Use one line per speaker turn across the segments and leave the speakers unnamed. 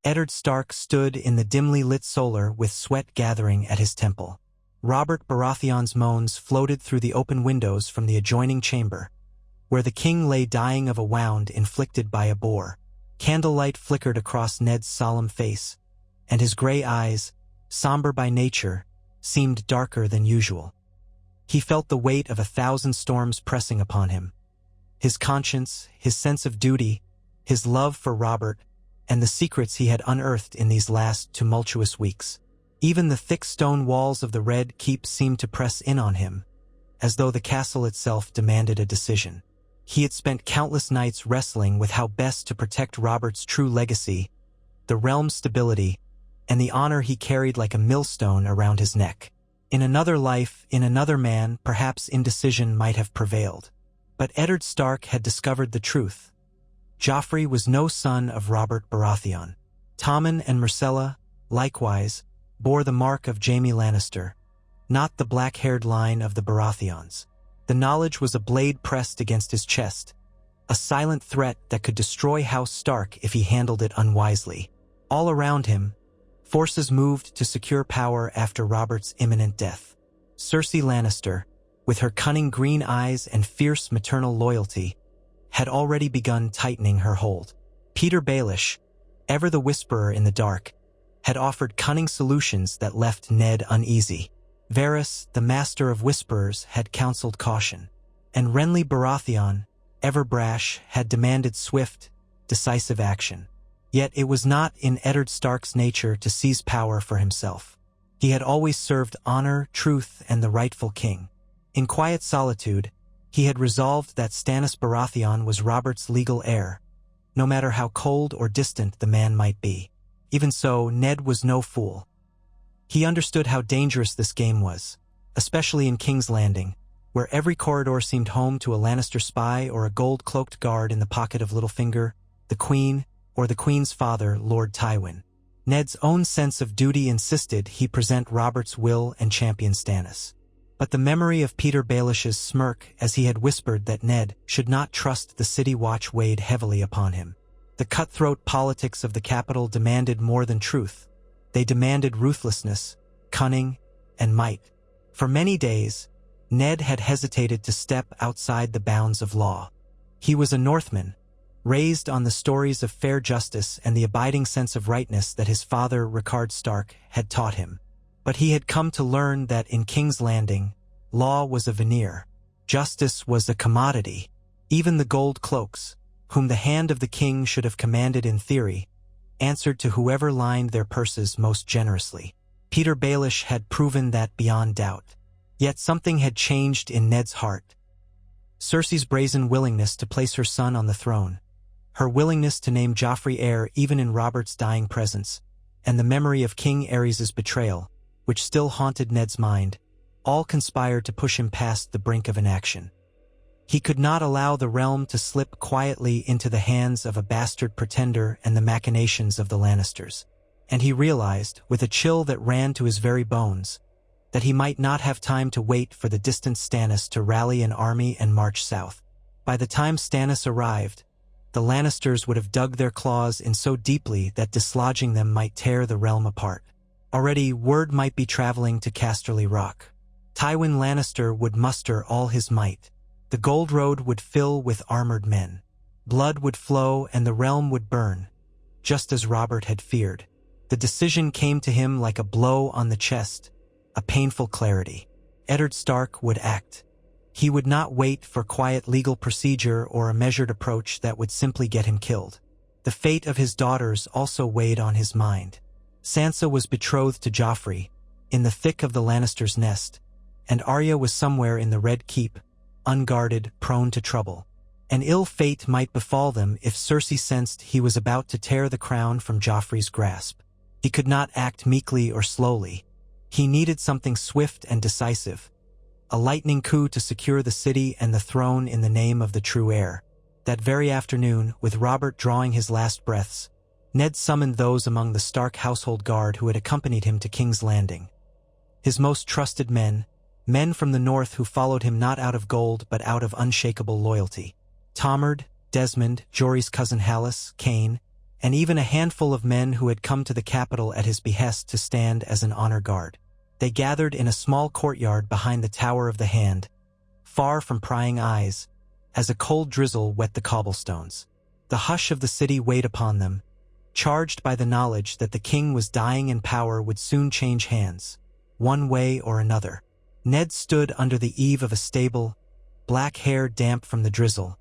Eddard Stark stood in the dimly lit solar with sweat gathering at his temple. Robert Baratheon's moans floated through the open windows from the adjoining chamber, where the king lay dying of a wound inflicted by a boar. Candlelight flickered across Ned's solemn face, and his gray eyes, somber by nature, seemed darker than usual. He felt the weight of 1,000 storms pressing upon him. His conscience, his sense of duty, his love for Robert, and the secrets he had unearthed in these last tumultuous weeks. Even the thick stone walls of the Red Keep seemed to press in on him, as though the castle itself demanded a decision. He had spent countless nights wrestling with how best to protect Robert's true legacy, the realm's stability, and the honor he carried like a millstone around his neck. In another life, in another man, perhaps indecision might have prevailed. But Eddard Stark had discovered the truth. Joffrey was no son of Robert Baratheon. Tommen and Myrcella, likewise, bore the mark of Jaime Lannister, not the black-haired line of the Baratheons. The knowledge was a blade pressed against his chest, a silent threat that could destroy House Stark if he handled it unwisely. All around him, forces moved to secure power after Robert's imminent death. Cersei Lannister, with her cunning green eyes and fierce maternal loyalty, had already begun tightening her hold. Peter Baelish, ever the whisperer in the dark, had offered cunning solutions that left Ned uneasy. Varys, the master of whisperers, had counseled caution. And Renly Baratheon, ever brash, had demanded swift, decisive action. Yet it was not in Eddard Stark's nature to seize power for himself. He had always served honor, truth, and the rightful king. In quiet solitude, he had resolved that Stannis Baratheon was Robert's legal heir, no matter how cold or distant the man might be. Even so, Ned was no fool. He understood how dangerous this game was, especially in King's Landing, where every corridor seemed home to a Lannister spy or a gold-cloaked guard in the pocket of Littlefinger, the Queen, or the Queen's father, Lord Tywin. Ned's own sense of duty insisted he present Robert's will and champion Stannis. But the memory of Peter Baelish's smirk as he had whispered that Ned should not trust the city watch weighed heavily upon him. The cutthroat politics of the capital demanded more than truth. They demanded ruthlessness, cunning, and might. For many days, Ned had hesitated to step outside the bounds of law. He was a Northman, raised on the stories of fair justice and the abiding sense of rightness that his father, Rickard Stark, had taught him. But he had come to learn that in King's Landing, law was a veneer. Justice was a commodity. Even the gold cloaks, whom the hand of the king should have commanded in theory, answered to whoever lined their purses most generously. Peter Baelish had proven that beyond doubt. Yet something had changed in Ned's heart. Cersei's brazen willingness to place her son on the throne, her willingness to name Joffrey heir even in Robert's dying presence, and the memory of King Aerys's betrayal, which still haunted Ned's mind, all conspired to push him past the brink of inaction. He could not allow the realm to slip quietly into the hands of a bastard pretender and the machinations of the Lannisters. And he realized, with a chill that ran to his very bones, that he might not have time to wait for the distant Stannis to rally an army and march south. By the time Stannis arrived, the Lannisters would have dug their claws in so deeply that dislodging them might tear the realm apart. Already, word might be traveling to Casterly Rock. Tywin Lannister would muster all his might. The Gold Road would fill with armored men. Blood would flow and the realm would burn, just as Robert had feared. The decision came to him like a blow on the chest, a painful clarity. Eddard Stark would act. He would not wait for quiet legal procedure or a measured approach that would simply get him killed. The fate of his daughters also weighed on his mind. Sansa was betrothed to Joffrey, in the thick of the Lannisters' nest, and Arya was somewhere in the Red Keep, unguarded, prone to trouble. An ill fate might befall them if Cersei sensed he was about to tear the crown from Joffrey's grasp. He could not act meekly or slowly. He needed something swift and decisive, a lightning coup to secure the city and the throne in the name of the true heir. That very afternoon, with Robert drawing his last breaths, Ned summoned those among the Stark household guard who had accompanied him to King's Landing. His most trusted men, men from the north who followed him not out of gold but out of unshakable loyalty. Tommard, Desmond, Jory's cousin Hallis, Cain, and even a handful of men who had come to the capital at his behest to stand as an honor guard. They gathered in a small courtyard behind the Tower of the Hand, far from prying eyes, as a cold drizzle wet the cobblestones. The hush of the city weighed upon them, charged by the knowledge that the king was dying and power would soon change hands, one way or another. Ned stood under the eave of a stable, black hair damp from the drizzle,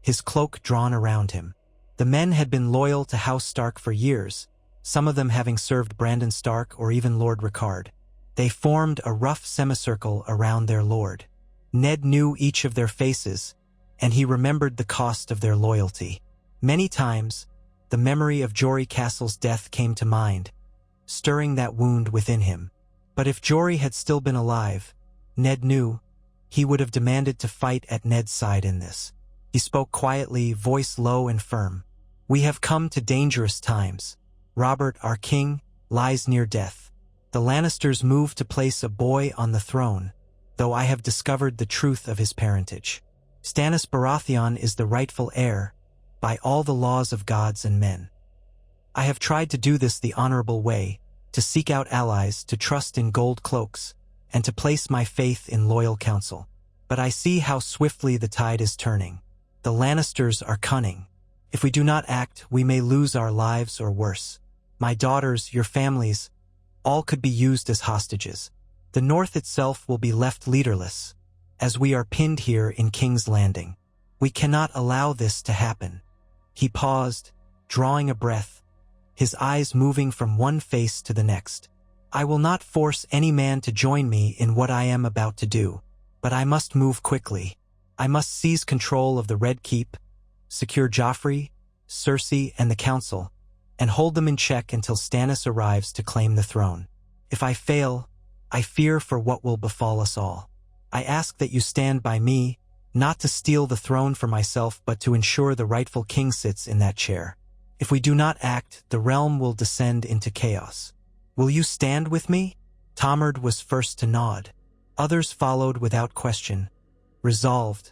his cloak drawn around him. The men had been loyal to House Stark for years, some of them having served Brandon Stark or even Lord Rickard. They formed a rough semicircle around their lord. Ned knew each of their faces, and he remembered the cost of their loyalty. Many times, the memory of Jory Castle's death came to mind, stirring that wound within him. But if Jory had still been alive, Ned knew, he would have demanded to fight at Ned's side in this. He spoke quietly, voice low and firm. "We have come to dangerous times. Robert, our king, lies near death. The Lannisters move to place a boy on the throne, though I have discovered the truth of his parentage. Stannis Baratheon is the rightful heir, by all the laws of gods and men. I have tried to do this the honorable way, to seek out allies, to trust in gold cloaks, and to place my faith in loyal counsel. But I see how swiftly the tide is turning. The Lannisters are cunning. If we do not act, we may lose our lives or worse. My daughters, your families, all could be used as hostages. The North itself will be left leaderless, as we are pinned here in King's Landing. We cannot allow this to happen." He paused, drawing a breath, his eyes moving from one face to the next. "I will not force any man to join me in what I am about to do, but I must move quickly. I must seize control of the Red Keep, secure Joffrey, Cersei, and the Council, and hold them in check until Stannis arrives to claim the throne. If I fail, I fear for what will befall us all. I ask that you stand by me, not to steal the throne for myself, but to ensure the rightful king sits in that chair. If we do not act, the realm will descend into chaos. Will you stand with me?" Tomard was first to nod. Others followed without question, resolved,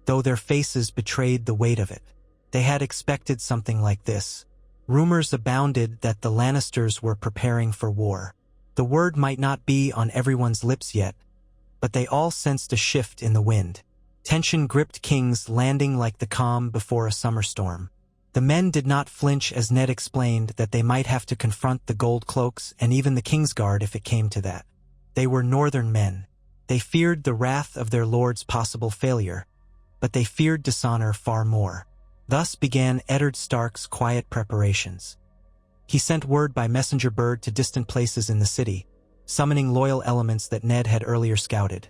though their faces betrayed the weight of it. They had expected something like this. Rumors abounded that the Lannisters were preparing for war. The word might not be on everyone's lips yet, but they all sensed a shift in the wind. Tension gripped King's Landing like the calm before a summer storm. The men did not flinch as Ned explained that they might have to confront the gold cloaks and even the Kingsguard if it came to that. They were northern men. They feared the wrath of their lord's possible failure, but they feared dishonor far more. Thus began Eddard Stark's quiet preparations. He sent word by messenger bird to distant places in the city, summoning loyal elements that Ned had earlier scouted.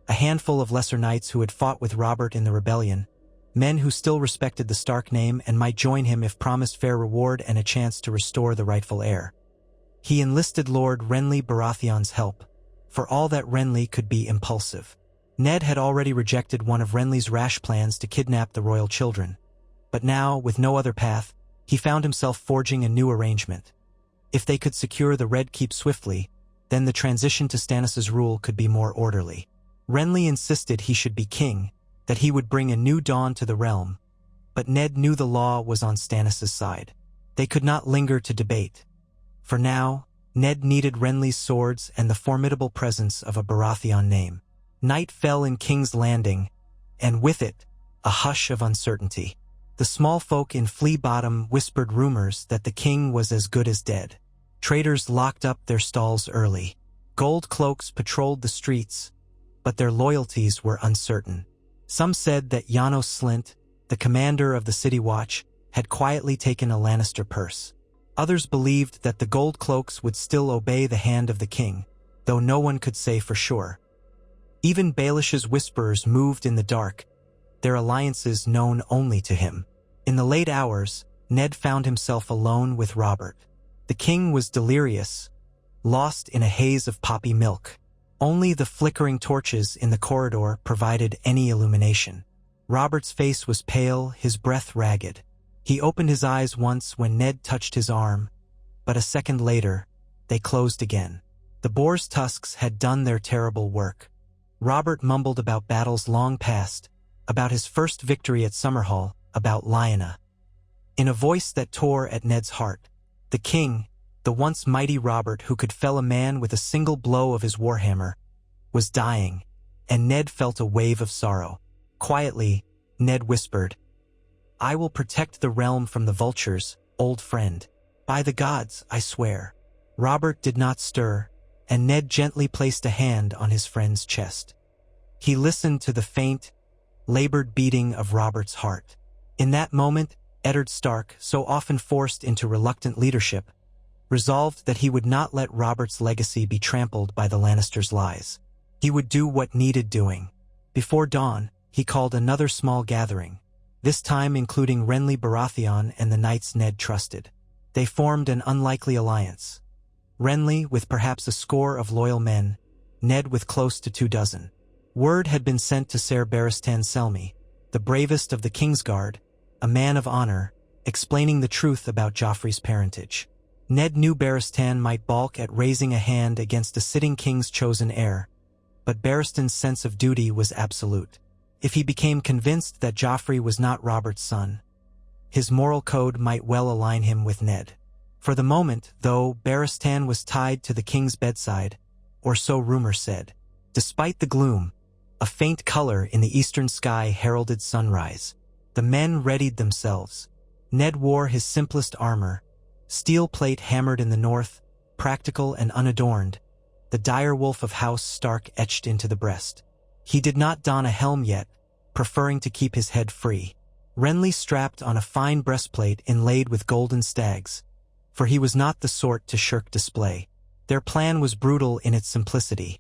A handful of lesser knights who had fought with Robert in the rebellion, men who still respected the Stark name and might join him if promised fair reward and a chance to restore the rightful heir. He enlisted Lord Renly Baratheon's help, for all that Renly could be impulsive. Ned had already rejected one of Renly's rash plans to kidnap the royal children, but now, with no other path, he found himself forging a new arrangement. If they could secure the Red Keep swiftly, then the transition to Stannis' rule could be more orderly. Renly insisted he should be king, that he would bring a new dawn to the realm, but Ned knew the law was on Stannis' side. They could not linger to debate. For now, Ned needed Renly's swords and the formidable presence of a Baratheon name. Night fell in King's Landing, and with it, a hush of uncertainty. The small folk in Flea Bottom whispered rumors that the king was as good as dead. Traders locked up their stalls early. Gold cloaks patrolled the streets, but their loyalties were uncertain. Some said that Janos Slynt, the commander of the City Watch, had quietly taken a Lannister purse. Others believed that the gold cloaks would still obey the hand of the king, though no one could say for sure. Even Baelish's whisperers moved in the dark, their alliances known only to him. In the late hours, Ned found himself alone with Robert. The king was delirious, lost in a haze of poppy milk. Only the flickering torches in the corridor provided any illumination. Robert's face was pale, his breath ragged. He opened his eyes once when Ned touched his arm, but a second later, they closed again. The boar's tusks had done their terrible work. Robert mumbled about battles long past, about his first victory at Summerhall, about Lyanna. In a voice that tore at Ned's heart, the king, the once mighty Robert who could fell a man with a single blow of his warhammer, was dying, and Ned felt a wave of sorrow. Quietly, Ned whispered, "I will protect the realm from the vultures, old friend. By the gods, I swear." Robert did not stir, and Ned gently placed a hand on his friend's chest. He listened to the faint, labored beating of Robert's heart. In that moment, Eddard Stark, so often forced into reluctant leadership, resolved that he would not let Robert's legacy be trampled by the Lannisters' lies. He would do what needed doing. Before dawn, he called another small gathering, this time including Renly Baratheon and the knights Ned trusted. They formed an unlikely alliance. Renly with perhaps a score of loyal men, Ned with close to 24. Word had been sent to Ser Barristan Selmy, the bravest of the Kingsguard, a man of honor, explaining the truth about Joffrey's parentage. Ned knew Barristan might balk at raising a hand against a sitting king's chosen heir, but Barristan's sense of duty was absolute. If he became convinced that Joffrey was not Robert's son, his moral code might well align him with Ned. For the moment, though, Barristan was tied to the king's bedside, or so rumor said. Despite the gloom, a faint color in the eastern sky heralded sunrise. The men readied themselves. Ned wore his simplest armor, steel plate hammered in the north, practical and unadorned, the dire wolf of House Stark etched into the breast. He did not don a helm yet, preferring to keep his head free. Renly strapped on a fine breastplate inlaid with golden stags, for he was not the sort to shirk display. Their plan was brutal in its simplicity.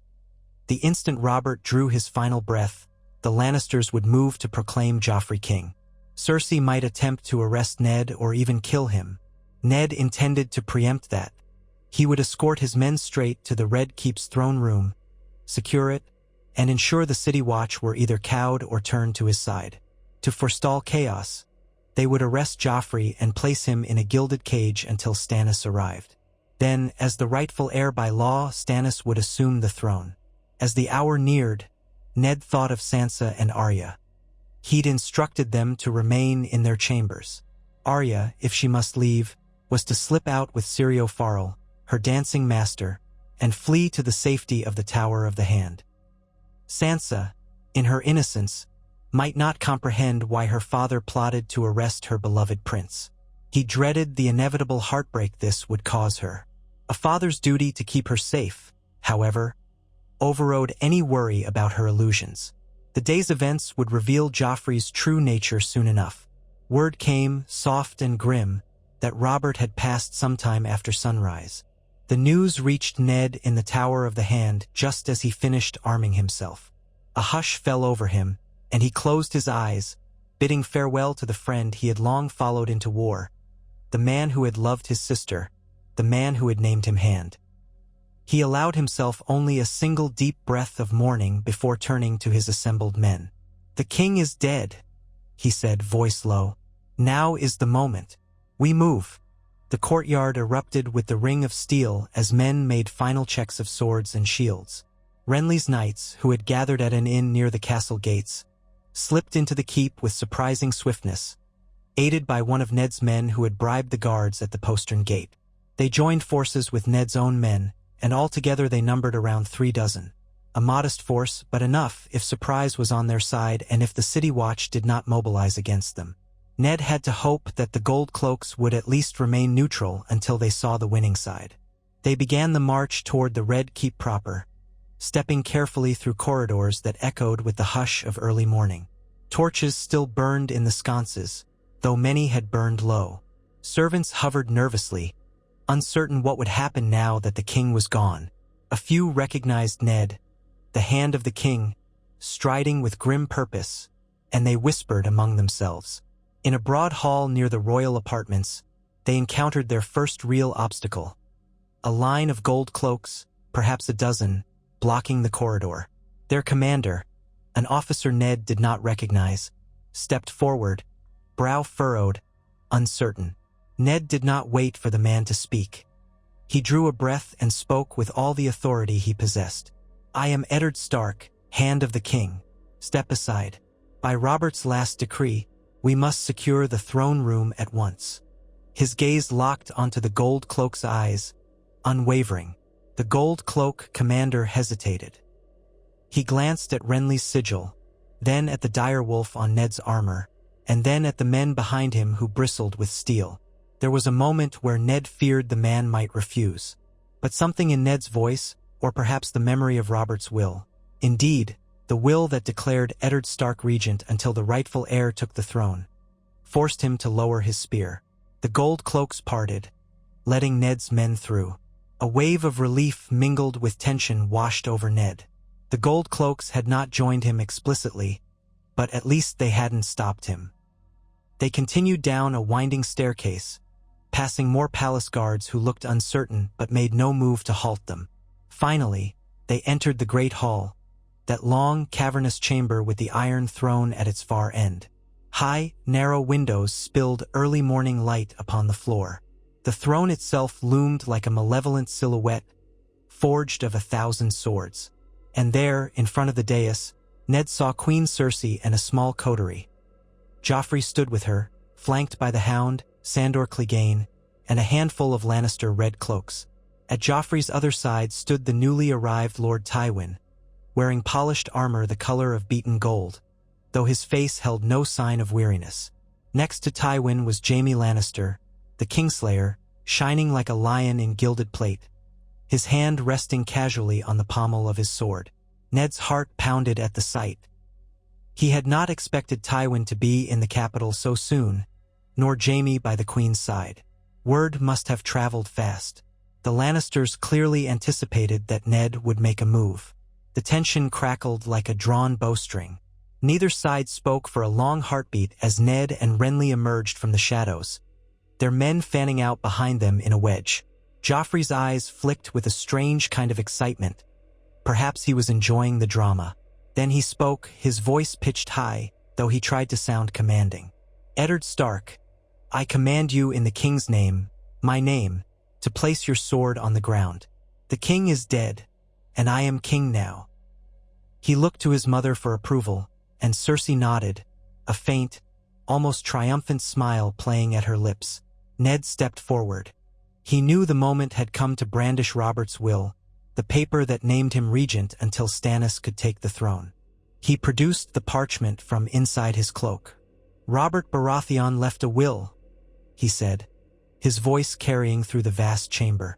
The instant Robert drew his final breath, the Lannisters would move to proclaim Joffrey king. Cersei might attempt to arrest Ned or even kill him. Ned intended to preempt that. He would escort his men straight to the Red Keep's throne room, secure it, and ensure the City Watch were either cowed or turned to his side. To forestall chaos, they would arrest Joffrey and place him in a gilded cage until Stannis arrived. Then, as the rightful heir by law, Stannis would assume the throne. As the hour neared, Ned thought of Sansa and Arya. He'd instructed them to remain in their chambers. Arya, if she must leave, was to slip out with Syrio Farrell, her dancing master, and flee to the safety of the Tower of the Hand. Sansa, in her innocence, might not comprehend why her father plotted to arrest her beloved prince. He dreaded the inevitable heartbreak this would cause her. A father's duty to keep her safe, however, overrode any worry about her illusions. The day's events would reveal Joffrey's true nature soon enough. Word came, soft and grim, that Robert had passed sometime after sunrise. The news reached Ned in the Tower of the Hand just as he finished arming himself. A hush fell over him, and he closed his eyes, bidding farewell to the friend he had long followed into war, the man who had loved his sister, the man who had named him Hand. He allowed himself only a single deep breath of mourning before turning to his assembled men. "The king is dead," he said, voice low. "Now is the moment. We move." The courtyard erupted with the ring of steel as men made final checks of swords and shields. Renly's knights, who had gathered at an inn near the castle gates, slipped into the keep with surprising swiftness, aided by one of Ned's men who had bribed the guards at the postern gate. They joined forces with Ned's own men, and altogether they numbered around 36. A modest force, but enough if surprise was on their side and if the City Watch did not mobilize against them. Ned had to hope that the Gold Cloaks would at least remain neutral until they saw the winning side. They began the march toward the Red Keep proper, stepping carefully through corridors that echoed with the hush of early morning. Torches still burned in the sconces, though many had burned low. Servants hovered nervously, uncertain what would happen now that the king was gone. A few recognized Ned, the Hand of the king, striding with grim purpose, and they whispered among themselves. In a broad hall near the royal apartments, they encountered their first real obstacle. A line of gold cloaks, perhaps a dozen, blocking the corridor. Their commander, an officer Ned did not recognize, stepped forward, brow furrowed, uncertain. Ned did not wait for the man to speak. He drew a breath and spoke with all the authority he possessed. "I am Eddard Stark, Hand of the King. Step aside. By Robert's last decree, We must secure the throne room at once." His gaze locked onto the gold cloak's eyes, unwavering. The gold cloak commander hesitated. He glanced at Renly's sigil, then at the direwolf on Ned's armor, and then at the men behind him who bristled with steel. There was a moment where Ned feared the man might refuse. But something in Ned's voice, or perhaps the memory of Robert's will, indeed, the will that declared Eddard Stark regent until the rightful heir took the throne, forced him to lower his spear. The gold cloaks parted, letting Ned's men through. A wave of relief mingled with tension washed over Ned. The gold cloaks had not joined him explicitly, but at least they hadn't stopped him. They continued down a winding staircase, passing more palace guards who looked uncertain but made no move to halt them. Finally, they entered the great hall, that long, cavernous chamber with the iron throne at its far end. High, narrow windows spilled early morning light upon the floor. The throne itself loomed like a malevolent silhouette, forged of 1,000 swords. And there, in front of the dais, Ned saw Queen Cersei and a small coterie. Joffrey stood with her, flanked by the Hound, Sandor Clegane, and a handful of Lannister red cloaks. At Joffrey's other side stood the newly arrived Lord Tywin, wearing polished armor the color of beaten gold, though his face held no sign of weariness. Next to Tywin was Jaime Lannister, the Kingslayer, shining like a lion in gilded plate, his hand resting casually on the pommel of his sword. Ned's heart pounded at the sight. He had not expected Tywin to be in the capital so soon, nor Jaime by the Queen's side. Word must have traveled fast. The Lannisters clearly anticipated that Ned would make a move. The tension crackled like a drawn bowstring. Neither side spoke for a long heartbeat as Ned and Renly emerged from the shadows, their men fanning out behind them in a wedge. Joffrey's eyes flicked with a strange kind of excitement. Perhaps he was enjoying the drama. Then he spoke, his voice pitched high, though he tried to sound commanding. "Eddard Stark, I command you in the king's name, my name, to place your sword on the ground. The king is dead, and I am king now." He looked to his mother for approval, and Cersei nodded, a faint, almost triumphant smile playing at her lips. Ned stepped forward. He knew the moment had come to brandish Robert's will, the paper that named him regent until Stannis could take the throne. He produced the parchment from inside his cloak. "Robert Baratheon left a will," he said, his voice carrying through the vast chamber.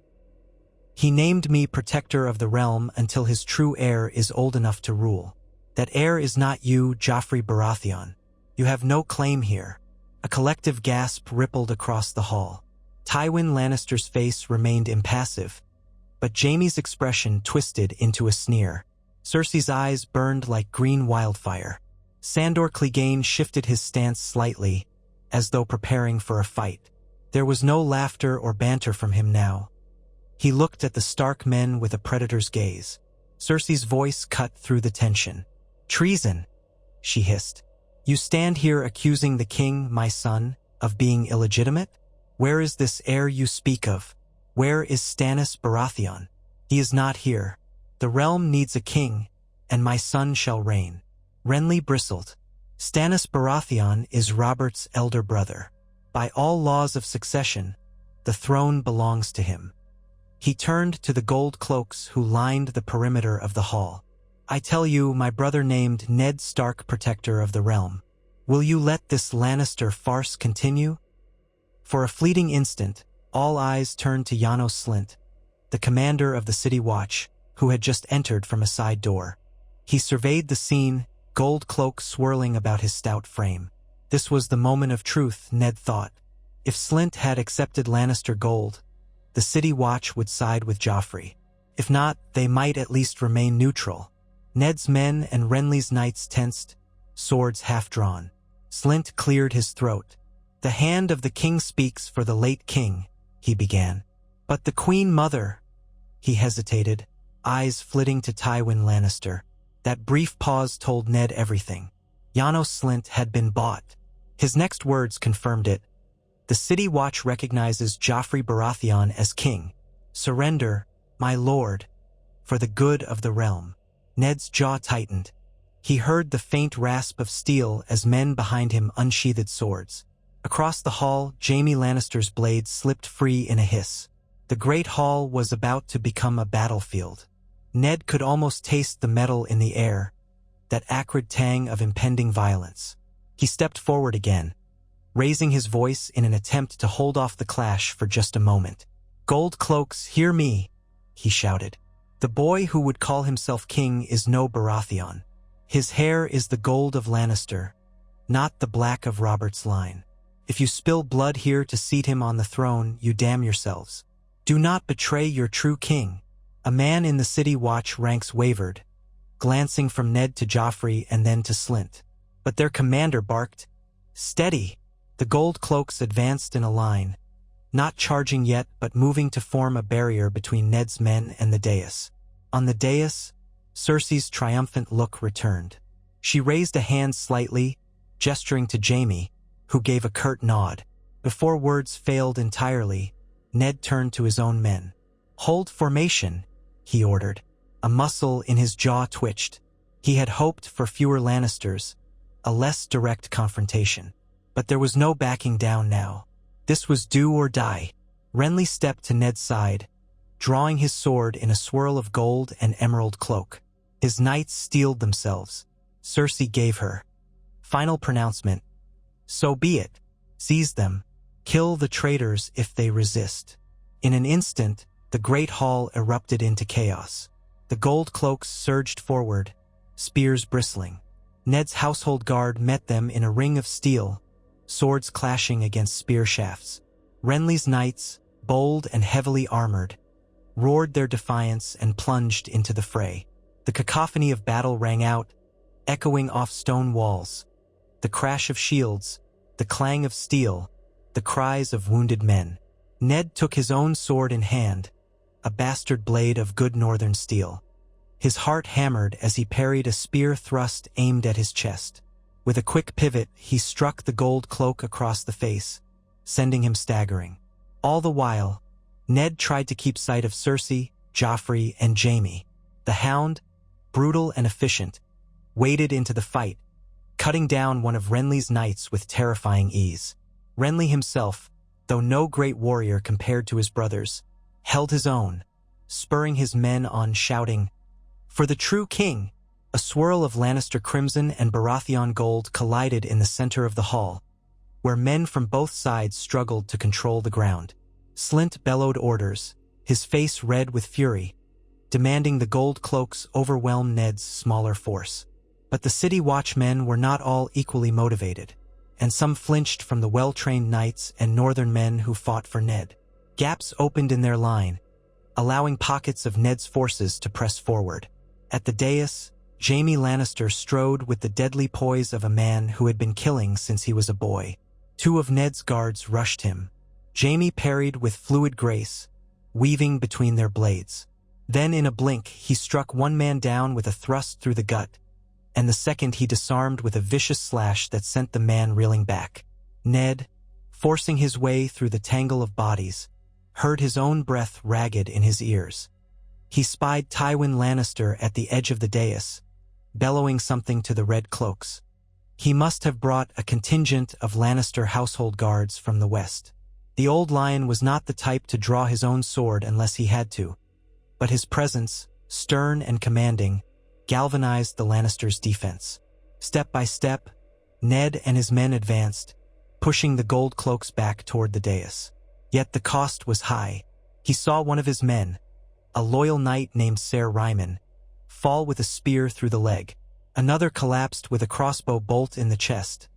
"He named me protector of the realm until his true heir is old enough to rule. That heir is not you, Joffrey Baratheon. You have no claim here." A collective gasp rippled across the hall. Tywin Lannister's face remained impassive, but Jaime's expression twisted into a sneer. Cersei's eyes burned like green wildfire. Sandor Clegane shifted his stance slightly, as though preparing for a fight. There was no laughter or banter from him now. He looked at the Stark men with a predator's gaze. Cersei's voice cut through the tension. "Treason," she hissed. "You stand here accusing the king, my son, of being illegitimate? Where is this heir you speak of? Where is Stannis Baratheon? He is not here. The realm needs a king, and my son shall reign." Renly bristled. "Stannis Baratheon is Robert's elder brother. By all laws of succession, the throne belongs to him." He turned to the gold cloaks who lined the perimeter of the hall. "I tell you, my brother named Ned Stark protector of the realm. Will you let this Lannister farce continue?" For a fleeting instant, all eyes turned to Janos Slynt, the commander of the city watch, who had just entered from a side door. He surveyed the scene, gold cloak swirling about his stout frame. This was the moment of truth, Ned thought. If Slynt had accepted Lannister gold, the city watch would side with Joffrey. If not, they might at least remain neutral. Ned's men and Renly's knights tensed, swords half-drawn. Slynt cleared his throat. "The hand of the king speaks for the late king," he began. "But the Queen Mother," he hesitated, eyes flitting to Tywin Lannister. That brief pause told Ned everything. Janos Slynt had been bought. His next words confirmed it. "The city watch recognizes Joffrey Baratheon as king. Surrender, my lord, for the good of the realm." Ned's jaw tightened. He heard the faint rasp of steel as men behind him unsheathed swords. Across the hall, Jaime Lannister's blade slipped free in a hiss. The great hall was about to become a battlefield. Ned could almost taste the metal in the air, that acrid tang of impending violence. He stepped forward again, raising his voice in an attempt to hold off the clash for just a moment. "Gold cloaks, hear me," he shouted. "The boy who would call himself king is no Baratheon. His hair is the gold of Lannister, not the black of Robert's line. If you spill blood here to seat him on the throne, you damn yourselves. Do not betray your true king." A man in the city watch ranks wavered, glancing from Ned to Joffrey and then to Slynt. But their commander barked, "Steady!" The gold cloaks advanced in a line, not charging yet but moving to form a barrier between Ned's men and the dais. On the dais, Cersei's triumphant look returned. She raised a hand slightly, gesturing to Jaime, who gave a curt nod. Before words failed entirely, Ned turned to his own men. "Hold formation," he ordered. A muscle in his jaw twitched. He had hoped for fewer Lannisters, a less direct confrontation. But there was no backing down now. This was do or die. Renly stepped to Ned's side, drawing his sword in a swirl of gold and emerald cloak. His knights steeled themselves. Cersei gave her final pronouncement. "So be it. Seize them. Kill the traitors if they resist." In an instant, the great hall erupted into chaos. The gold cloaks surged forward, spears bristling. Ned's household guard met them in a ring of steel, swords clashing against spear shafts. Renly's knights, bold and heavily armored, roared their defiance and plunged into the fray. The cacophony of battle rang out, echoing off stone walls. The crash of shields, the clang of steel, the cries of wounded men. Ned took his own sword in hand, a bastard blade of good northern steel. His heart hammered as he parried a spear thrust aimed at his chest. With a quick pivot, he struck the gold cloak across the face, sending him staggering. All the while, Ned tried to keep sight of Cersei, Joffrey, and Jaime. The Hound, brutal and efficient, waded into the fight, cutting down one of Renly's knights with terrifying ease. Renly himself, though no great warrior compared to his brothers, held his own, spurring his men on, shouting, "For the true king!" A swirl of Lannister crimson and Baratheon gold collided in the center of the hall, where men from both sides struggled to control the ground. Slynt bellowed orders, his face red with fury, demanding the gold cloaks overwhelm Ned's smaller force. But the city watchmen were not all equally motivated, and some flinched from the well-trained knights and northern men who fought for Ned. Gaps opened in their line, allowing pockets of Ned's forces to press forward. At the dais, Jaime Lannister strode with the deadly poise of a man who had been killing since he was a boy. Two of Ned's guards rushed him. Jaime parried with fluid grace, weaving between their blades. Then in a blink, he struck one man down with a thrust through the gut, and the second he disarmed with a vicious slash that sent the man reeling back. Ned, forcing his way through the tangle of bodies, heard his own breath ragged in his ears. He spied Tywin Lannister at the edge of the dais, bellowing something to the red cloaks. He must have brought a contingent of Lannister household guards from the west. The old lion was not the type to draw his own sword unless he had to, but his presence, stern and commanding, galvanized the Lannisters' defense. Step by step, Ned and his men advanced, pushing the gold cloaks back toward the dais. Yet the cost was high. He saw one of his men, a loyal knight named Ser Ryman, fall with a spear through the leg. Another collapsed with a crossbow bolt in the chest.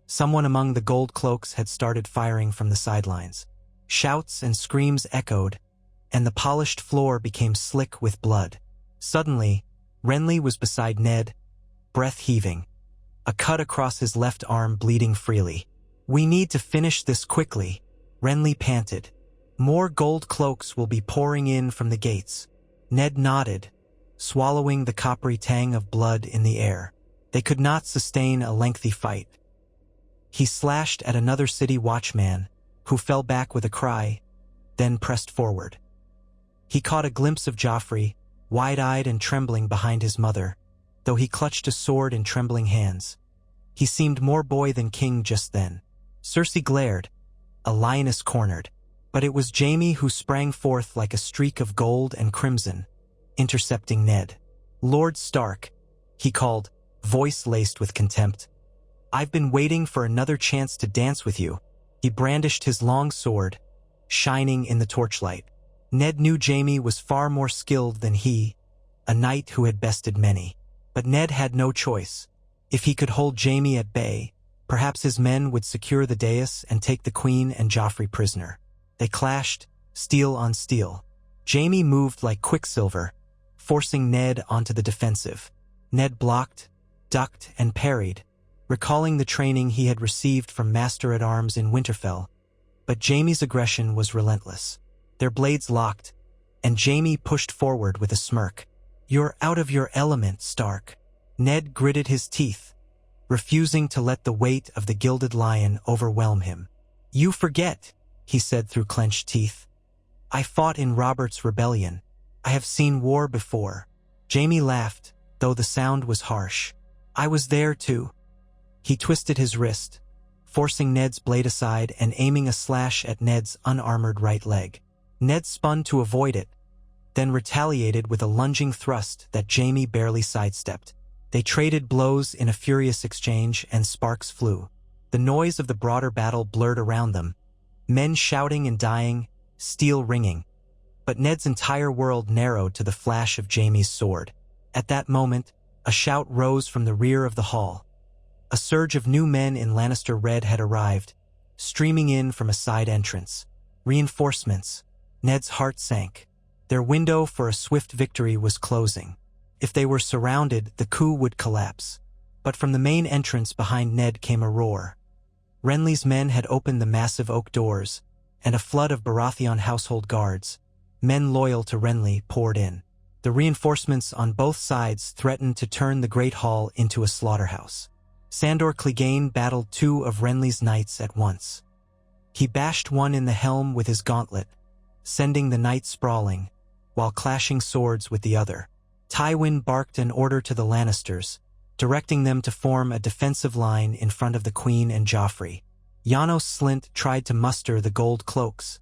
Someone among the gold cloaks had started firing from the sidelines. Shouts and screams echoed, and the polished floor became slick with blood. Suddenly, Renly was beside Ned, breath heaving, a cut across his left arm bleeding freely. "We need to finish this quickly," Renly panted. "More gold cloaks will be pouring in from the gates." Ned nodded, swallowing the coppery tang of blood in the air. They could not sustain a lengthy fight. He slashed at another city watchman, who fell back with a cry, then pressed forward. He caught a glimpse of Joffrey, wide-eyed and trembling behind his mother. though he clutched a sword in trembling hands. He seemed more boy than king just then. Cersei glared, a lioness cornered. But it was Jaime who sprang forth like a streak of gold and crimson, intercepting Ned. "Lord Stark," he called, voice laced with contempt. "I've been waiting for another chance to dance with you." He brandished his long sword, shining in the torchlight. Ned knew Jaime was far more skilled than he, a knight who had bested many. But Ned had no choice. If he could hold Jaime at bay, perhaps his men would secure the dais and take the queen and Joffrey prisoner. They clashed, steel on steel. Jaime moved like quicksilver, forcing Ned onto the defensive. Ned blocked, ducked, and parried, recalling the training he had received from Master-at-Arms in Winterfell. But Jaime's aggression was relentless. Their blades locked, and Jaime pushed forward with a smirk. "You're out of your element, Stark." Ned gritted his teeth, refusing to let the weight of the gilded lion overwhelm him. "You forget," he said through clenched teeth. "I fought in Robert's rebellion. I have seen war before." Jaime laughed, though the sound was harsh. "I was there too." He twisted his wrist, forcing Ned's blade aside and aiming a slash at Ned's unarmored right leg. Ned spun to avoid it, then retaliated with a lunging thrust that Jaime barely sidestepped. They traded blows in a furious exchange, and sparks flew. The noise of the broader battle blurred around them, men shouting and dying, steel ringing. But Ned's entire world narrowed to the flash of Jaime's sword. At that moment, a shout rose from the rear of the hall. A surge of new men in Lannister red had arrived, streaming in from a side entrance. Reinforcements. Ned's heart sank. Their window for a swift victory was closing. If they were surrounded, the coup would collapse. But from the main entrance behind Ned came a roar. Renly's men had opened the massive oak doors, and a flood of Baratheon household guards, men loyal to Renly, poured in. The reinforcements on both sides threatened to turn the Great Hall into a slaughterhouse. Sandor Clegane battled two of Renly's knights at once. He bashed one in the helm with his gauntlet, sending the knight sprawling, while clashing swords with the other. Tywin barked an order to the Lannisters, directing them to form a defensive line in front of the Queen and Joffrey. Janos Slynt tried to muster the gold cloaks,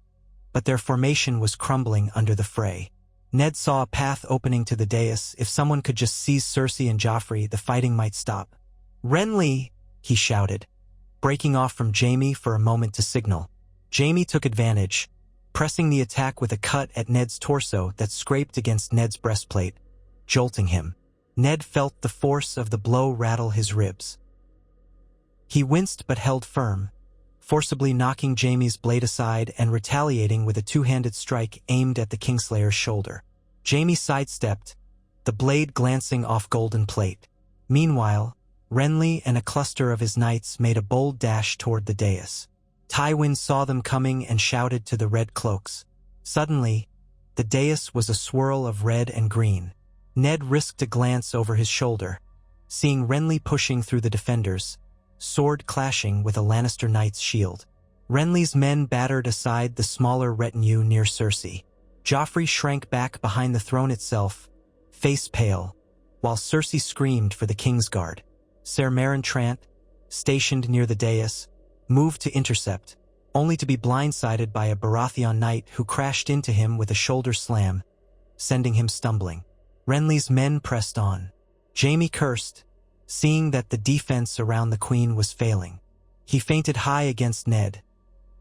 but their formation was crumbling under the fray. Ned saw a path opening to the dais. If someone could just seize Cersei and Joffrey, the fighting might stop. "Renly!" he shouted, breaking off from Jaime for a moment to signal. Jaime took advantage, pressing the attack with a cut at Ned's torso that scraped against Ned's breastplate, jolting him. Ned felt the force of the blow rattle his ribs. He winced but held firm, forcibly knocking Jaime's blade aside and retaliating with a two-handed strike aimed at the Kingslayer's shoulder. Jaime sidestepped, the blade glancing off golden plate. Meanwhile, Renly and a cluster of his knights made a bold dash toward the dais. Tywin saw them coming and shouted to the red cloaks. Suddenly, the dais was a swirl of red and green. Ned risked a glance over his shoulder, seeing Renly pushing through the defenders, sword clashing with a Lannister knight's shield. Renly's men battered aside the smaller retinue near Cersei. Joffrey shrank back behind the throne itself, face pale, while Cersei screamed for the Kingsguard. Ser Meryn Trant, stationed near the dais, moved to intercept, only to be blindsided by a Baratheon knight who crashed into him with a shoulder slam, sending him stumbling. Renly's men pressed on. Jaime cursed, seeing that the defense around the Queen was failing. He feinted high against Ned,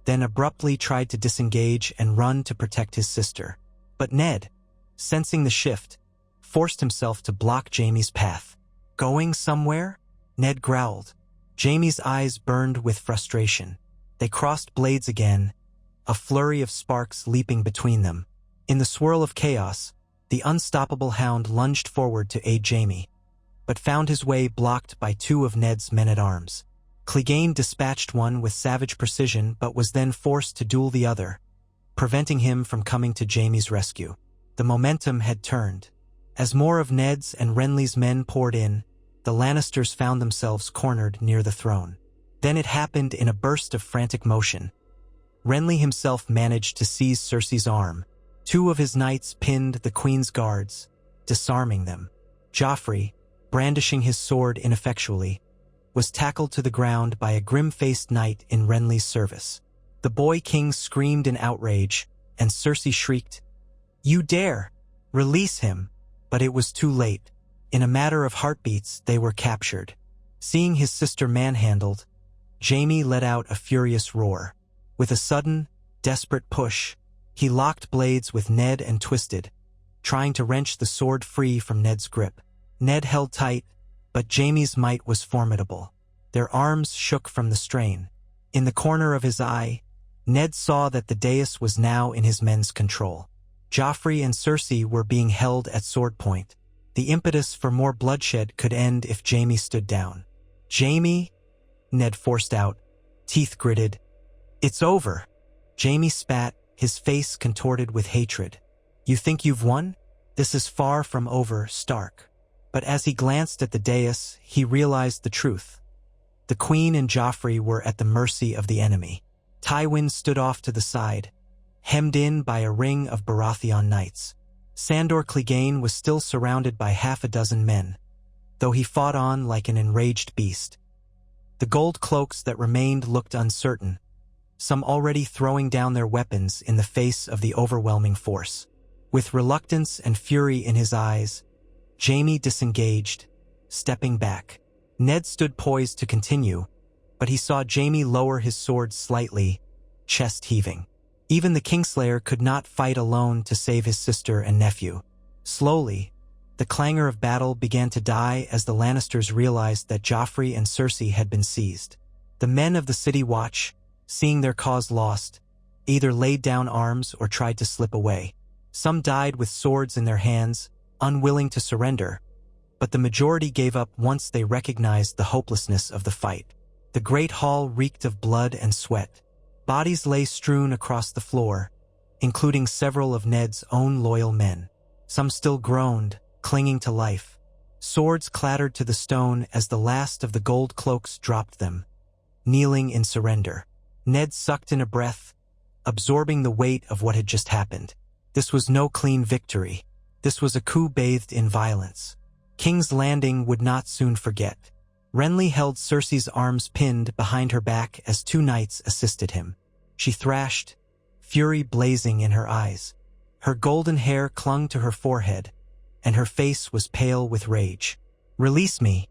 then abruptly tried to disengage and run to protect his sister. But Ned, sensing the shift, forced himself to block Jaime's path. "Going somewhere?" Ned growled. Jaime's eyes burned with frustration. They crossed blades again, a flurry of sparks leaping between them. In the swirl of chaos, the unstoppable hound lunged forward to aid Jaime, but found his way blocked by two of Ned's men-at-arms. Clegane dispatched one with savage precision but was then forced to duel the other, preventing him from coming to Jaime's rescue. The momentum had turned. As more of Ned's and Renly's men poured in, the Lannisters found themselves cornered near the throne. Then it happened in a burst of frantic motion. Renly himself managed to seize Cersei's arm. Two of his knights pinned the Queen's guards, disarming them. Joffrey, brandishing his sword ineffectually, was tackled to the ground by a grim-faced knight in Renly's service. The boy king screamed in outrage, and Cersei shrieked, "You dare! Release him!" But it was too late. In a matter of heartbeats, they were captured. Seeing his sister manhandled, Jaime let out a furious roar. With a sudden, desperate push, he locked blades with Ned and twisted, trying to wrench the sword free from Ned's grip. Ned held tight, but Jaime's might was formidable. Their arms shook from the strain. In the corner of his eye, Ned saw that the dais was now in his men's control. Joffrey and Cersei were being held at sword point. The impetus for more bloodshed could end if Jaime stood down. "Jaime," Ned forced out, teeth gritted. "It's over." Jaime spat, his face contorted with hatred. "You think you've won? This is far from over, Stark." But as he glanced at the dais, he realized the truth. The Queen and Joffrey were at the mercy of the enemy. Tywin stood off to the side, hemmed in by a ring of Baratheon knights. Sandor Clegane was still surrounded by half a dozen men, though he fought on like an enraged beast. The gold cloaks that remained looked uncertain, some already throwing down their weapons in the face of the overwhelming force. With reluctance and fury in his eyes, Jaime disengaged, stepping back. Ned stood poised to continue, but he saw Jaime lower his sword slightly, chest heaving. Even the Kingslayer could not fight alone to save his sister and nephew. Slowly, the clangor of battle began to die as the Lannisters realized that Joffrey and Cersei had been seized. The men of the City Watch, seeing their cause lost, either laid down arms or tried to slip away. Some died with swords in their hands, unwilling to surrender, but the majority gave up once they recognized the hopelessness of the fight. The great hall reeked of blood and sweat. Bodies lay strewn across the floor, including several of Ned's own loyal men. Some still groaned, clinging to life. Swords clattered to the stone as the last of the gold cloaks dropped them, kneeling in surrender. Ned sucked in a breath, absorbing the weight of what had just happened. This was no clean victory. This was a coup bathed in violence. King's Landing would not soon forget. Renly held Cersei's arms pinned behind her back as two knights assisted him. She thrashed, fury blazing in her eyes. Her golden hair clung to her forehead, and her face was pale with rage. "Release me,"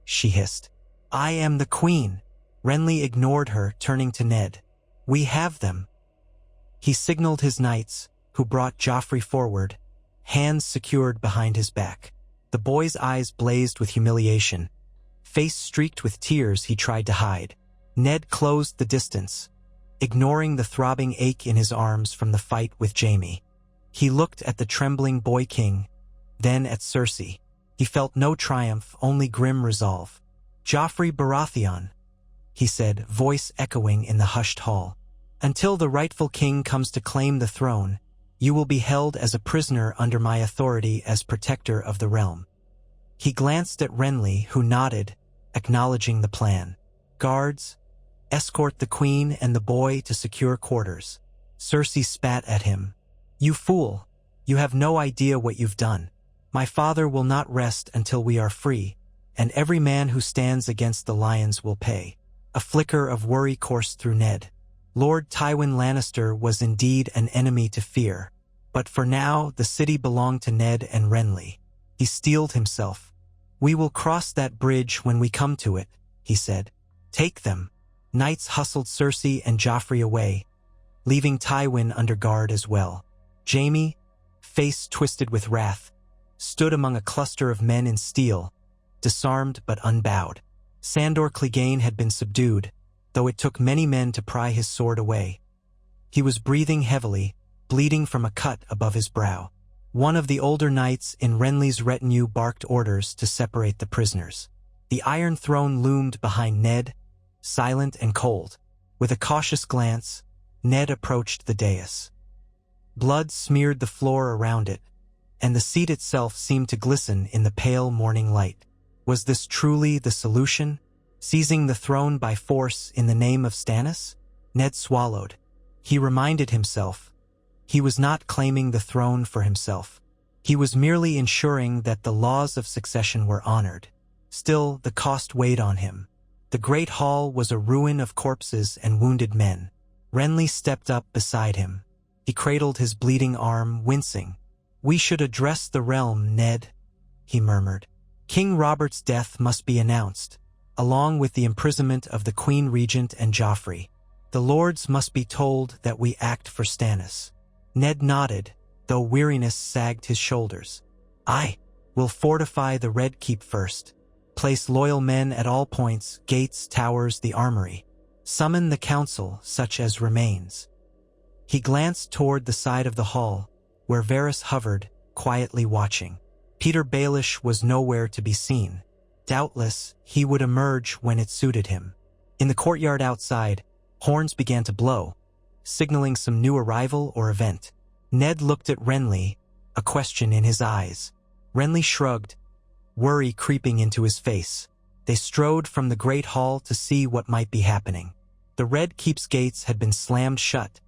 she hissed. "I am the Queen." Renly ignored her, turning to Ned. "We have them." He signaled his knights, who brought Joffrey forward, hands secured behind his back. The boy's eyes blazed with humiliation. Face streaked with tears he tried to hide. Ned closed the distance, ignoring the throbbing ache in his arms from the fight with Jaime. He looked at the trembling boy king, then at Cersei. He felt no triumph, only grim resolve. "Joffrey Baratheon," he said, voice echoing in the hushed hall. "Until the rightful king comes to claim the throne, you will be held as a prisoner under my authority as protector of the realm." He glanced at Renly, who nodded, acknowledging the plan. "Guards, escort the queen and the boy to secure quarters." Cersei spat at him. "You fool! You have no idea what you've done. My father will not rest until we are free, and every man who stands against the lions will pay." A flicker of worry coursed through Ned. Lord Tywin Lannister was indeed an enemy to fear, but for now the city belonged to Ned and Renly. He steeled himself. "We will cross that bridge when we come to it," he said. "Take them." Knights hustled Cersei and Joffrey away, leaving Tywin under guard as well. Jaime, face twisted with wrath, stood among a cluster of men in steel, disarmed but unbowed. Sandor Clegane had been subdued, though it took many men to pry his sword away. He was breathing heavily, bleeding from a cut above his brow. One of the older knights in Renly's retinue barked orders to separate the prisoners. The Iron Throne loomed behind Ned, silent and cold. With a cautious glance, Ned approached the dais. Blood smeared the floor around it, and the seat itself seemed to glisten in the pale morning light. Was this truly the solution? Seizing the throne by force in the name of Stannis? Ned swallowed. He reminded himself, he was not claiming the throne for himself. He was merely ensuring that the laws of succession were honored. Still, the cost weighed on him. The great hall was a ruin of corpses and wounded men. Renly stepped up beside him. He cradled his bleeding arm, wincing. "We should address the realm, Ned," he murmured. "King Robert's death must be announced, along with the imprisonment of the Queen Regent and Joffrey. The lords must be told that we act for Stannis." Ned nodded, though weariness sagged his shoulders. "I will fortify the Red Keep first. Place loyal men at all points, gates, towers, the armory. Summon the council, such as remains." He glanced toward the side of the hall, where Varys hovered, quietly watching. Peter Baelish was nowhere to be seen. Doubtless, he would emerge when it suited him. In the courtyard outside, horns began to blow, signaling some new arrival or event. Ned looked at Renly, a question in his eyes. Renly shrugged, worry creeping into his face. They strode from the great hall to see what might be happening. The Red Keep's gates had been slammed shut,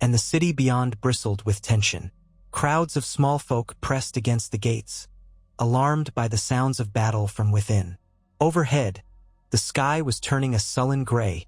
and the city beyond bristled with tension. Crowds of small folk pressed against the gates, alarmed by the sounds of battle from within. Overhead, the sky was turning a sullen gray,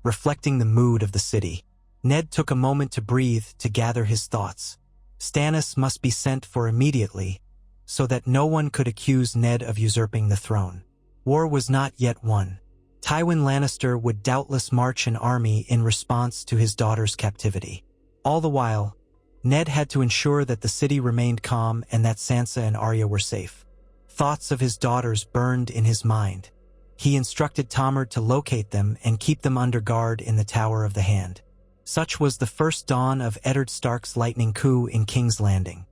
reflecting the mood of the city. Ned took a moment to breathe, to gather his thoughts. Stannis must be sent for immediately, so that no one could accuse Ned of usurping the throne. War was not yet won. Tywin Lannister would doubtless march an army in response to his daughter's captivity. All the while, Ned had to ensure that the city remained calm and that Sansa and Arya were safe. Thoughts of his daughters burned in his mind. He instructed Tommen to locate them and keep them under guard in the Tower of the Hand. Such was the first dawn of Eddard Stark's lightning coup in King's Landing.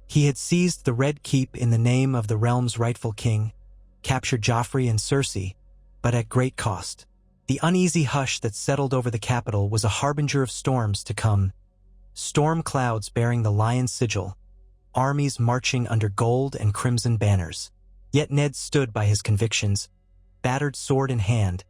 He had seized the Red Keep in the name of the realm's rightful king, captured Joffrey and Cersei, but at great cost. The uneasy hush that settled over the capital was a harbinger of storms to come. Storm clouds bearing the lion's sigil, armies marching under gold and crimson banners. Yet Ned stood by his convictions, battered sword in hand,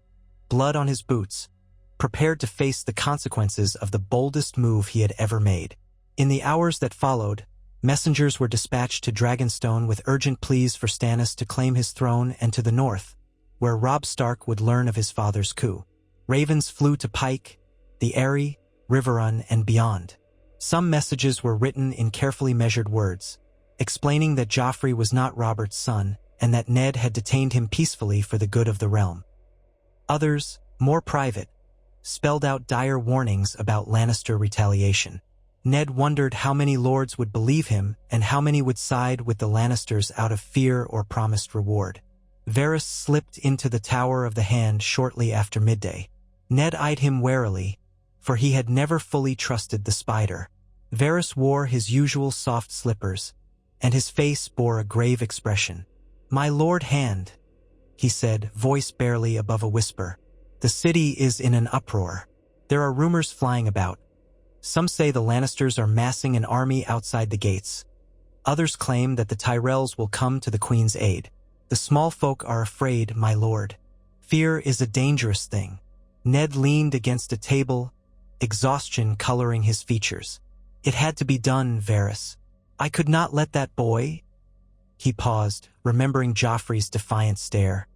blood on his boots, prepared to face the consequences of the boldest move he had ever made. In the hours that followed, messengers were dispatched to Dragonstone with urgent pleas for Stannis to claim his throne, and to the north, where Robb Stark would learn of his father's coup. Ravens flew to Pike, the Eyrie, Riverrun, and beyond. Some messages were written in carefully measured words, explaining that Joffrey was not Robert's son and that Ned had detained him peacefully for the good of the realm. Others, more private, spelled out dire warnings about Lannister retaliation. Ned wondered how many lords would believe him and how many would side with the Lannisters out of fear or promised reward. Varys slipped into the Tower of the Hand shortly after midday. Ned eyed him warily, for he had never fully trusted the spider. Varys wore his usual soft slippers, and his face bore a grave expression. "My Lord Hand," he said, voice barely above a whisper. "The city is in an uproar. There are rumors flying about. Some say the Lannisters are massing an army outside the gates. Others claim that the Tyrells will come to the Queen's aid. The small folk are afraid, my lord. Fear is a dangerous thing." Ned leaned against a table, exhaustion coloring his features. "It had to be done, Varys. I could not let that boy—" He paused, remembering Joffrey's defiant stare.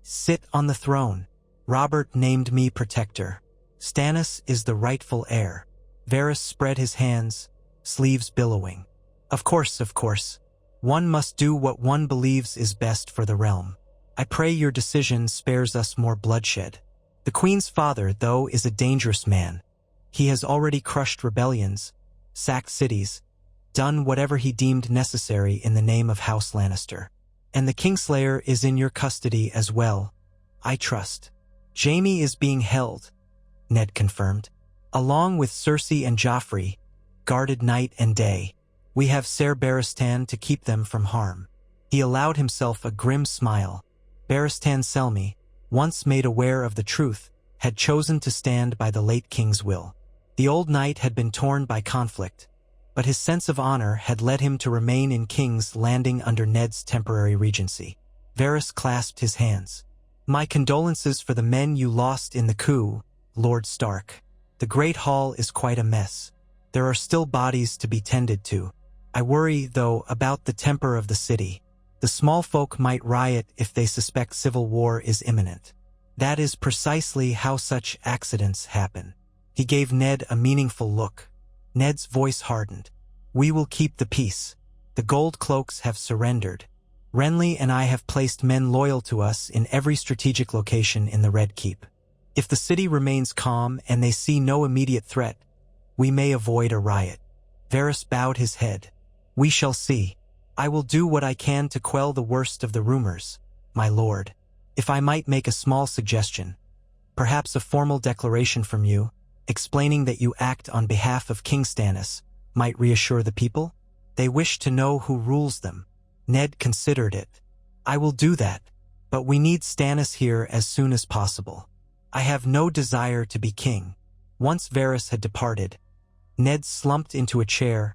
"Sit on the throne. Robert named me protector. Stannis is the rightful heir." Varys spread his hands, sleeves billowing. Of course. One must do what one believes is best for the realm. I pray your decision spares us more bloodshed. The Queen's father, though, is a dangerous man. He has already crushed rebellions, sacked cities, done whatever he deemed necessary in the name of House Lannister. And the Kingslayer is in your custody as well, I trust. Jaime is being held, Ned confirmed, along with Cersei and Joffrey, guarded night and day. We have Ser Barristan to keep them from harm. He allowed himself a grim smile. Barristan Selmy, once made aware of the truth, had chosen to stand by the late king's will. The old knight had been torn by conflict, but his sense of honor had led him to remain in King's Landing under Ned's temporary regency. Varys clasped his hands. "My condolences for the men you lost in the coup, Lord Stark. The Great Hall is quite a mess. There are still bodies to be tended to. I worry, though, about the temper of the city. The small folk might riot if they suspect civil war is imminent. That is precisely how such accidents happen. He gave Ned a meaningful look. Ned's voice hardened. We will keep the peace. The gold cloaks have surrendered. Renly and I have placed men loyal to us in every strategic location in the Red Keep. If the city remains calm and they see no immediate threat, we may avoid a riot. Varys bowed his head. We shall see. I will do what I can to quell the worst of the rumors, my lord. If I might make a small suggestion, perhaps a formal declaration from you, explaining that you act on behalf of King Stannis, might reassure the people? They wish to know who rules them. Ned considered it. I will do that, but we need Stannis here as soon as possible. I have no desire to be king. Once Varys had departed, Ned slumped into a chair,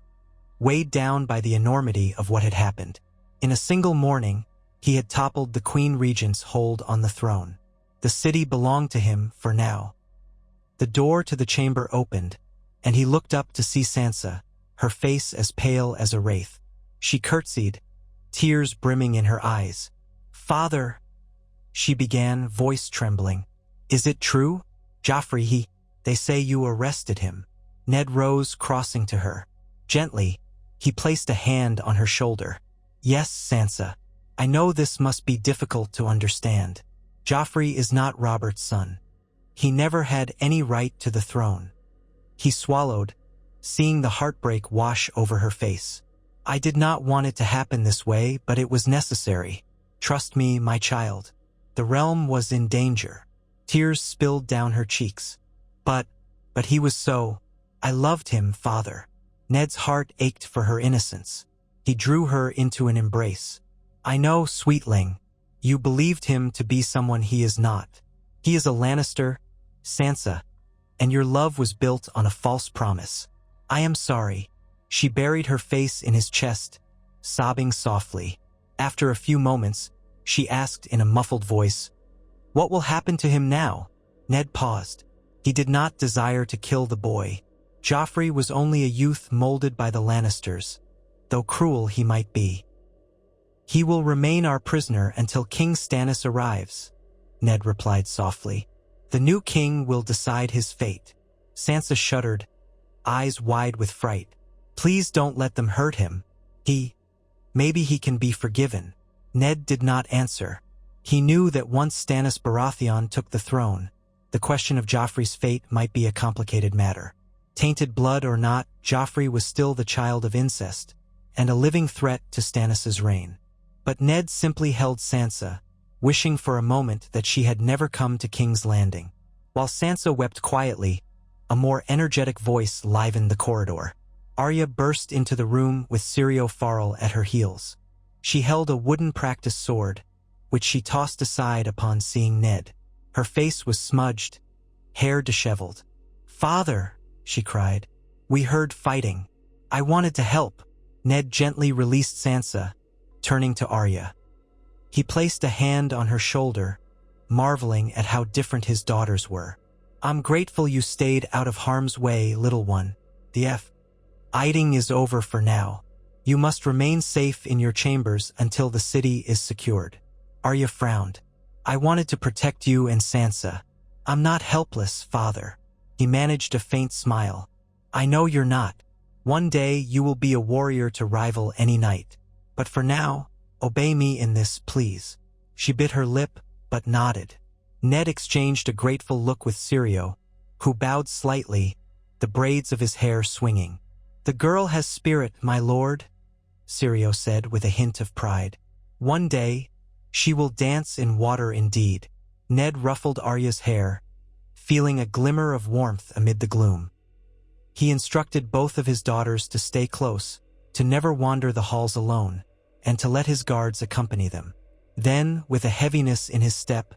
weighed down by the enormity of what had happened. In a single morning, he had toppled the Queen Regent's hold on the throne. The city belonged to him for now. The door to the chamber opened, and he looked up to see Sansa, her face as pale as a wraith. She curtsied, tears brimming in her eyes. Father, she began, voice trembling. Is it true? Joffrey, they say you arrested him. Ned rose, crossing to her. Gently, he placed a hand on her shoulder. Yes, Sansa. I know this must be difficult to understand. Joffrey is not Robert's son. He never had any right to the throne. He swallowed, seeing the heartbreak wash over her face. I did not want it to happen this way, but it was necessary. Trust me, my child. The realm was in danger. Tears spilled down her cheeks. But he was so. I loved him, father. Ned's heart ached for her innocence. He drew her into an embrace. I know, sweetling. You believed him to be someone he is not. He is a Lannister, Sansa, and your love was built on a false promise. I am sorry. She buried her face in his chest, sobbing softly. After a few moments, she asked in a muffled voice, What will happen to him now? Ned paused. He did not desire to kill the boy. Joffrey was only a youth molded by the Lannisters, though cruel he might be. He will remain our prisoner until King Stannis arrives, Ned replied softly. The new king will decide his fate. Sansa shuddered, eyes wide with fright. Please don't let them hurt him. Maybe he can be forgiven. Ned did not answer. He knew that once Stannis Baratheon took the throne, the question of Joffrey's fate might be a complicated matter. Tainted blood or not, Joffrey was still the child of incest, and a living threat to Stannis's reign. But Ned simply held Sansa, wishing for a moment that she had never come to King's Landing. While Sansa wept quietly, a more energetic voice livened the corridor. Arya burst into the room with Syrio Farrell at her heels. She held a wooden practice sword, which she tossed aside upon seeing Ned. Her face was smudged, hair disheveled. Father, she cried. We heard fighting. I wanted to help. Ned gently released Sansa, turning to Arya. He placed a hand on her shoulder, marveling at how different his daughters were. I'm grateful you stayed out of harm's way, little one. The fighting is over for now. You must remain safe in your chambers until the city is secured. Arya frowned. I wanted to protect you and Sansa. I'm not helpless, father. He managed a faint smile. I know you're not. One day you will be a warrior to rival any knight. But for now, obey me in this, please. She bit her lip, but nodded. Ned exchanged a grateful look with Syrio, who bowed slightly, the braids of his hair swinging. The girl has spirit, my lord, Syrio said with a hint of pride. One day, she will dance in water indeed. Ned ruffled Arya's hair, feeling a glimmer of warmth amid the gloom. He instructed both of his daughters to stay close, to never wander the halls alone, and to let his guards accompany them. Then, with a heaviness in his step,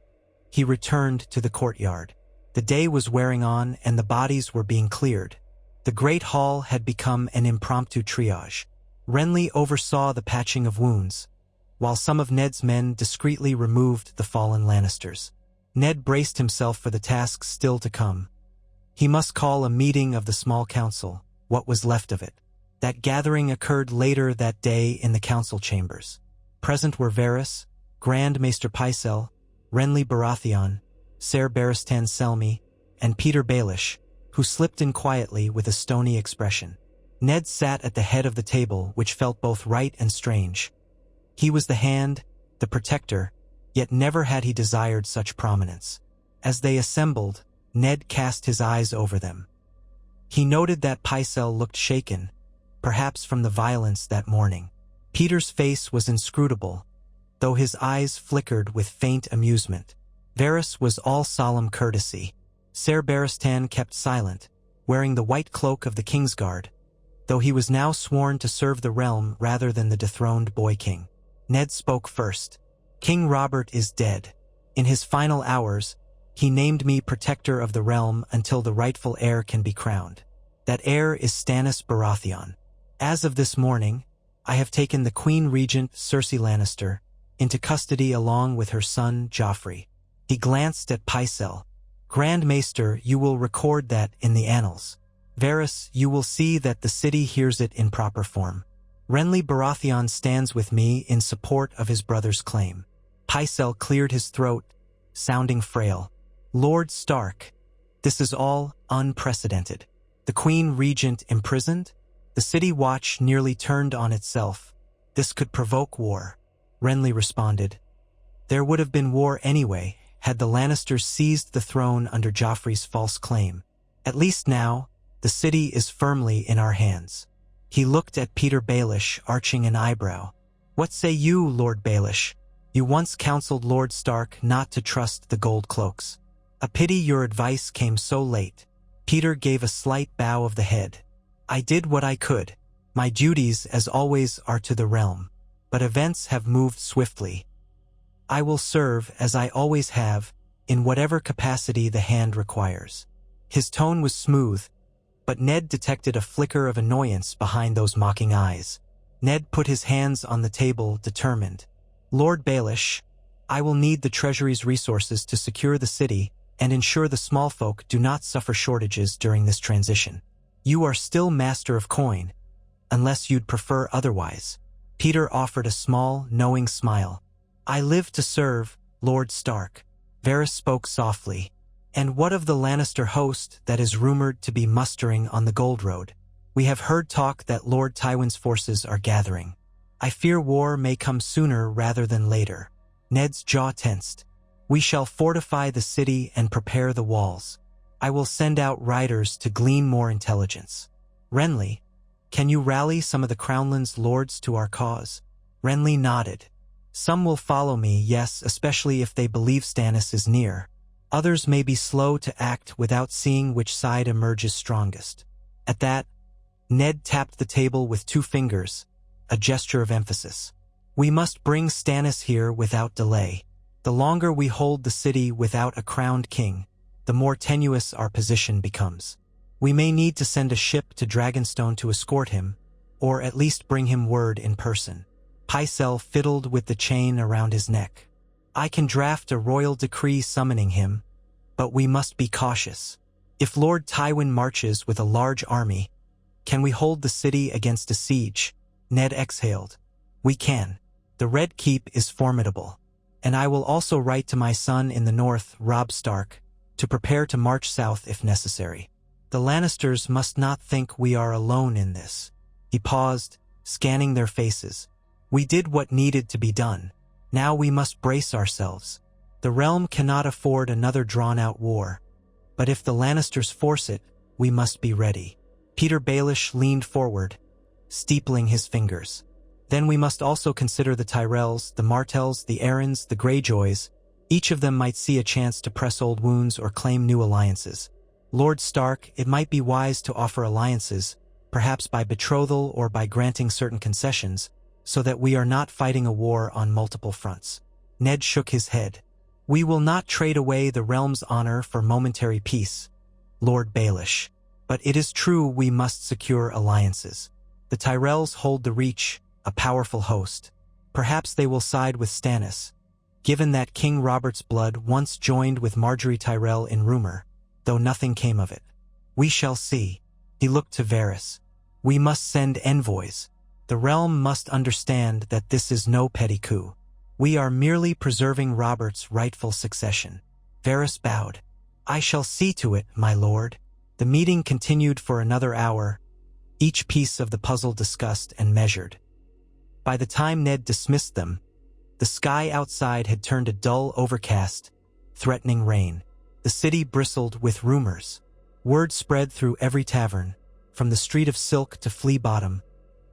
he returned to the courtyard. The day was wearing on and the bodies were being cleared. The great hall had become an impromptu triage. Renly oversaw the patching of wounds, while some of Ned's men discreetly removed the fallen Lannisters. Ned braced himself for the tasks still to come. He must call a meeting of the small council, what was left of it. That gathering occurred later that day in the council chambers. Present were Varys, Grand Maester Pycelle, Renly Baratheon, Ser Barristan Selmy, and Petyr Baelish, who slipped in quietly with a stony expression. Ned sat at the head of the table, which felt both right and strange. He was the hand, the protector, yet never had he desired such prominence. As they assembled, Ned cast his eyes over them. He noted that Pycelle looked shaken, perhaps from the violence that morning. Petyr's face was inscrutable, though his eyes flickered with faint amusement. Varys was all solemn courtesy. Ser Barristan kept silent, wearing the white cloak of the Kingsguard, though he was now sworn to serve the realm rather than the dethroned boy king. Ned spoke first. King Robert is dead. In his final hours, he named me protector of the realm until the rightful heir can be crowned. That heir is Stannis Baratheon. As of this morning, I have taken the Queen Regent Cersei Lannister into custody along with her son Joffrey. He glanced at Pycelle. Grand Maester, you will record that in the annals. Varys, you will see that the city hears it in proper form. Renly Baratheon stands with me in support of his brother's claim. Pycelle cleared his throat, sounding frail. Lord Stark, this is all unprecedented. The Queen Regent imprisoned? The city watch nearly turned on itself. This could provoke war. Renly responded. There would have been war anyway, had the Lannisters seized the throne under Joffrey's false claim. At least now, the city is firmly in our hands. He looked at Petyr Baelish, arching an eyebrow. What say you, Lord Baelish? You once counseled Lord Stark not to trust the gold cloaks. A pity your advice came so late. Petyr gave a slight bow of the head. I did what I could. My duties, as always, are to the realm. But events have moved swiftly. I will serve, as I always have, in whatever capacity the hand requires. His tone was smooth, but Ned detected a flicker of annoyance behind those mocking eyes. Ned put his hands on the table, determined. Lord Baelish, I will need the Treasury's resources to secure the city and ensure the small folk do not suffer shortages during this transition. You are still master of coin, unless you'd prefer otherwise. Petyr offered a small, knowing smile. I live to serve, Lord Stark. Varys spoke softly. And what of the Lannister host that is rumored to be mustering on the Gold Road? We have heard talk that Lord Tywin's forces are gathering. I fear war may come sooner rather than later. Ned's jaw tensed. We shall fortify the city and prepare the walls. I will send out riders to glean more intelligence. Renly, can you rally some of the Crownland's lords to our cause? Renly nodded. Some will follow me, yes, especially if they believe Stannis is near. Others may be slow to act without seeing which side emerges strongest. At that, Ned tapped the table with 2 fingers, a gesture of emphasis. We must bring Stannis here without delay. The longer we hold the city without a crowned king, the more tenuous our position becomes. We may need to send a ship to Dragonstone to escort him, or at least bring him word in person. Pycelle fiddled with the chain around his neck. I can draft a royal decree summoning him, but we must be cautious. If Lord Tywin marches with a large army, can we hold the city against a siege? Ned exhaled. We can. The Red Keep is formidable, and I will also write to my son in the north, Robb Stark, to prepare to march south if necessary. The Lannisters must not think we are alone in this. He paused, scanning their faces. We did what needed to be done. Now we must brace ourselves. The realm cannot afford another drawn-out war, but if the Lannisters force it, we must be ready. Petyr Baelish leaned forward, steepling his fingers. Then we must also consider the Tyrells, the Martells, the Arryns, the Greyjoys. Each of them might see a chance to press old wounds or claim new alliances. Lord Stark, it might be wise to offer alliances, perhaps by betrothal or by granting certain concessions, so that we are not fighting a war on multiple fronts. Ned shook his head. We will not trade away the realm's honor for momentary peace, Lord Baelish. But it is true we must secure alliances. The Tyrells hold the Reach, a powerful host. Perhaps they will side with Stannis, given that King Robert's blood once joined with Margaery Tyrell in rumor, though nothing came of it. We shall see. He looked to Varys. We must send envoys. The realm must understand that this is no petty coup. We are merely preserving Robert's rightful succession. Varys bowed. I shall see to it, my lord. The meeting continued for another hour, each piece of the puzzle discussed and measured. By the time Ned dismissed them, the sky outside had turned a dull overcast, threatening rain. The city bristled with rumors. Word spread through every tavern, from the Street of Silk to Flea Bottom,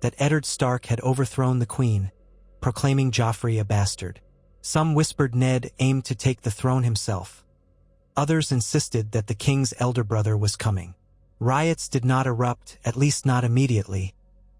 that Eddard Stark had overthrown the queen, proclaiming Joffrey a bastard. Some whispered Ned aimed to take the throne himself. Others insisted that the king's elder brother was coming. Riots did not erupt, at least not immediately,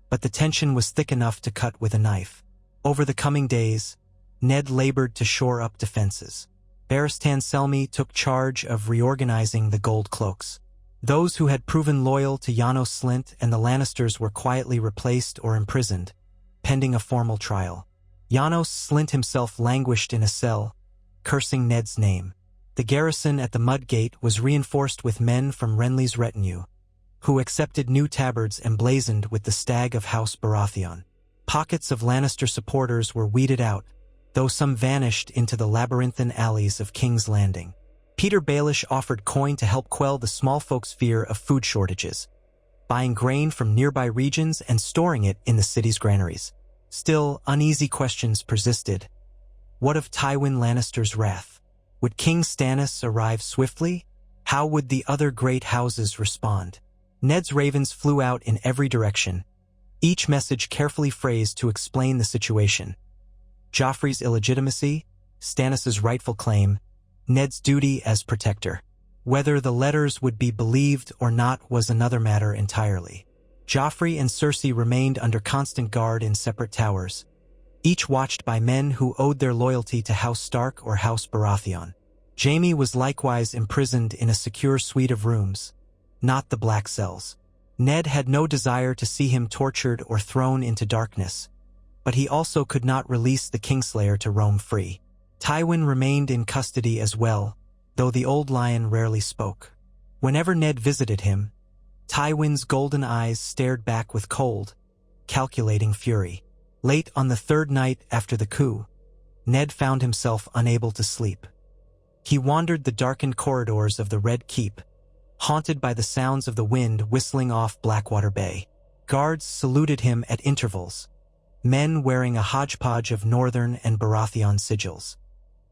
but the tension was thick enough to cut with a knife. Over the coming days, Ned labored to shore up defenses. Barristan Selmy took charge of reorganizing the Gold Cloaks. Those who had proven loyal to Janos Slynt and the Lannisters were quietly replaced or imprisoned, pending a formal trial. Janos Slynt himself languished in a cell, cursing Ned's name. The garrison at the Mudgate was reinforced with men from Renly's retinue, who accepted new tabards emblazoned with the stag of House Baratheon. Pockets of Lannister supporters were weeded out, though some vanished into the labyrinthine alleys of King's Landing. Peter Baelish offered coin to help quell the small folks' fear of food shortages, buying grain from nearby regions and storing it in the city's granaries. Still, uneasy questions persisted. What of Tywin Lannister's wrath? Would King Stannis arrive swiftly? How would the other great houses respond? Ned's ravens flew out in every direction, each message carefully phrased to explain the situation. Joffrey's illegitimacy, Stannis's rightful claim, Ned's duty as protector. Whether the letters would be believed or not was another matter entirely. Joffrey and Cersei remained under constant guard in separate towers, each watched by men who owed their loyalty to House Stark or House Baratheon. Jaime was likewise imprisoned in a secure suite of rooms, not the black cells. Ned had no desire to see him tortured or thrown into darkness, but he also could not release the Kingslayer to roam free. Tywin remained in custody as well, though the old lion rarely spoke. Whenever Ned visited him, Tywin's golden eyes stared back with cold, calculating fury. Late on the third night after the coup, Ned found himself unable to sleep. He wandered the darkened corridors of the Red Keep, haunted by the sounds of the wind whistling off Blackwater Bay. Guards saluted him at intervals, men wearing a hodgepodge of Northern and Baratheon sigils.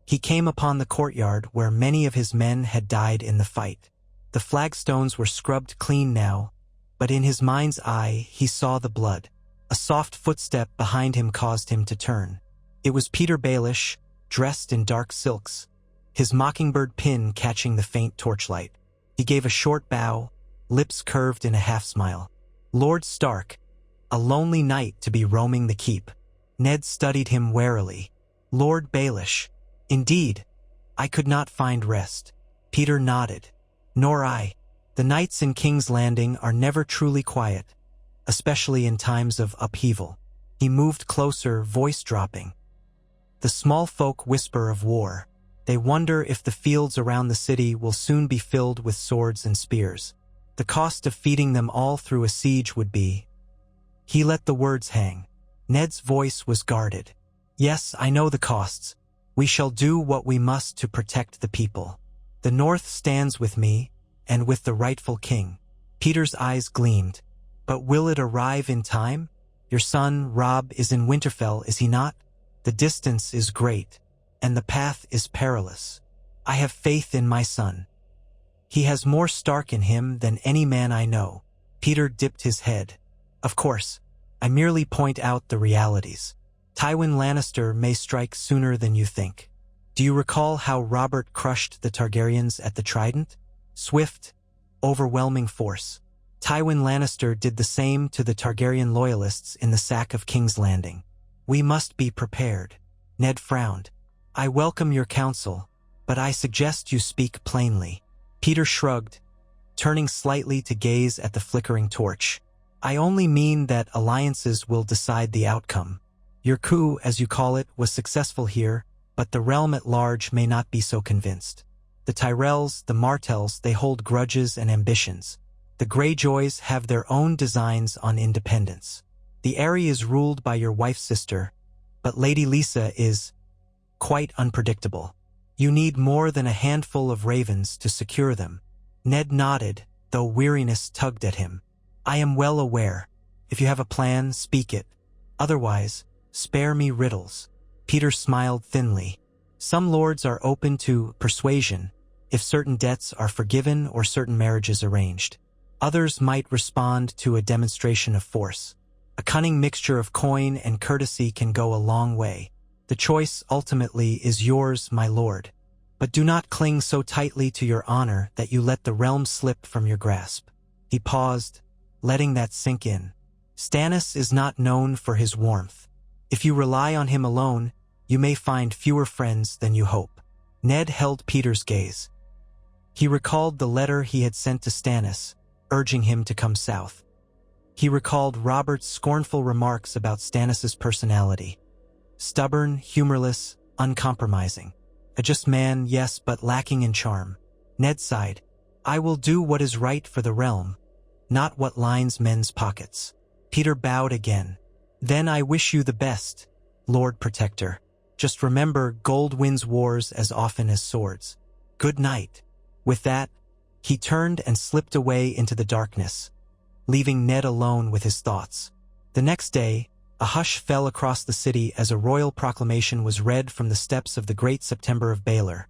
He came upon the courtyard where many of his men had died in the fight. The flagstones were scrubbed clean now, but in his mind's eye he saw the blood. A soft footstep behind him caused him to turn. It was Peter Baelish, dressed in dark silks, his mockingbird pin catching the faint torchlight. He gave a short bow, lips curved in a half-smile. Lord Stark, a lonely night to be roaming the keep. Ned studied him warily. Lord Baelish, indeed, I could not find rest. Peter nodded. Nor I. The nights in King's Landing are never truly quiet, especially in times of upheaval. He moved closer, voice dropping. The small folk whisper of war. They wonder if the fields around the city will soon be filled with swords and spears. The cost of feeding them all through a siege would be. He let the words hang. Ned's voice was guarded. Yes, I know the costs. We shall do what we must to protect the people. The North stands with me, and with the rightful king. Peter's eyes gleamed. But will it arrive in time? Your son, Robb, is in Winterfell, is he not? The distance is great, and the path is perilous. I have faith in my son. He has more Stark in him than any man I know. Peter dipped his head. Of course, I merely point out the realities. Tywin Lannister may strike sooner than you think. Do you recall how Robert crushed the Targaryens at the Trident? Swift, overwhelming force. Tywin Lannister did the same to the Targaryen loyalists in the sack of King's Landing. We must be prepared. Ned frowned. I welcome your counsel, but I suggest you speak plainly. Peter shrugged, turning slightly to gaze at the flickering torch. I only mean that alliances will decide the outcome. Your coup, as you call it, was successful here, but the realm at large may not be so convinced. The Tyrells, the Martells, they hold grudges and ambitions. The Greyjoys have their own designs on independence. The Eyrie is ruled by your wife's sister, but Lady Lisa is quite unpredictable. You need more than a handful of ravens to secure them." Ned nodded, though weariness tugged at him. "I am well aware. If you have a plan, speak it. Otherwise, spare me riddles." Peter smiled thinly. "Some lords are open to persuasion if certain debts are forgiven or certain marriages arranged. Others might respond to a demonstration of force. A cunning mixture of coin and courtesy can go a long way. The choice ultimately is yours, my lord. But do not cling so tightly to your honor that you let the realm slip from your grasp." He paused, letting that sink in. Stannis is not known for his warmth. If you rely on him alone, you may find fewer friends than you hope. Ned held Peter's gaze. He recalled the letter he had sent to Stannis, urging him to come south. He recalled Robert's scornful remarks about Stannis's personality. Stubborn, humorless, uncompromising. A just man, yes, but lacking in charm. Ned sighed. "I will do what is right for the realm, not what lines men's pockets." Peter bowed again. "Then I wish you the best, Lord Protector. Just remember, gold wins wars as often as swords. Good night." With that, he turned and slipped away into the darkness, leaving Ned alone with his thoughts. The next day, a hush fell across the city as a royal proclamation was read from the steps of the Great September of Baelor.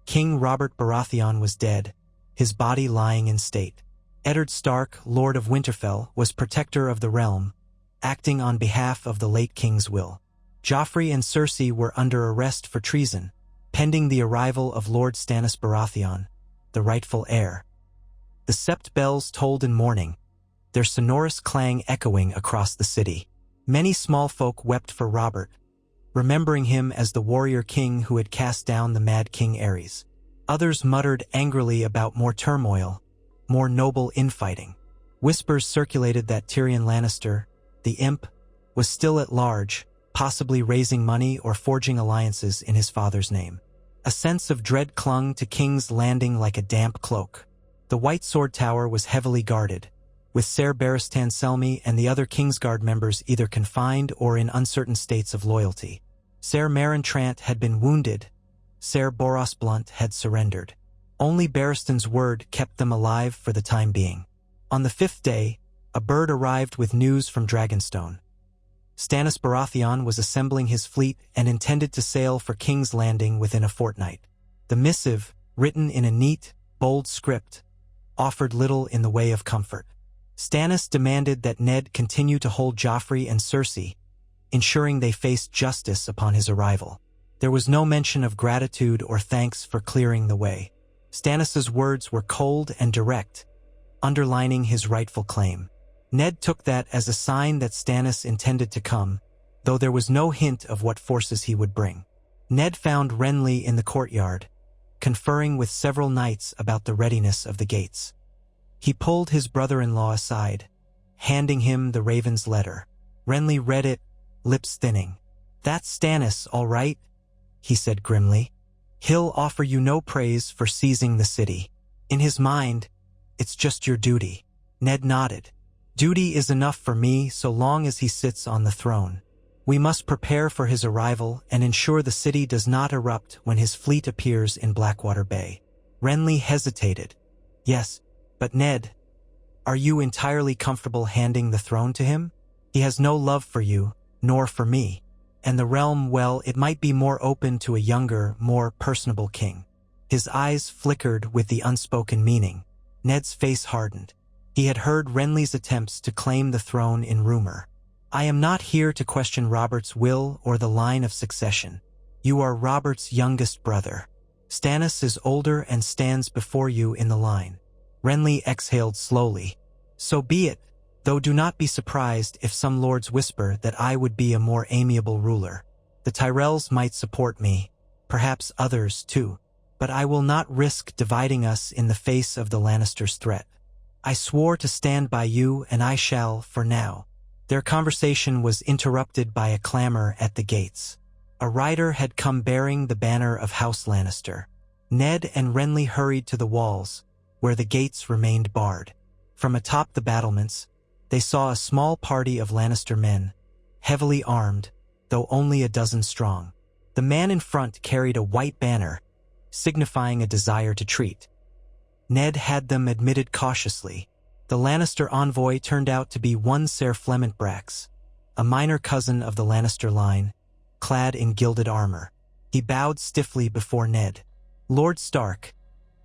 King Robert Baratheon was dead, his body lying in state. Eddard Stark, Lord of Winterfell, was protector of the realm, acting on behalf of the late king's will. Joffrey and Cersei were under arrest for treason, pending the arrival of Lord Stannis Baratheon, the rightful heir. The sept bells tolled in mourning, their sonorous clang echoing across the city. Many small folk wept for Robert, remembering him as the warrior king who had cast down the mad King Aerys. Others muttered angrily about more turmoil, more noble infighting. Whispers circulated that Tyrion Lannister, the imp, was still at large, possibly raising money or forging alliances in his father's name. A sense of dread clung to King's Landing like a damp cloak. The White Sword Tower was heavily guarded, with Ser Barristan Selmy and the other Kingsguard members either confined or in uncertain states of loyalty. Ser Meryn Trant had been wounded. Ser Boros Blunt had surrendered. Only Barristan's word kept them alive for the time being. On the fifth day, a bird arrived with news from Dragonstone. Stannis Baratheon was assembling his fleet and intended to sail for King's Landing within a fortnight. The missive, written in a neat, bold script, offered little in the way of comfort. Stannis demanded that Ned continue to hold Joffrey and Cersei, ensuring they faced justice upon his arrival. There was no mention of gratitude or thanks for clearing the way. Stannis's words were cold and direct, underlining his rightful claim. Ned took that as a sign that Stannis intended to come, though there was no hint of what forces he would bring. Ned found Renly in the courtyard, conferring with several knights about the readiness of the gates. He pulled his brother-in-law aside, handing him the Raven's letter. Renly read it, lips thinning. "That's Stannis, all right," he said grimly. "He'll offer you no praise for seizing the city. In his mind, it's just your duty." Ned nodded. "Duty is enough for me so long as he sits on the throne. We must prepare for his arrival and ensure the city does not erupt when his fleet appears in Blackwater Bay." Renly hesitated. "Yes, but Ned, are you entirely comfortable handing the throne to him? He has no love for you, nor for me. And the realm, well, it might be more open to a younger, more personable king." His eyes flickered with the unspoken meaning. Ned's face hardened. He had heard Renly's attempts to claim the throne in rumor. "I am not here to question Robert's will or the line of succession. You are Robert's youngest brother. Stannis is older and stands before you in the line." Renly exhaled slowly. "So be it, though do not be surprised if some lords whisper that I would be a more amiable ruler. The Tyrells might support me, perhaps others too, but I will not risk dividing us in the face of the Lannisters' threat. I swore to stand by you, and I shall, for now." Their conversation was interrupted by a clamor at the gates. A rider had come bearing the banner of House Lannister. Ned and Renly hurried to the walls, where the gates remained barred. From atop the battlements, they saw a small party of Lannister men, heavily armed, though only a dozen strong. The man in front carried a white banner, signifying a desire to treat. Ned had them admitted cautiously. The Lannister envoy turned out to be one Ser Flemont Brax, a minor cousin of the Lannister line, clad in gilded armor. He bowed stiffly before Ned. "Lord Stark,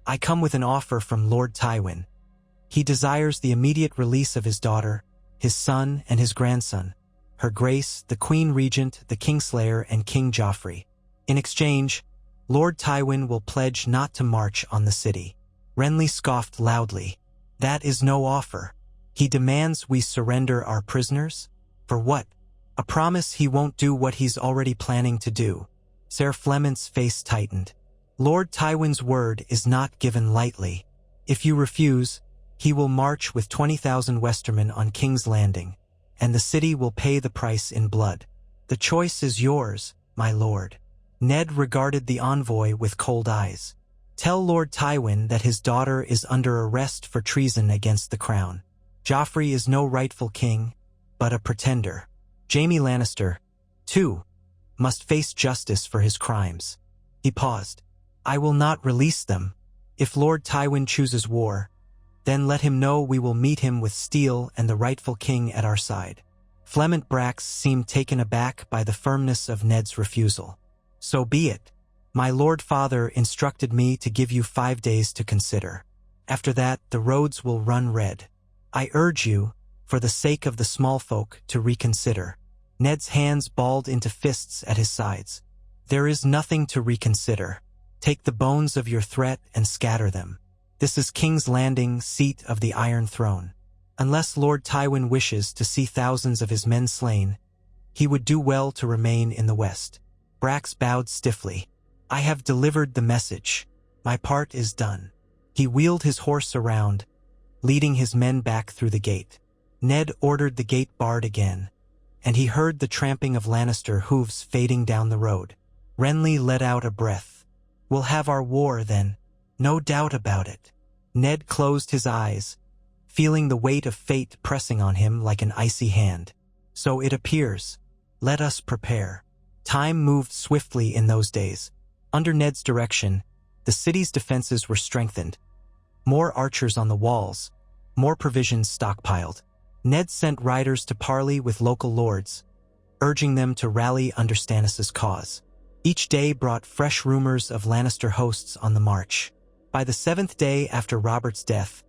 I come with an offer from Lord Tywin. He desires the immediate release of his daughter, his son, and his grandson, Her Grace, the Queen Regent, the Kingslayer, and King Joffrey. In exchange, Lord Tywin will pledge not to march on the city." Renly scoffed loudly. "That is no offer. He demands we surrender our prisoners? For what? A promise he won't do what he's already planning to do." Ser Flemont's face tightened. "Lord Tywin's word is not given lightly. If you refuse, he will march with 20,000 Westermen on King's Landing, and the city will pay the price in blood. The choice is yours, my lord." Ned regarded the envoy with cold eyes. "Tell Lord Tywin that his daughter is under arrest for treason against the crown. Joffrey is no rightful king, but a pretender. Jaime Lannister, too, must face justice for his crimes." He paused. "I will not release them. If Lord Tywin chooses war, then let him know we will meet him with steel and the rightful king at our side." Flemont Brax seemed taken aback by the firmness of Ned's refusal. "So be it. My lord father instructed me to give you 5 days to consider. After that, the roads will run red. I urge you, for the sake of the small folk, to reconsider." Ned's hands balled into fists at his sides. "There is nothing to reconsider. Take the bones of your threat and scatter them. This is King's Landing, seat of the Iron Throne. Unless Lord Tywin wishes to see thousands of his men slain, he would do well to remain in the west." Brax bowed stiffly. "I have delivered the message. My part is done." He wheeled his horse around, leading his men back through the gate. Ned ordered the gate barred again, and he heard the tramping of Lannister hooves fading down the road. Renly let out a breath. "We'll have our war, then. No doubt about it." Ned closed his eyes, feeling the weight of fate pressing on him like an icy hand. "So it appears. Let us prepare." Time moved swiftly in those days. Under Ned's direction, the city's defenses were strengthened. More archers on the walls, more provisions stockpiled. Ned sent riders to parley with local lords, urging them to rally under Stannis' cause. Each day brought fresh rumors of Lannister hosts on the march. By the 7th day after Robert's death,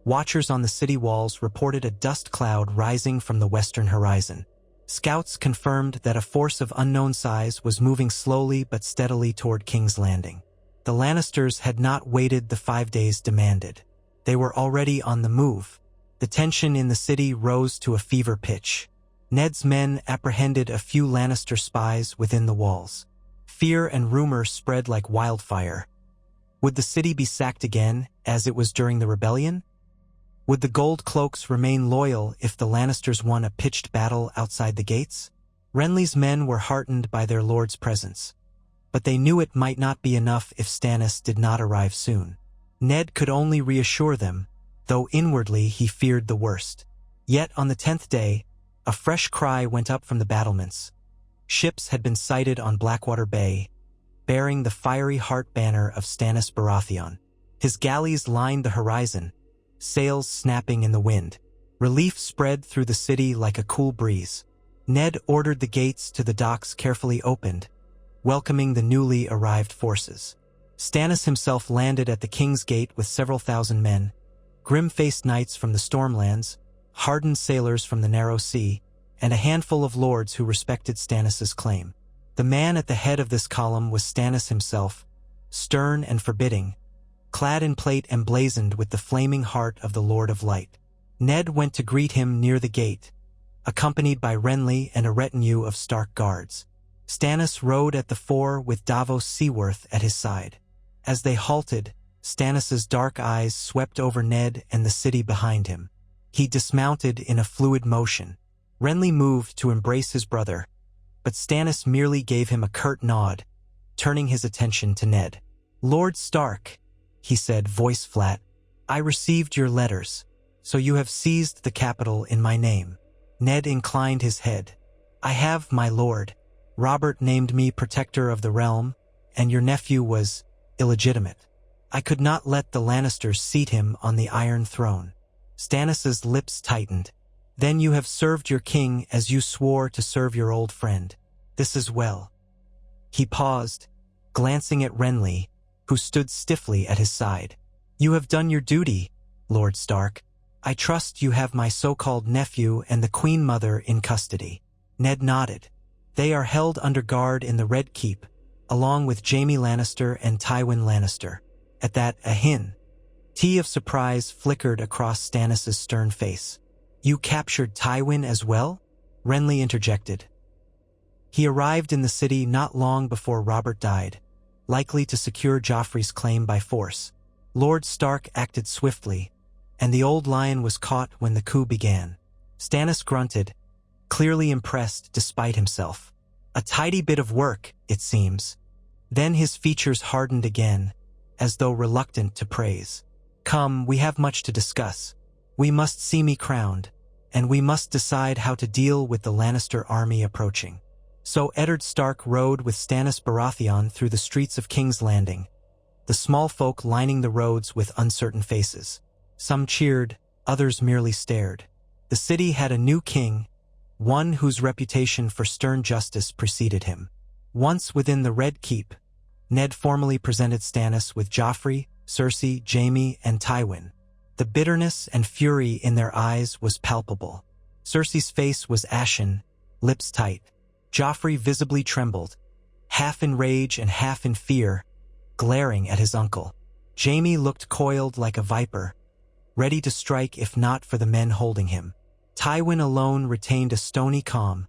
watchers on the city walls reported a dust cloud rising from the western horizon. Scouts confirmed that a force of unknown size was moving slowly but steadily toward King's Landing. The Lannisters had not waited the 5 days demanded. They were already on the move. The tension in the city rose to a fever pitch. Ned's men apprehended a few Lannister spies within the walls. Fear and rumor spread like wildfire. Would the city be sacked again, as it was during the rebellion? Would the Gold Cloaks remain loyal if the Lannisters won a pitched battle outside the gates? Renly's men were heartened by their lord's presence, but they knew it might not be enough if Stannis did not arrive soon. Ned could only reassure them, though inwardly he feared the worst. Yet on the 10th day, a fresh cry went up from the battlements. Ships had been sighted on Blackwater Bay, bearing the fiery heart banner of Stannis Baratheon. His galleys lined the horizon, sails snapping in the wind. Relief spread through the city like a cool breeze. Ned ordered the gates to the docks carefully opened, welcoming the newly arrived forces. Stannis himself landed at the King's Gate with several thousand men, grim-faced knights from the Stormlands, hardened sailors from the Narrow Sea, and a handful of lords who respected Stannis' claim. The man at the head of this column was Stannis himself, stern and forbidding, clad in plate emblazoned with the flaming heart of the Lord of Light. Ned went to greet him near the gate, accompanied by Renly and a retinue of Stark guards. Stannis rode at the fore with Davos Seaworth at his side. As they halted, Stannis' dark eyes swept over Ned and the city behind him. He dismounted in a fluid motion. Renly moved to embrace his brother, but Stannis merely gave him a curt nod, turning his attention to Ned. "Lord Stark," he said, voice flat, "I received your letters." So you have seized the capital in my name. Ned inclined his head. I have, my lord. Robert named me protector of the realm, and your nephew was illegitimate. I could not let the Lannisters seat him on the Iron Throne. Stannis's lips tightened. Then you have served your king as you swore to serve your old friend. This is well. He paused, glancing at Renly, who stood stiffly at his side. You have done your duty, Lord Stark. I trust you have my so-called nephew and the Queen Mother in custody. Ned nodded. They are held under guard in the Red Keep, along with Jaime Lannister and Tywin Lannister. At that, a tea of surprise flickered across Stannis's stern face. You captured Tywin as well? Renly interjected. He arrived in the city not long before Robert died, likely to secure Joffrey's claim by force. Lord Stark acted swiftly, and the old lion was caught when the coup began. Stannis grunted, clearly impressed despite himself. A tidy bit of work, it seems. Then his features hardened again, as though reluctant to praise. Come, we have much to discuss. We must see me crowned, and we must decide how to deal with the Lannister army approaching. So Eddard Stark rode with Stannis Baratheon through the streets of King's Landing, the small folk lining the roads with uncertain faces. Some cheered, others merely stared. The city had a new king, one whose reputation for stern justice preceded him. Once within the Red Keep, Ned formally presented Stannis with Joffrey, Cersei, Jaime, and Tywin. The bitterness and fury in their eyes was palpable. Cersei's face was ashen, lips tight. Joffrey visibly trembled, half in rage and half in fear, glaring at his uncle. Jaime looked coiled like a viper, ready to strike if not for the men holding him. Tywin alone retained a stony calm,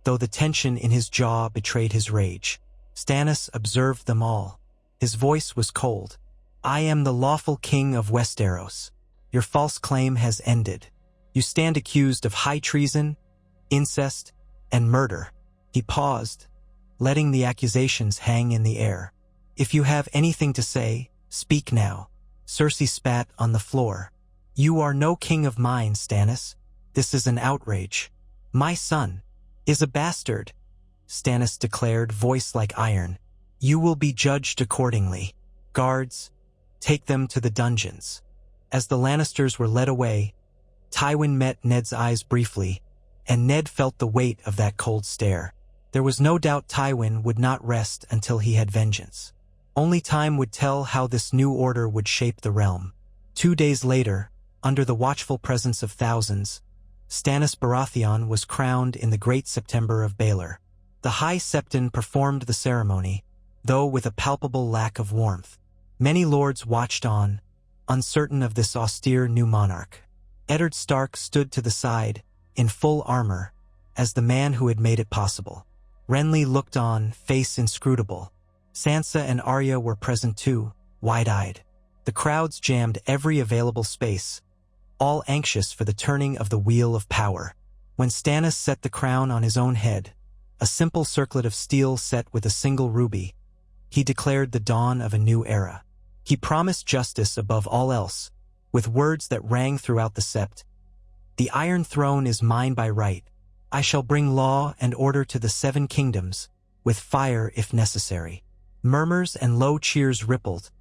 though the tension in his jaw betrayed his rage. Stannis observed them all. His voice was cold. I am the lawful king of Westeros. Your false claim has ended. You stand accused of high treason, incest, and murder. He paused, letting the accusations hang in the air. If you have anything to say, speak now. Cersei spat on the floor. You are no king of mine, Stannis. This is an outrage. My son is a bastard, Stannis declared, voice like iron. You will be judged accordingly. Guards, take them to the dungeons. As the Lannisters were led away, Tywin met Ned's eyes briefly, and Ned felt the weight of that cold stare. There was no doubt Tywin would not rest until he had vengeance. Only time would tell how this new order would shape the realm. 2 days later, under the watchful presence of thousands, Stannis Baratheon was crowned in the Great September of Baelor. The High Septon performed the ceremony, though with a palpable lack of warmth. Many lords watched on, uncertain of this austere new monarch. Eddard Stark stood to the side, in full armor, as the man who had made it possible. Renly looked on, face inscrutable. Sansa and Arya were present too, wide-eyed. The crowds jammed every available space, all anxious for the turning of the wheel of power. When Stannis set the crown on his own head, a simple circlet of steel set with a single ruby, he declared the dawn of a new era. He promised justice above all else, with words that rang throughout the sept. The Iron Throne is mine by right. I shall bring law and order to the 7 kingdoms, with fire if necessary. Murmurs and low cheers rippled,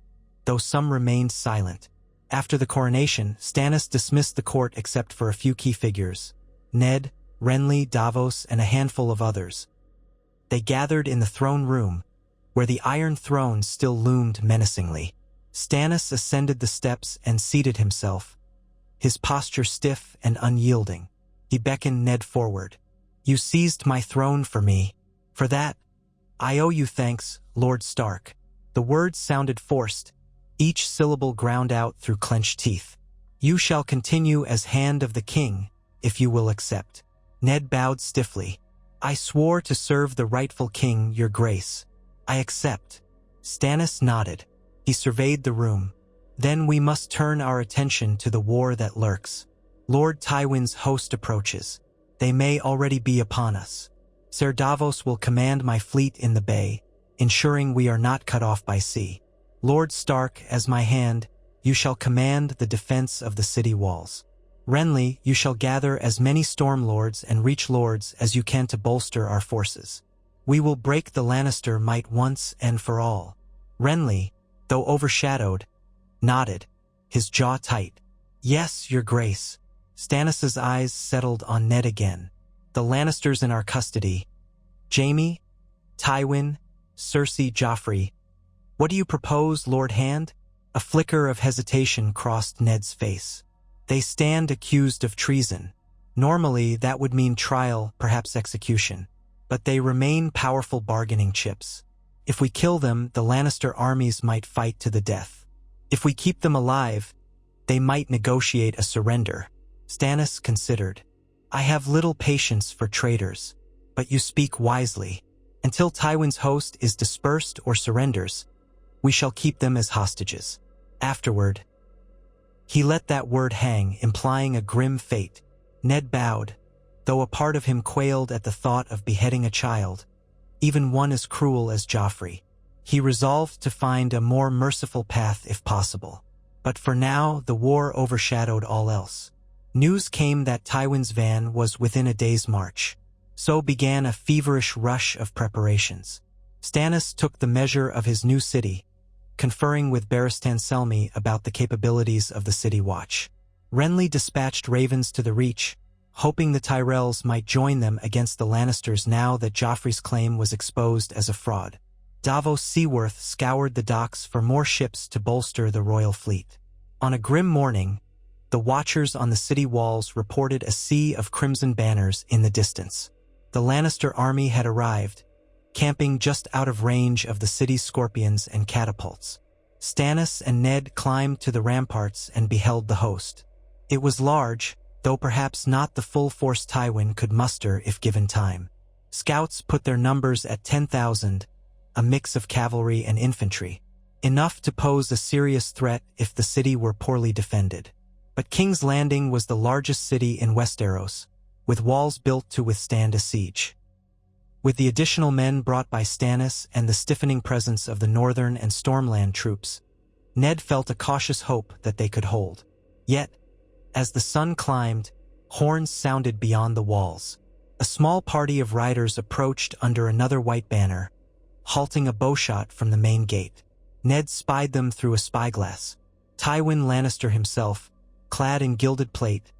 though some remained silent. After the coronation, Stannis dismissed the court except for a few key figures: Ned, Renly, Davos, and a handful of others. They gathered in the throne room, where the Iron Throne still loomed menacingly. Stannis ascended the steps and seated himself, his posture stiff and unyielding. He beckoned Ned forward. You seized my throne for me. For that, I owe you thanks, Lord Stark. The words sounded forced, each syllable ground out through clenched teeth. You shall continue as Hand of the King, if you will accept. Ned bowed stiffly. I swore to serve the rightful king, your grace. I accept. Stannis nodded. He surveyed the room. Then we must turn our attention to the war that lurks. Lord Tywin's host approaches. They may already be upon us. Ser Davos will command my fleet in the bay, ensuring we are not cut off by sea. Lord Stark, as my hand, you shall command the defense of the city walls. Renly, you shall gather as many storm lords and reach lords as you can to bolster our forces. We will break the Lannister might once and for all." Renly, though overshadowed, nodded, his jaw tight. "Yes, your grace." Stannis's eyes settled on Ned again. "The Lannisters in our custody. Jaime, Tywin, Cersei, Joffrey. What do you propose, Lord Hand?" A flicker of hesitation crossed Ned's face. "They stand accused of treason. Normally, that would mean trial, perhaps execution. But they remain powerful bargaining chips. If we kill them, the Lannister armies might fight to the death. If we keep them alive, they might negotiate a surrender." Stannis considered. "I have little patience for traitors, but you speak wisely. Until Tywin's host is dispersed or surrenders, we shall keep them as hostages. Afterward—" He let that word hang, implying a grim fate. Ned bowed, though a part of him quailed at the thought of beheading a child, even one as cruel as Joffrey. He resolved to find a more merciful path if possible. But for now, the war overshadowed all else. News came that Tywin's van was within a day's march. So began a feverish rush of preparations. Stannis took the measure of his new city, conferring with Barristan Selmy about the capabilities of the City Watch. Renly dispatched ravens to the Reach, hoping the Tyrells might join them against the Lannisters now that Joffrey's claim was exposed as a fraud. Davos Seaworth scoured the docks for more ships to bolster the royal fleet. On a grim morning, the watchers on the city walls reported a sea of crimson banners in the distance. The Lannister army had arrived, camping just out of range of the city's scorpions and catapults. Stannis and Ned climbed to the ramparts and beheld the host. It was large, though perhaps not the full force Tywin could muster if given time. Scouts put their numbers at 10,000, a mix of cavalry and infantry, enough to pose a serious threat if the city were poorly defended. But King's Landing was the largest city in Westeros, with walls built to withstand a siege. With the additional men brought by Stannis and the stiffening presence of the Northern and Stormland troops, Ned felt a cautious hope that they could hold. Yet, as the sun climbed, horns sounded beyond the walls. A small party of riders approached under another white banner, halting a bowshot from the main gate. Ned spied them through a spyglass. Tywin Lannister himself, clad in gilded plate,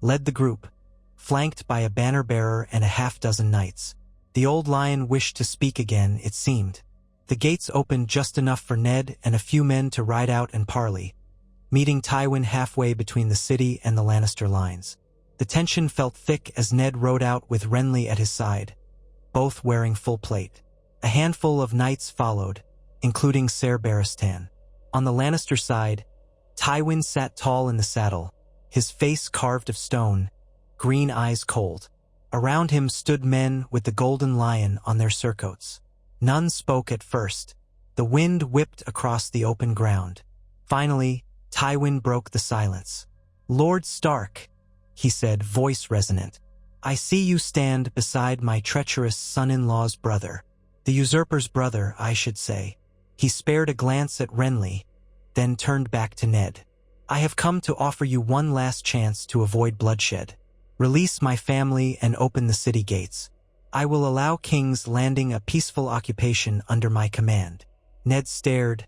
led the group, flanked by a banner-bearer and a half-dozen knights. The old lion wished to speak again, it seemed. The gates opened just enough for Ned and a few men to ride out and parley, meeting Tywin halfway between the city and the Lannister lines. The tension felt thick as Ned rode out with Renly at his side, both wearing full plate. A handful of knights followed, including Ser Barristan. On the Lannister side, Tywin sat tall in the saddle, his face carved of stone, green eyes cold. Around him stood men with the golden lion on their surcoats. None spoke at first. The wind whipped across the open ground. Finally, Tywin broke the silence. "Lord Stark," he said, voice resonant, "I see you stand beside my treacherous son-in-law's brother. The usurper's brother, I should say." He spared a glance at Renly, then turned back to Ned. "I have come to offer you one last chance to avoid bloodshed. Release my family and open the city gates. I will allow King's Landing a peaceful occupation under my command." Ned stared,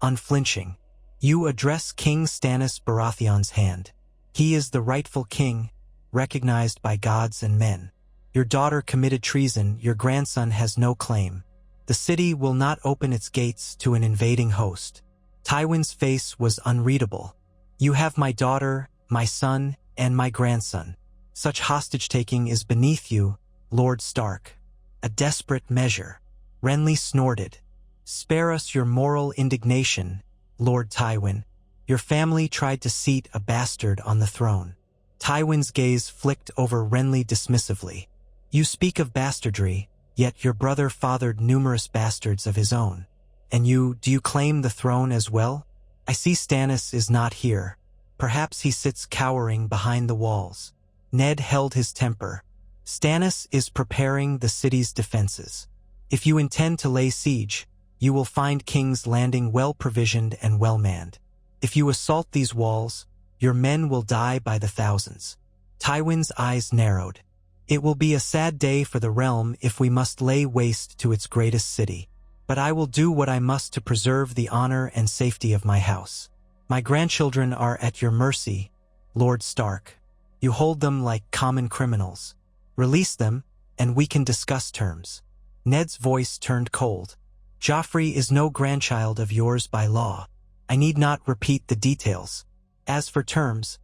unflinching. "You address King Stannis Baratheon's hand. He is the rightful king, recognized by gods and men. Your daughter committed treason, your grandson has no claim. The city will not open its gates to an invading host." Tywin's face was unreadable. "You have my daughter, my son, and my grandson. Such hostage-taking is beneath you, Lord Stark. A desperate measure." Renly snorted. "Spare us your moral indignation, Lord Tywin. Your family tried to seat a bastard on the throne." Tywin's gaze flicked over Renly dismissively. "You speak of bastardry, yet your brother fathered numerous bastards of his own. And do you claim the throne as well? I see Stannis is not here. Perhaps he sits cowering behind the walls." Ned held his temper. "Stannis is preparing the city's defenses. If you intend to lay siege, you will find King's Landing well provisioned and well manned. If you assault these walls, Your men will die by the thousands. Tywin's eyes narrowed. It will be a sad day for the realm if we must lay waste to its greatest city. But I will do what I must to preserve the honor and safety of my house. My grandchildren are at your mercy, Lord Stark. You hold them like common criminals. Release them, and we can discuss terms. Ned's voice turned cold. Joffrey is no grandchild of yours by law. I need not repeat the details. As for terms,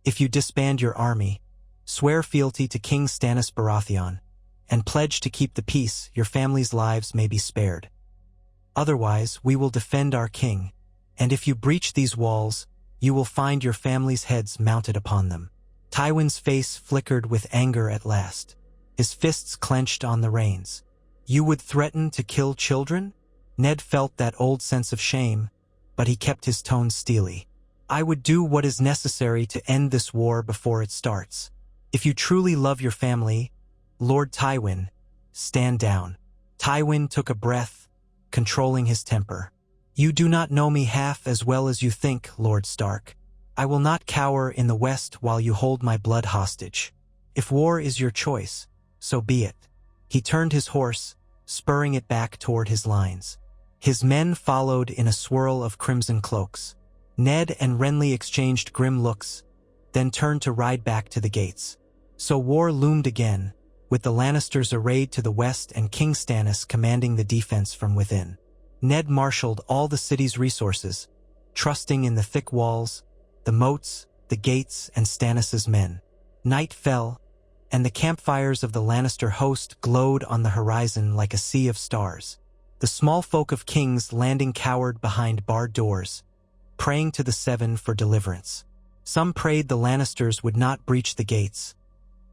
if you disband your army, swear fealty to King Stannis Baratheon, and pledge to keep the peace, your family's lives may be spared. Otherwise, we will defend our king, and if you breach these walls, you will find your family's heads mounted upon them. Tywin's face flickered with anger at last. His fists clenched on the reins. You would threaten to kill children? Ned felt that old sense of shame, but he kept his tone steely. I would do what is necessary to end this war before it starts. If you truly love your family, Lord Tywin, stand down. Tywin took a breath, controlling his temper. You do not know me half as well as you think, Lord Stark. I will not cower in the west while you hold my blood hostage. If war is your choice, so be it. He turned his horse, spurring it back toward his lines. His men followed in a swirl of crimson cloaks. Ned and Renly exchanged grim looks, then turned to ride back to the gates. So war loomed again, with the Lannisters arrayed to the west and King Stannis commanding the defense from within. Ned marshaled all the city's resources, trusting in the thick walls, the moats, the gates, and Stannis's men. Night fell, and the campfires of the Lannister host glowed on the horizon like a sea of stars. The small folk of King's Landing cowered behind barred doors, praying to the Seven for deliverance. Some prayed the Lannisters would not breach the gates.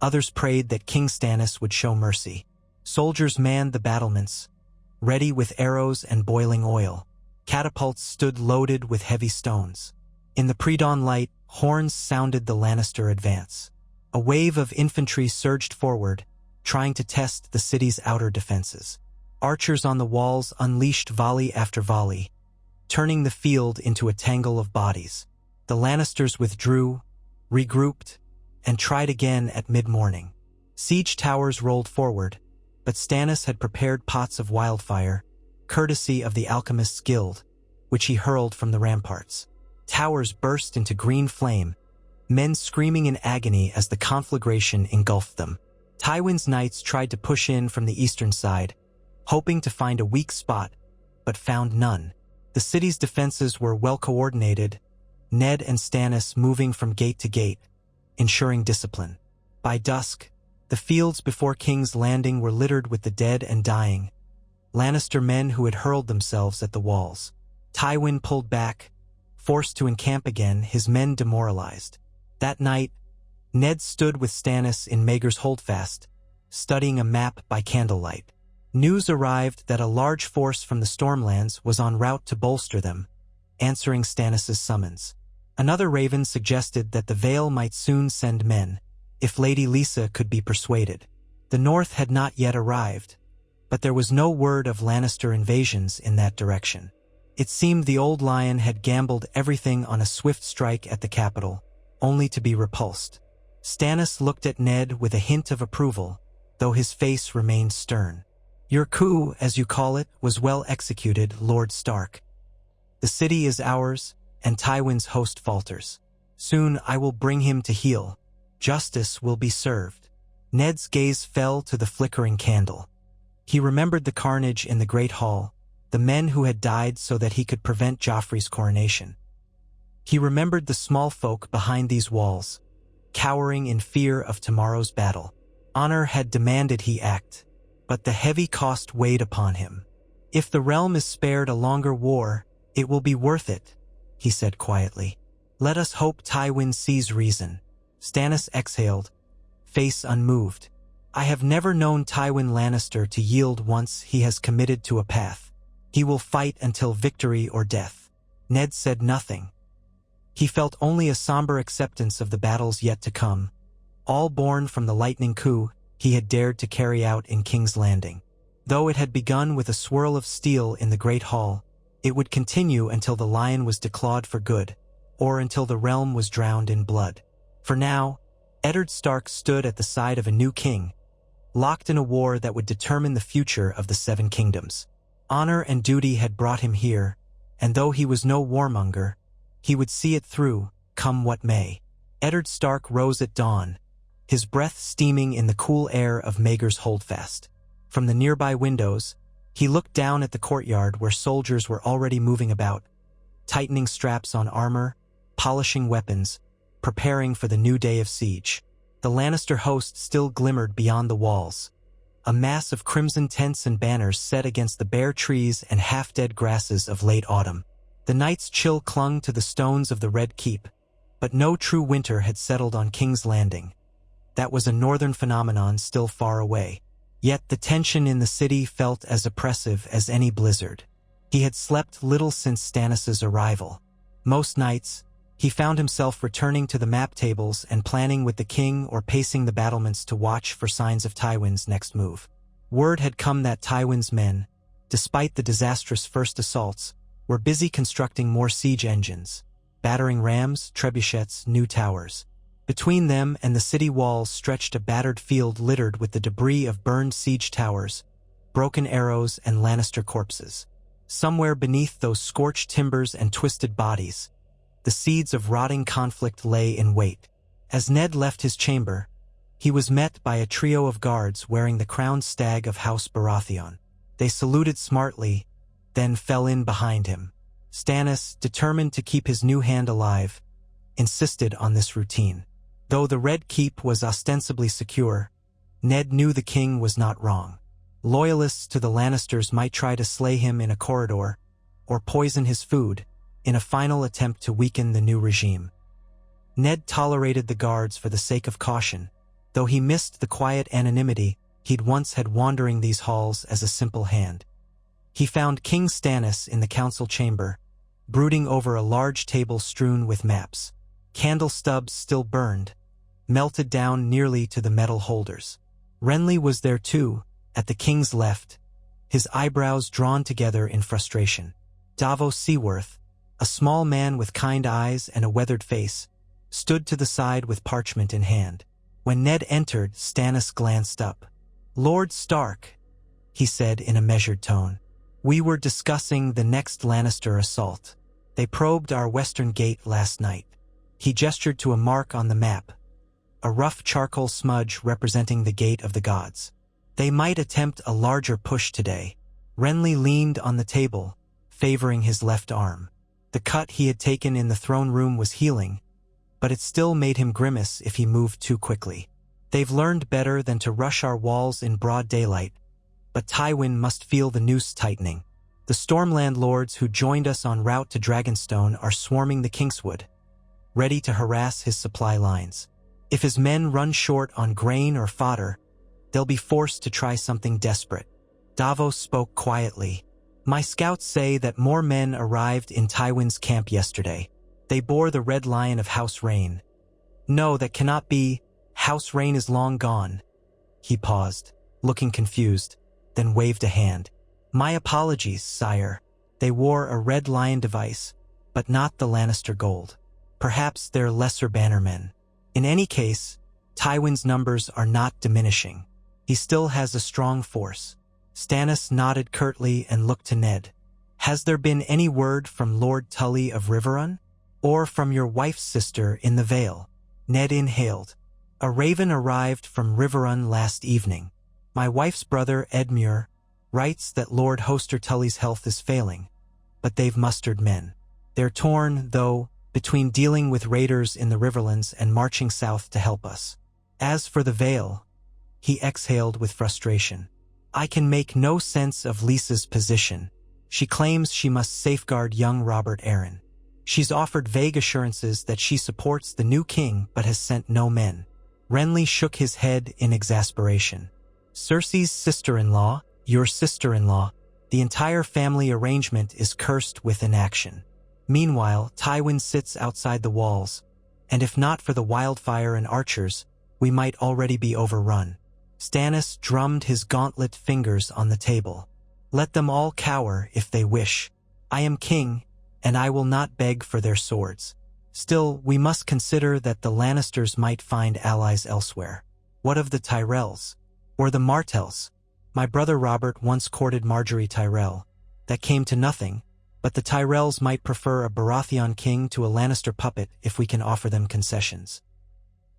Others prayed that King Stannis would show mercy. Soldiers manned the battlements, ready with arrows and boiling oil. Catapults stood loaded with heavy stones. In the pre-dawn light, horns sounded the Lannister advance. A wave of infantry surged forward, trying to test the city's outer defenses. Archers on the walls unleashed volley after volley, turning the field into a tangle of bodies. The Lannisters withdrew, regrouped, and tried again at mid-morning. Siege towers rolled forward, but Stannis had prepared pots of wildfire, courtesy of the Alchemist's Guild, which he hurled from the ramparts. Towers burst into green flame, men screaming in agony as the conflagration engulfed them. Tywin's knights tried to push in from the eastern side, hoping to find a weak spot, but found none. The city's defenses were well coordinated, Ned and Stannis moving from gate to gate, ensuring discipline. By dusk, the fields before King's Landing were littered with the dead and dying, Lannister men who had hurled themselves at the walls. Tywin pulled back, forced to encamp again, his men demoralized. That night, Ned stood with Stannis in Maegor's Holdfast, studying a map by candlelight. News arrived that a large force from the Stormlands was en route to bolster them, answering Stannis' summons. Another raven suggested that the Vale might soon send men, if Lady Lysa could be persuaded. The North had not yet arrived, but there was no word of Lannister invasions in that direction. It seemed the old lion had gambled everything on a swift strike at the capital, only to be repulsed. Stannis looked at Ned with a hint of approval, though his face remained stern. Your coup, as you call it, was well executed, Lord Stark. The city is ours, and Tywin's host falters. Soon I will bring him to heel. Justice will be served. Ned's gaze fell to the flickering candle. He remembered the carnage in the Great Hall, the men who had died so that he could prevent Joffrey's coronation. He remembered the small folk behind these walls, cowering in fear of tomorrow's battle. Honor had demanded he act, but the heavy cost weighed upon him. If the realm is spared a longer war, it will be worth it, he said quietly. Let us hope Tywin sees reason. Stannis exhaled, face unmoved. I have never known Tywin Lannister to yield once he has committed to a path. He will fight until victory or death. Ned said nothing. He felt only a somber acceptance of the battles yet to come, all born from the lightning coup he had dared to carry out in King's Landing. Though it had begun with a swirl of steel in the Great Hall, it would continue until the lion was declawed for good, or until the realm was drowned in blood. For now, Eddard Stark stood at the side of a new king, locked in a war that would determine the future of the Seven Kingdoms. Honor and duty had brought him here, and though he was no warmonger, he would see it through, come what may. Eddard Stark rose at dawn, his breath steaming in the cool air of Maegor's Holdfast. From the nearby windows, he looked down at the courtyard where soldiers were already moving about, tightening straps on armor, polishing weapons, preparing for the new day of siege. The Lannister host still glimmered beyond the walls, a mass of crimson tents and banners set against the bare trees and half-dead grasses of late autumn. The night's chill clung to the stones of the Red Keep, but no true winter had settled on King's Landing. That was a northern phenomenon still far away. Yet the tension in the city felt as oppressive as any blizzard. He had slept little since Stannis' arrival. Most nights, he found himself returning to the map tables and planning with the king or pacing the battlements to watch for signs of Tywin's next move. Word had come that Tywin's men, despite the disastrous first assaults, were busy constructing more siege engines, battering rams, trebuchets, new towers. Between them and the city walls stretched a battered field littered with the debris of burned siege towers, broken arrows, and Lannister corpses. Somewhere beneath those scorched timbers and twisted bodies, the seeds of rotting conflict lay in wait. As Ned left his chamber, he was met by a trio of guards wearing the crowned stag of House Baratheon. They saluted smartly, then fell in behind him. Stannis, determined to keep his new hand alive, insisted on this routine. Though the Red Keep was ostensibly secure, Ned knew the king was not wrong. Loyalists to the Lannisters might try to slay him in a corridor, or poison his food, in a final attempt to weaken the new regime. Ned tolerated the guards for the sake of caution, though he missed the quiet anonymity he'd once had wandering these halls as a simple hand. He found King Stannis in the council chamber, brooding over a large table strewn with maps. Candle stubs still burned, melted down nearly to the metal holders. Renly was there too, at the king's left, his eyebrows drawn together in frustration. Davos Seaworth, a small man with kind eyes and a weathered face, stood to the side with parchment in hand. When Ned entered, Stannis glanced up. "Lord Stark," he said in a measured tone. "We were discussing the next Lannister assault. They probed our western gate last night." He gestured to a mark on the map, a rough charcoal smudge representing the Gate of the Gods. "They might attempt a larger push today." Renly leaned on the table, favoring his left arm. The cut he had taken in the throne room was healing, but it still made him grimace if he moved too quickly. "They've learned better than to rush our walls in broad daylight, but Tywin must feel the noose tightening. The Stormland lords who joined us en route to Dragonstone are swarming the Kingswood, ready to harass his supply lines. If his men run short on grain or fodder, they'll be forced to try something desperate." Davos spoke quietly. "My scouts say that more men arrived in Tywin's camp yesterday. They bore the Red Lion of House Rain." "No, that cannot be. House Rain is long gone." He paused, looking confused, then waved a hand. "My apologies, sire. They wore a Red Lion device, but not the Lannister gold. Perhaps they're lesser bannermen. In any case, Tywin's numbers are not diminishing. He still has a strong force." Stannis nodded curtly and looked to Ned. "Has there been any word from Lord Tully of Riverrun? Or from your wife's sister in the Vale?" Ned inhaled. "A raven arrived from Riverrun last evening. My wife's brother, Edmure, writes that Lord Hoster Tully's health is failing, but they've mustered men. They're torn, though, between dealing with raiders in the Riverlands and marching south to help us. As for the Vale," he exhaled with frustration, "I can make no sense of Lysa's position. She claims she must safeguard young Robert Arryn. She's offered vague assurances that she supports the new king but has sent no men." Renly shook his head in exasperation. "Cersei's sister-in-law, your sister-in-law, the entire family arrangement is cursed with inaction. Meanwhile, Tywin sits outside the walls, and if not for the wildfire and archers, we might already be overrun." Stannis drummed his gauntlet fingers on the table. "Let them all cower if they wish. I am king, and I will not beg for their swords." Still, we must consider that the Lannisters might find allies elsewhere. What of the Tyrells? Or the Martells? My brother Robert once courted Marjorie Tyrell. That came to nothing, but the Tyrells might prefer a Baratheon king to a Lannister puppet if we can offer them concessions.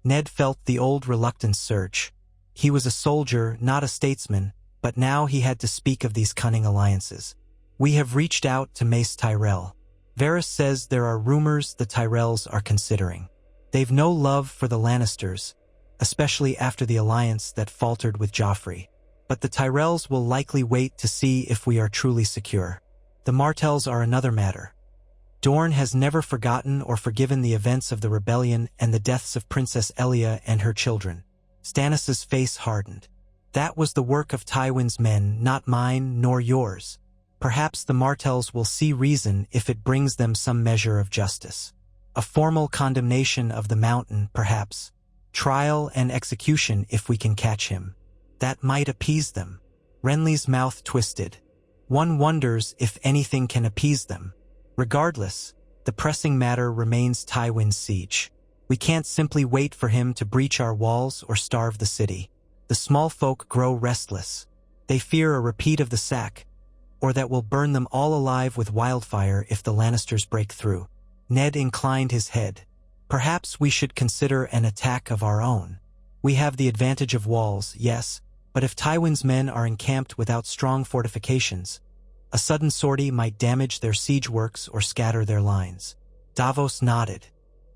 Ned felt the old reluctance surge. He was a soldier, not a statesman, but now he had to speak of these cunning alliances. We have reached out to Mace Tyrell. Varys says there are rumors the Tyrells are considering. They've no love for the Lannisters, especially after the alliance that faltered with Joffrey. But the Tyrells will likely wait to see if we are truly secure. The Martells are another matter. Dorne has never forgotten or forgiven the events of the rebellion and the deaths of Princess Elia and her children. Stannis's face hardened. That was the work of Tywin's men, not mine nor yours. Perhaps the Martells will see reason if it brings them some measure of justice. A formal condemnation of the Mountain, perhaps. Trial and execution if we can catch him. That might appease them. Renly's mouth twisted. One wonders if anything can appease them. Regardless, the pressing matter remains Tywin's siege. We can't simply wait for him to breach our walls or starve the city. The small folk grow restless. They fear a repeat of the sack, or that will burn them all alive with wildfire if the Lannisters break through. Ned inclined his head. Perhaps we should consider an attack of our own. We have the advantage of walls, yes, but if Tywin's men are encamped without strong fortifications, a sudden sortie might damage their siege works or scatter their lines. Davos nodded.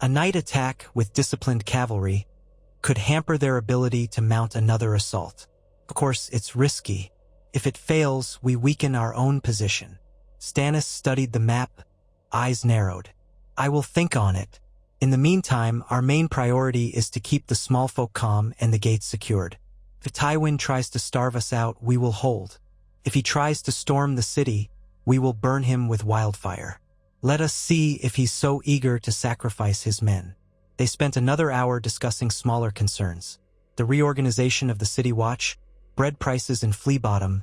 A night attack with disciplined cavalry could hamper their ability to mount another assault. Of course, it's risky. If it fails, we weaken our own position. Stannis studied the map, eyes narrowed. I will think on it. In the meantime, our main priority is to keep the small folk calm and the gates secured. If Tywin tries to starve us out, we will hold. If he tries to storm the city, we will burn him with wildfire. Let us see if he's so eager to sacrifice his men. They spent another hour discussing smaller concerns. The reorganization of the City Watch, bread prices in Flea Bottom,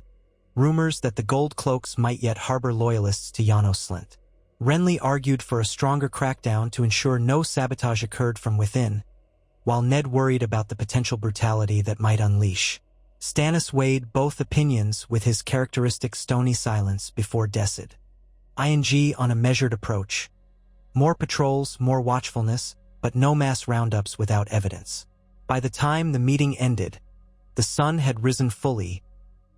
rumors that the Gold Cloaks might yet harbor loyalists to Janos Slynt. Renly argued for a stronger crackdown to ensure no sabotage occurred from within, while Ned worried about the potential brutality that might unleash. Stannis weighed both opinions with his characteristic stony silence before Decid. ING on a measured approach. More patrols, more watchfulness, but no mass roundups without evidence. By the time the meeting ended, the sun had risen fully,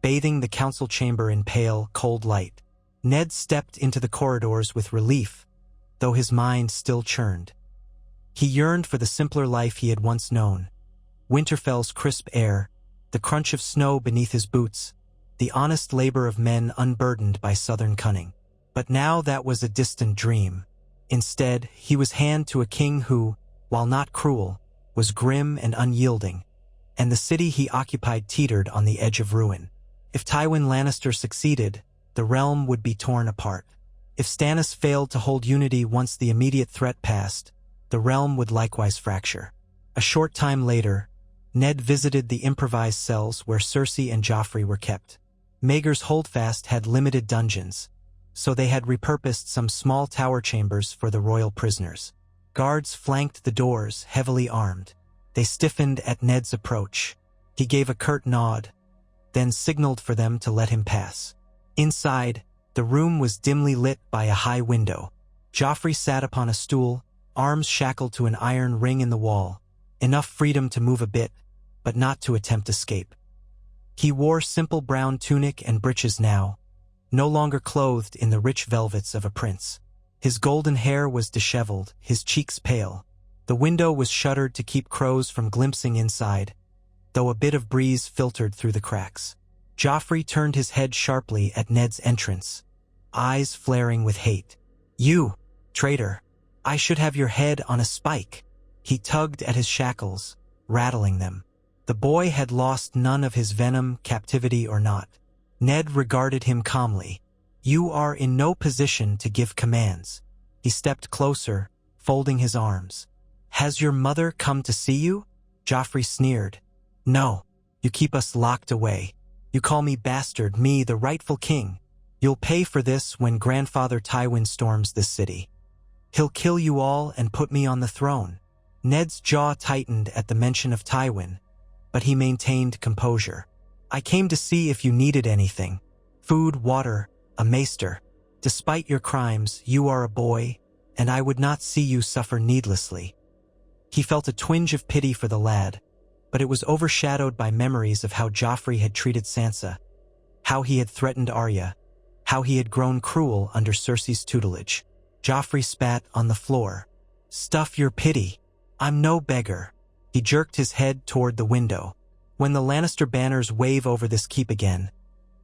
bathing the council chamber in pale, cold light. Ned stepped into the corridors with relief, though his mind still churned. He yearned for the simpler life he had once known. Winterfell's crisp air, the crunch of snow beneath his boots, the honest labor of men unburdened by southern cunning. But now that was a distant dream. Instead, he was hand to a king who, while not cruel, was grim and unyielding, and the city he occupied teetered on the edge of ruin. If Tywin Lannister succeeded, the realm would be torn apart. If Stannis failed to hold unity once the immediate threat passed, the realm would likewise fracture. A short time later, Ned visited the improvised cells where Cersei and Joffrey were kept. Maegor's Holdfast had limited dungeons, so they had repurposed some small tower chambers for the royal prisoners. Guards flanked the doors, heavily armed. They stiffened at Ned's approach. He gave a curt nod, then signaled for them to let him pass. Inside, the room was dimly lit by a high window. Joffrey sat upon a stool, arms shackled to an iron ring in the wall, enough freedom to move a bit, but not to attempt escape. He wore simple brown tunic and breeches now, no longer clothed in the rich velvets of a prince. His golden hair was disheveled, his cheeks pale. The window was shuttered to keep crows from glimpsing inside, though a bit of breeze filtered through the cracks. Joffrey turned his head sharply at Ned's entrance, eyes flaring with hate. "You, traitor! I should have your head on a spike." He tugged at his shackles, rattling them. The boy had lost none of his venom, captivity or not. Ned regarded him calmly. "You are in no position to give commands." He stepped closer, folding his arms. "Has your mother come to see you?" Joffrey sneered. "No. You keep us locked away. You call me bastard, me, the rightful king. You'll pay for this when Grandfather Tywin storms this city." He'll kill you all and put me on the throne." Ned's jaw tightened at the mention of Tywin, but he maintained composure. "I came to see if you needed anything. Food, water, a maester. Despite your crimes, you are a boy, and I would not see you suffer needlessly." He felt a twinge of pity for the lad, but it was overshadowed by memories of how Joffrey had treated Sansa, how he had threatened Arya, how he had grown cruel under Cersei's tutelage. Joffrey spat on the floor. "Stuff your pity. I'm no beggar." He jerked his head toward the window. "When the Lannister banners wave over this keep again,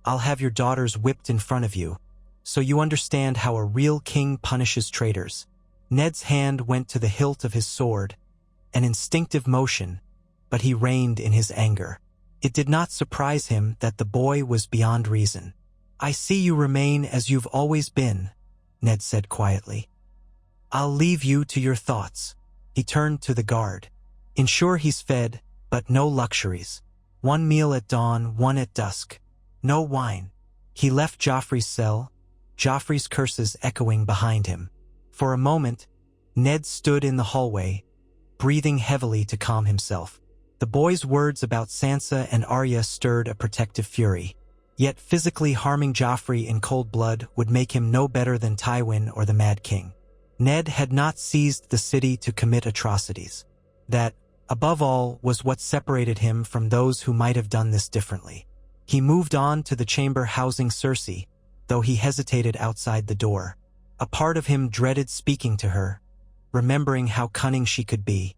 I'll have your daughters whipped in front of you, so you understand how a real king punishes traitors." Ned's hand went to the hilt of his sword, an instinctive motion, but he reined in his anger. It did not surprise him that the boy was beyond reason. "I see you remain as you've always been," Ned said quietly. "I'll leave you to your thoughts." He turned to the guard. "Ensure he's fed, but no luxuries. 1 meal at dawn, 1 at dusk. No wine." He left Joffrey's cell, Joffrey's curses echoing behind him. For a moment, Ned stood in the hallway, breathing heavily to calm himself. The boy's words about Sansa and Arya stirred a protective fury. Yet physically harming Joffrey in cold blood would make him no better than Tywin or the Mad King. Ned had not seized the city to commit atrocities. That, above all, was what separated him from those who might have done this differently. He moved on to the chamber housing Cersei, though he hesitated outside the door. A part of him dreaded speaking to her, remembering how cunning she could be.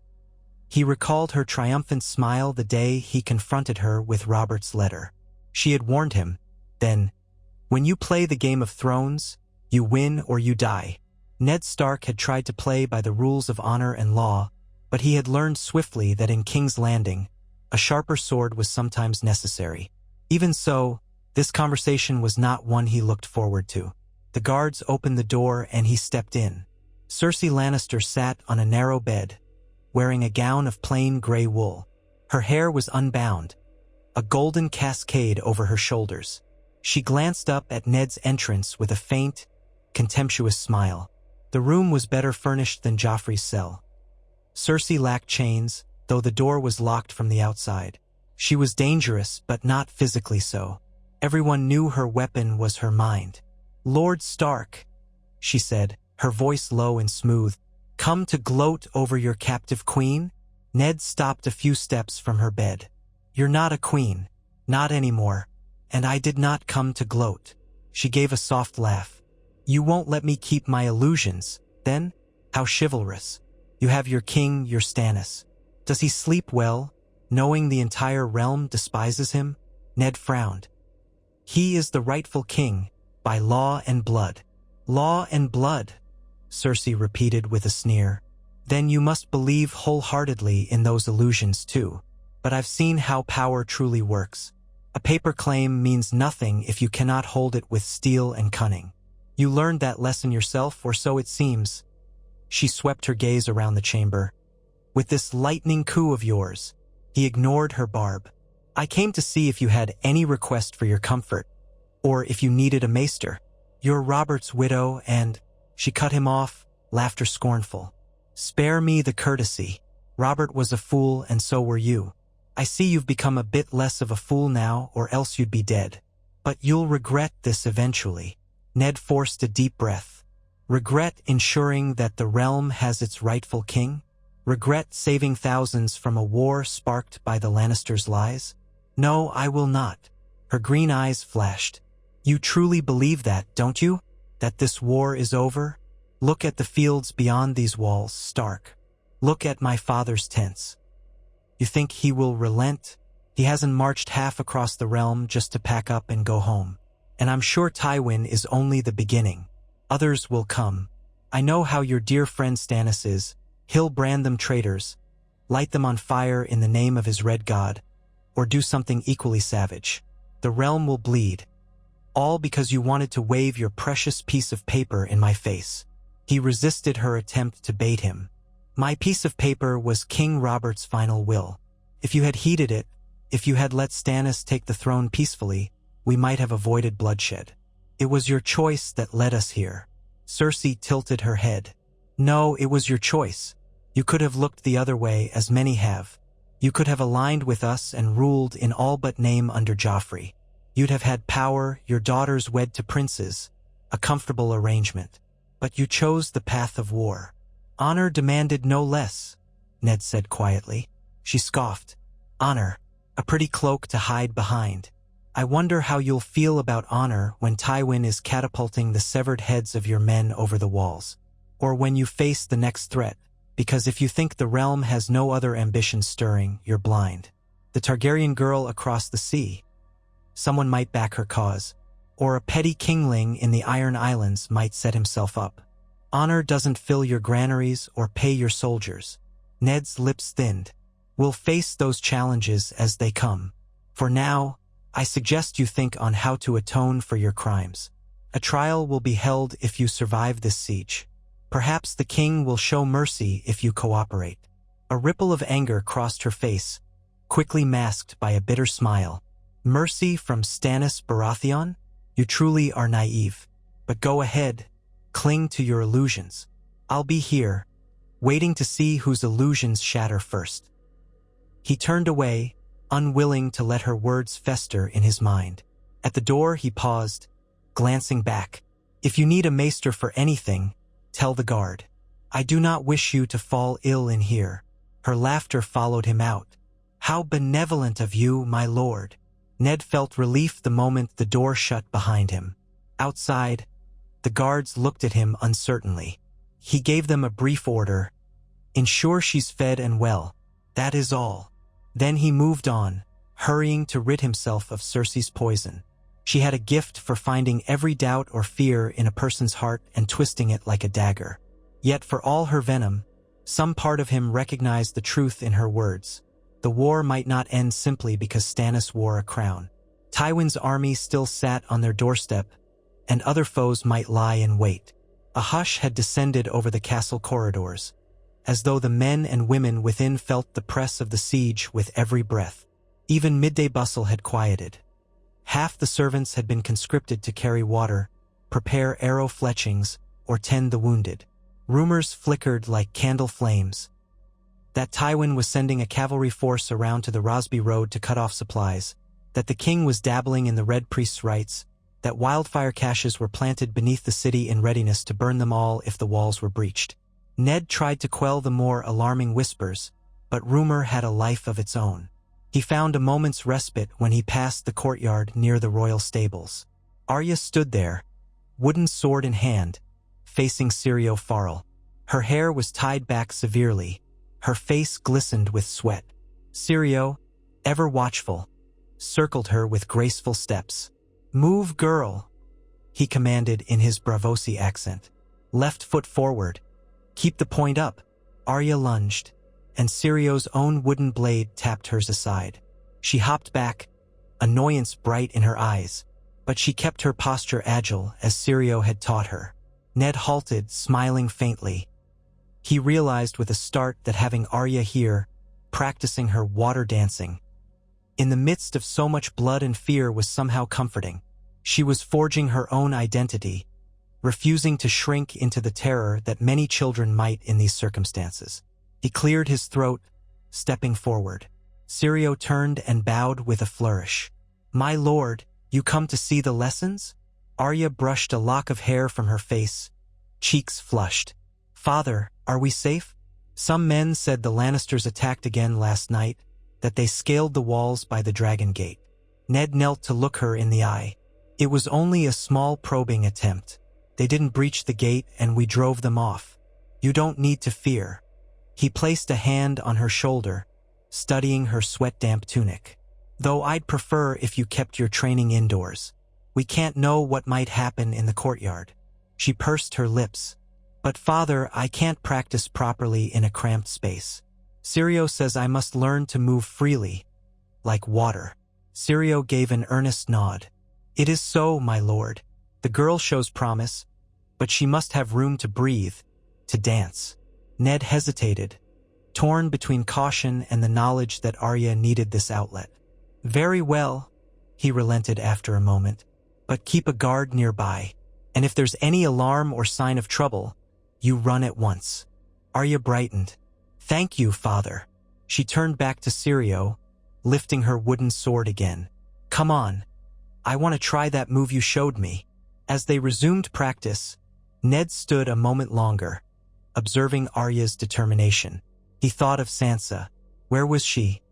He recalled her triumphant smile the day he confronted her with Robert's letter. She had warned him, then, "When you play the Game of Thrones, you win or you die." Ned Stark had tried to play by the rules of honor and law, but he had learned swiftly that in King's Landing, a sharper sword was sometimes necessary. Even so, this conversation was not one he looked forward to. The guards opened the door and he stepped in. Cersei Lannister sat on a narrow bed, wearing a gown of plain gray wool. Her hair was unbound, a golden cascade over her shoulders. She glanced up at Ned's entrance with a faint, contemptuous smile. The room was better furnished than Joffrey's cell. Cersei lacked chains, though the door was locked from the outside. She was dangerous, but not physically so. Everyone knew her weapon was her mind. "Lord Stark," she said, her voice low and smooth, "come to gloat over your captive queen?" Ned stopped a few steps from her bed. "You're not a queen. Not anymore. And I did not come to gloat." She gave a soft laugh. "You won't let me keep my illusions, then? How chivalrous. You have your king, your Stannis. Does he sleep well, knowing the entire realm despises him?" Ned frowned. "He is the rightful king, by law and blood." "Law and blood," Cersei repeated with a sneer. "Then you must believe wholeheartedly in those illusions too. But I've seen how power truly works. A paper claim means nothing if you cannot hold it with steel and cunning. You learned that lesson yourself, or so it seems." She swept her gaze around the chamber. "With this lightning coup of yours." He ignored her barb. "I came to see if you had any request for your comfort, or if you needed a maester. You're Robert's widow and—" She cut him off, laughter scornful. "Spare me the courtesy. Robert was a fool and so were you. I see you've become a bit less of a fool now, or else you'd be dead. But you'll regret this eventually." Ned forced a deep breath. "Regret ensuring that the realm has its rightful king? Regret saving thousands from a war sparked by the Lannisters' lies? No, I will not." Her green eyes flashed. "You truly believe that, don't you? That this war is over? Look at the fields beyond these walls, Stark. Look at my father's tents. You think he will relent? He hasn't marched half across the realm just to pack up and go home. And I'm sure Tywin is only the beginning. Others will come. I know how your dear friend Stannis is. He'll brand them traitors, light them on fire in the name of his red god, or do something equally savage. The realm will bleed. All because you wanted to wave your precious piece of paper in my face." He resisted her attempt to bait him. "My piece of paper was King Robert's final will. If you had heeded it, if you had let Stannis take the throne peacefully, we might have avoided bloodshed. It was your choice that led us here." Cersei tilted her head. No, it was your choice. You could have looked the other way, as many have. You could have aligned with us and ruled in all but name under Joffrey. You'd have had power, your daughters wed to princes, a comfortable arrangement. But you chose the path of war. Honor demanded no less, Ned said quietly. She scoffed. Honor, a pretty cloak to hide behind. I wonder how you'll feel about honor when Tywin is catapulting the severed heads of your men over the walls. Or when you face the next threat, because if you think the realm has no other ambition stirring, you're blind. The Targaryen girl across the sea. Someone might back her cause. Or a petty kingling in the Iron Islands might set himself up. Honor doesn't fill your granaries or pay your soldiers. Ned's lips thinned. We'll face those challenges as they come. For now, I suggest you think on how to atone for your crimes. A trial will be held if you survive this siege. Perhaps the king will show mercy if you cooperate. A ripple of anger crossed her face, quickly masked by a bitter smile. Mercy from Stannis Baratheon? You truly are naive. But go ahead, cling to your illusions. I'll be here, waiting to see whose illusions shatter first. He turned away, unwilling to let her words fester in his mind. At the door he paused, glancing back. If you need a maester for anything, tell the guard. I do not wish you to fall ill in here. Her laughter followed him out. How benevolent of you, my lord. Ned felt relief the moment the door shut behind him. Outside, the guards looked at him uncertainly. He gave them a brief order. Ensure she's fed and well. That is all. Then he moved on, hurrying to rid himself of Cersei's poison. She had a gift for finding every doubt or fear in a person's heart and twisting it like a dagger. Yet for all her venom, some part of him recognized the truth in her words. The war might not end simply because Stannis wore a crown. Tywin's army still sat on their doorstep, and other foes might lie in wait. A hush had descended over the castle corridors, as though the men and women within felt the press of the siege with every breath. Even midday bustle had quieted. Half the servants had been conscripted to carry water, prepare arrow fletchings, or tend the wounded. Rumors flickered like candle flames that Tywin was sending a cavalry force around to the Rosby Road to cut off supplies, that the king was dabbling in the Red Priest's rites, that wildfire caches were planted beneath the city in readiness to burn them all if the walls were breached. Ned tried to quell the more alarming whispers, but rumor had a life of its own. He found a moment's respite when he passed the courtyard near the royal stables. Arya stood there, wooden sword in hand, facing Syrio Farrell. Her hair was tied back severely. Her face glistened with sweat. Syrio, ever watchful, circled her with graceful steps. "Move, girl," he commanded in his Braavosi accent. "Left foot forward. Keep the point up." Arya lunged, and Sirio's own wooden blade tapped hers aside. She hopped back, annoyance bright in her eyes, but she kept her posture agile as Syrio had taught her. Ned halted, smiling faintly. He realized with a start that having Arya here, practicing her water dancing, in the midst of so much blood and fear was somehow comforting. She was forging her own identity, refusing to shrink into the terror that many children might in these circumstances. He cleared his throat, stepping forward. Syrio turned and bowed with a flourish. "My lord, you come to see the lessons?" Arya brushed a lock of hair from her face, cheeks flushed. "Father, are we safe? Some men said the Lannisters attacked again last night, that they scaled the walls by the Dragon Gate." Ned knelt to look her in the eye. "It was only a small probing attempt. They didn't breach the gate and we drove them off. You don't need to fear." He placed a hand on her shoulder, studying her sweat-damp tunic. "Though I'd prefer if you kept your training indoors. We can't know what might happen in the courtyard." She pursed her lips. "But father, I can't practice properly in a cramped space. Syrio says I must learn to move freely, like water." Syrio gave an earnest nod. "It is so, my lord. The girl shows promise, but she must have room to breathe, to dance." Ned hesitated, torn between caution and the knowledge that Arya needed this outlet. "Very well," he relented after a moment, "but keep a guard nearby, and if there's any alarm or sign of trouble, You run at once." Arya brightened. "Thank you, father." She turned back to Sirio, lifting her wooden sword again. "Come on. I want to try that move you showed me." As they resumed practice, Ned stood a moment longer, observing Arya's determination. He thought of Sansa. Where was she?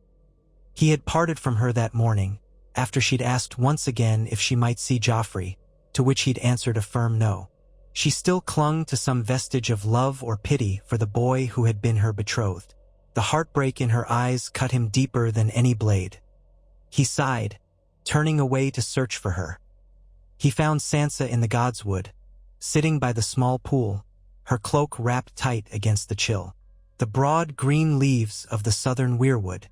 He had parted from her that morning, after she'd asked once again if she might see Joffrey, to which he'd answered a firm no. She still clung to some vestige of love or pity for the boy who had been her betrothed. The heartbreak in her eyes cut him deeper than any blade. He sighed, turning away to search for her. He found Sansa in the Godswood, sitting by the small pool, her cloak wrapped tight against the chill. The broad green leaves of the southern weirwood,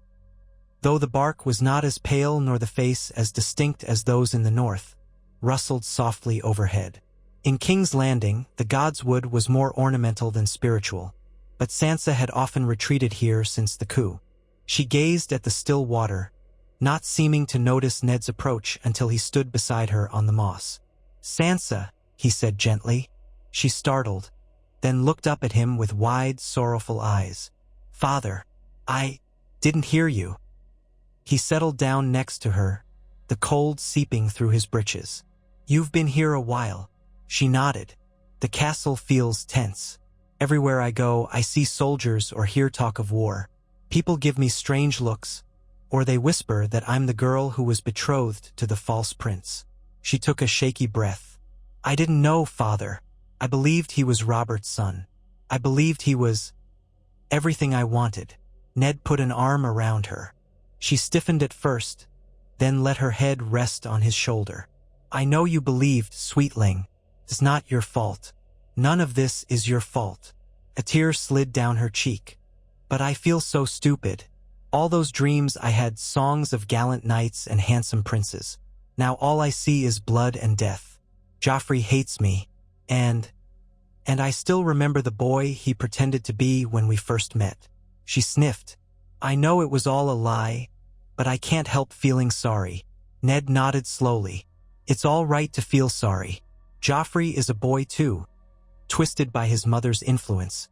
though the bark was not as pale nor the face as distinct as those in the north, rustled softly overhead. In King's Landing, the Godswood was more ornamental than spiritual, but Sansa had often retreated here since the coup. She gazed at the still water, not seeming to notice Ned's approach until he stood beside her on the moss. "Sansa," he said gently. She startled, then looked up at him with wide, sorrowful eyes. "Father, I didn't hear you." He settled down next to her, the cold seeping through his breeches. "You've been here a while." She nodded. "The castle feels tense. Everywhere I go, I see soldiers or hear talk of war. People give me strange looks, or they whisper that I'm the girl who was betrothed to the false prince." She took a shaky breath. "I didn't know, father. I believed he was Robert's son. I believed he was everything I wanted." Ned put an arm around her. She stiffened at first, then let her head rest on his shoulder. "I know you believed, sweetling. It's not your fault. None of this is your fault." A tear slid down her cheek. "But I feel so stupid. All those dreams I had, songs of gallant knights and handsome princes. Now all I see is blood and death. Joffrey hates me, and I still remember the boy he pretended to be when we first met." She sniffed. "I know it was all a lie, but I can't help feeling sorry." Ned nodded slowly. "It's all right to feel sorry. Joffrey is a boy too, twisted by his mother's influence,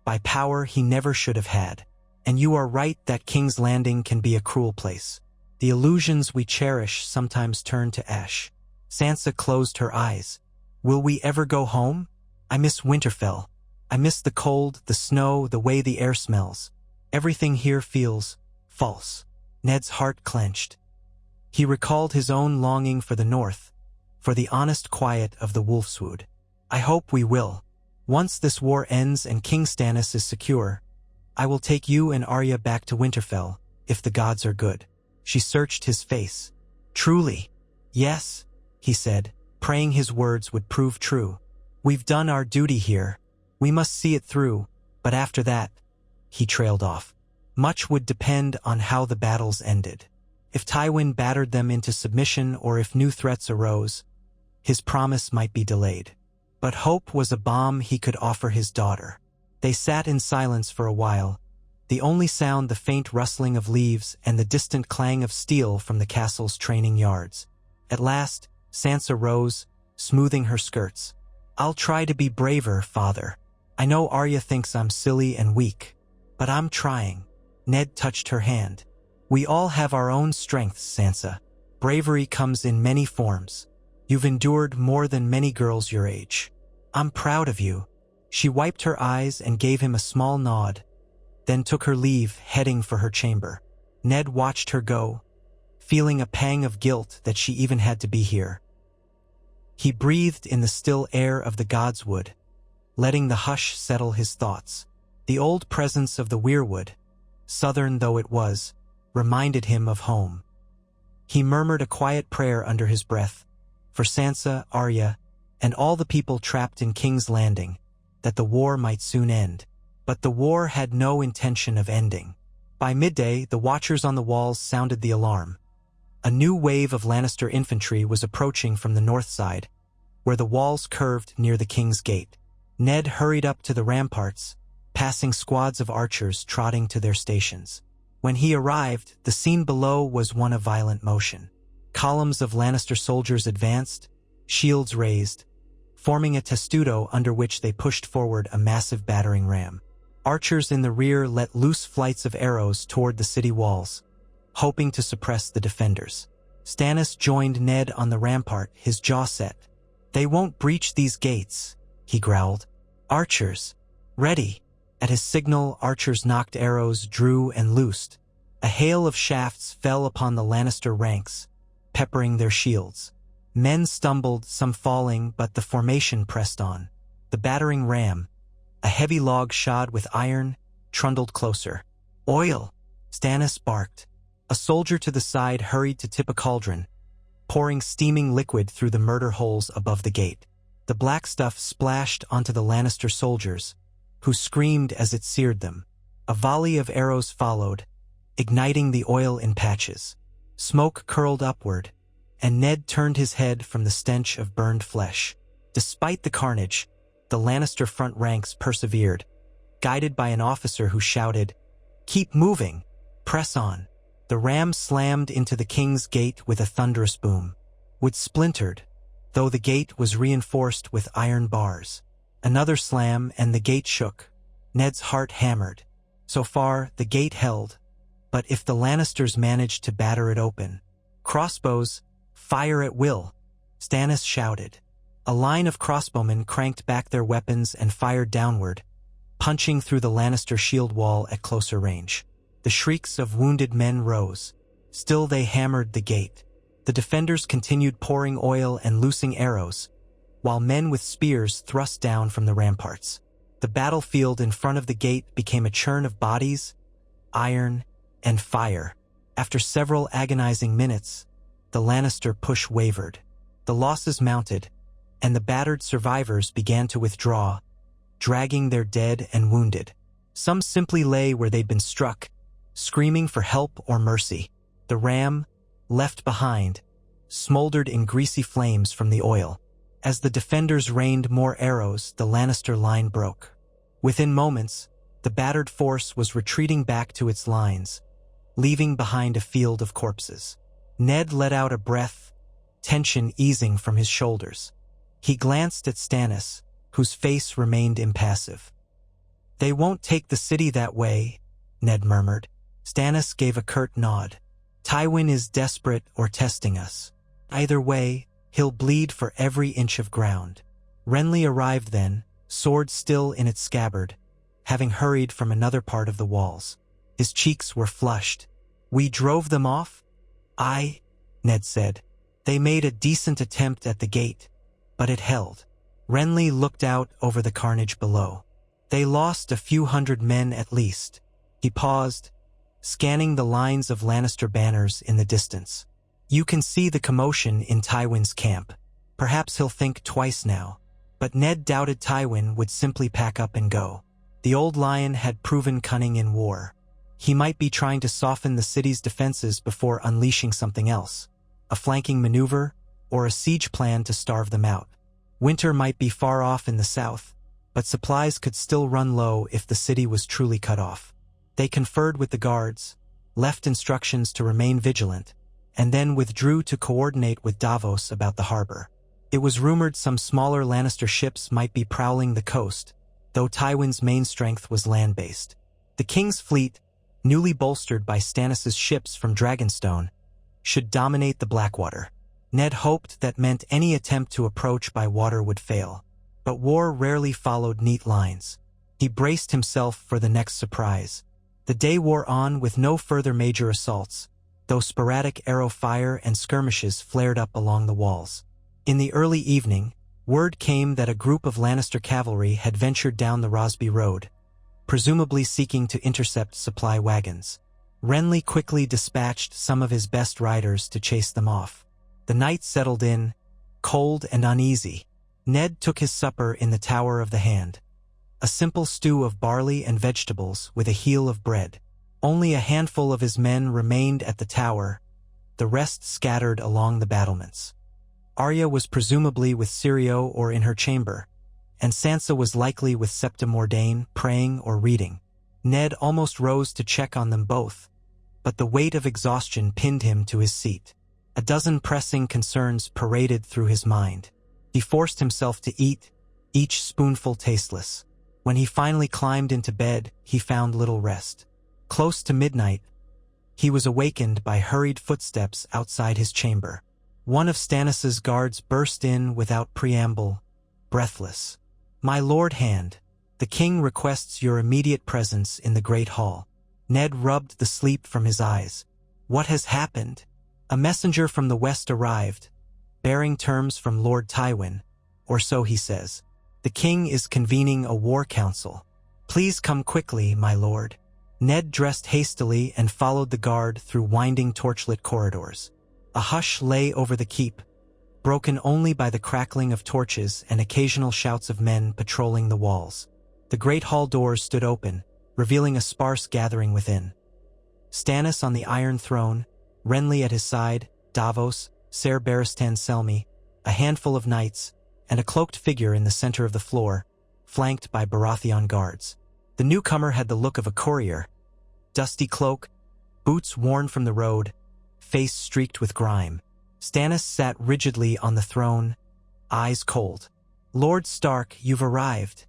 by power he never should have had. And you are right that King's Landing can be a cruel place. The illusions we cherish sometimes turn to ash." Sansa closed her eyes. "Will we ever go home? I miss Winterfell. I miss the cold, the snow, the way the air smells. Everything here feels false." Ned's heart clenched. He recalled his own longing for the north, for the honest quiet of the Wolfswood. "I hope we will. Once this war ends and King Stannis is secure, I will take you and Arya back to Winterfell, if the gods are good." She searched his face. "Truly?" "Yes," he said, praying his words would prove true. "We've done our duty here. We must see it through, but after that," he trailed off. "Much would depend on how the battles ended. If Tywin battered them into submission or if new threats arose, his promise might be delayed. But hope was a balm he could offer his daughter." They sat in silence for a while, the only sound the faint rustling of leaves and the distant clang of steel from the castle's training yards. At last, Sansa rose, smoothing her skirts. "I'll try to be braver, father. I know Arya thinks I'm silly and weak, but I'm trying." Ned touched her hand. "We all have our own strengths, Sansa. Bravery comes in many forms. You've endured more than many girls your age. I'm proud of you." She wiped her eyes and gave him a small nod, then took her leave, heading for her chamber. Ned watched her go, feeling a pang of guilt that she even had to be here. He breathed in the still air of the Godswood, letting the hush settle his thoughts. The old presence of the weirwood, southern though it was, reminded him of home. He murmured a quiet prayer under his breath, for Sansa, Arya, and all the people trapped in King's Landing, that the war might soon end. But the war had no intention of ending. By midday, the watchers on the walls sounded the alarm. A new wave of Lannister infantry was approaching from the north side, where the walls curved near the King's Gate. Ned hurried up to the ramparts, passing squads of archers trotting to their stations. When he arrived, the scene below was one of violent motion. Columns of Lannister soldiers advanced, shields raised, forming a testudo under which they pushed forward a massive battering ram. Archers in the rear let loose flights of arrows toward the city walls, hoping to suppress the defenders. Stannis joined Ned on the rampart, his jaw set. "They won't breach these gates," he growled. "Archers, ready." At his signal, archers knocked arrows, drew, and loosed. A hail of shafts fell upon the Lannister ranks, peppering their shields. Men stumbled, some falling, but the formation pressed on. The battering ram, a heavy log shod with iron, trundled closer. "Oil!" Stannis barked. A soldier to the side hurried to tip a cauldron, pouring steaming liquid through the murder holes above the gate. The black stuff splashed onto the Lannister soldiers, who screamed as it seared them. A volley of arrows followed, igniting the oil in patches. Smoke curled upward, and Ned turned his head from the stench of burned flesh. Despite the carnage, the Lannister front ranks persevered, guided by an officer who shouted, "Keep moving! Press on!" The ram slammed into the king's gate with a thunderous boom. Wood splintered, though the gate was reinforced with iron bars. Another slam, and the gate shook. Ned's heart hammered. So far, the gate held, but if the Lannisters managed to batter it open— "Crossbows, fire at will!" Stannis shouted. A line of crossbowmen cranked back their weapons and fired downward, punching through the Lannister shield wall at closer range. The shrieks of wounded men rose. Still they hammered the gate. The defenders continued pouring oil and loosing arrows, while men with spears thrust down from the ramparts. The battlefield in front of the gate became a churn of bodies, iron, and fire. After several agonizing minutes, the Lannister push wavered. The losses mounted, and the battered survivors began to withdraw, dragging their dead and wounded. Some simply lay where they'd been struck, screaming for help or mercy. The ram, left behind, smoldered in greasy flames from the oil. As the defenders rained more arrows, the Lannister line broke. Within moments, the battered force was retreating back to its lines, leaving behind a field of corpses. Ned let out a breath, tension easing from his shoulders. He glanced at Stannis, whose face remained impassive. "They won't take the city that way," Ned murmured. Stannis gave a curt nod. "Tywin is desperate or testing us. Either way, he'll bleed for every inch of ground." Renly arrived then, sword still in its scabbard, having hurried from another part of the walls. His cheeks were flushed. "We drove them off?" "Aye," Ned said. "They made a decent attempt at the gate, but it held." Renly looked out over the carnage below. "They lost a few hundred men at least." He paused, scanning the lines of Lannister banners in the distance. "You can see the commotion in Tywin's camp. Perhaps he'll think twice now." But Ned doubted Tywin would simply pack up and go. The old lion had proven cunning in war. He might be trying to soften the city's defenses before unleashing something else. A flanking maneuver, or a siege plan to starve them out. Winter might be far off in the south, but supplies could still run low if the city was truly cut off. They conferred with the guards, left instructions to remain vigilant, and then withdrew to coordinate with Davos about the harbor. It was rumored some smaller Lannister ships might be prowling the coast, though Tywin's main strength was land-based. The king's fleet, newly bolstered by Stannis' ships from Dragonstone, should dominate the Blackwater. Ned hoped that meant any attempt to approach by water would fail, but war rarely followed neat lines. He braced himself for the next surprise. The day wore on with no further major assaults, though sporadic arrow fire and skirmishes flared up along the walls. In the early evening, word came that a group of Lannister cavalry had ventured down the Rosby Road, presumably seeking to intercept supply wagons. Renly quickly dispatched some of his best riders to chase them off. The night settled in, cold and uneasy. Ned took his supper in the Tower of the Hand. A simple stew of barley and vegetables with a heel of bread. Only a handful of his men remained at the tower, the rest scattered along the battlements. Arya was presumably with Syrio or in her chamber, and Sansa was likely with Septa Mordane, praying or reading. Ned almost rose to check on them both, but the weight of exhaustion pinned him to his seat. A dozen pressing concerns paraded through his mind. He forced himself to eat, each spoonful tasteless. When he finally climbed into bed, he found little rest. Close to midnight, he was awakened by hurried footsteps outside his chamber. One of Stannis's guards burst in without preamble, breathless. "My Lord Hand, the king requests your immediate presence in the great hall." Ned rubbed the sleep from his eyes. "What has happened?" "A messenger from the west arrived, bearing terms from Lord Tywin, or so he says. The king is convening a war council. Please come quickly, my lord." Ned dressed hastily and followed the guard through winding torchlit corridors. A hush lay over the keep, broken only by the crackling of torches and occasional shouts of men patrolling the walls. The great hall doors stood open, revealing a sparse gathering within. Stannis on the Iron Throne, Renly at his side, Davos, Ser Barristan Selmy, a handful of knights, and a cloaked figure in the center of the floor, flanked by Baratheon guards. The newcomer had the look of a courier. Dusty cloak, boots worn from the road, face streaked with grime. Stannis sat rigidly on the throne, eyes cold. "Lord Stark, you've arrived,"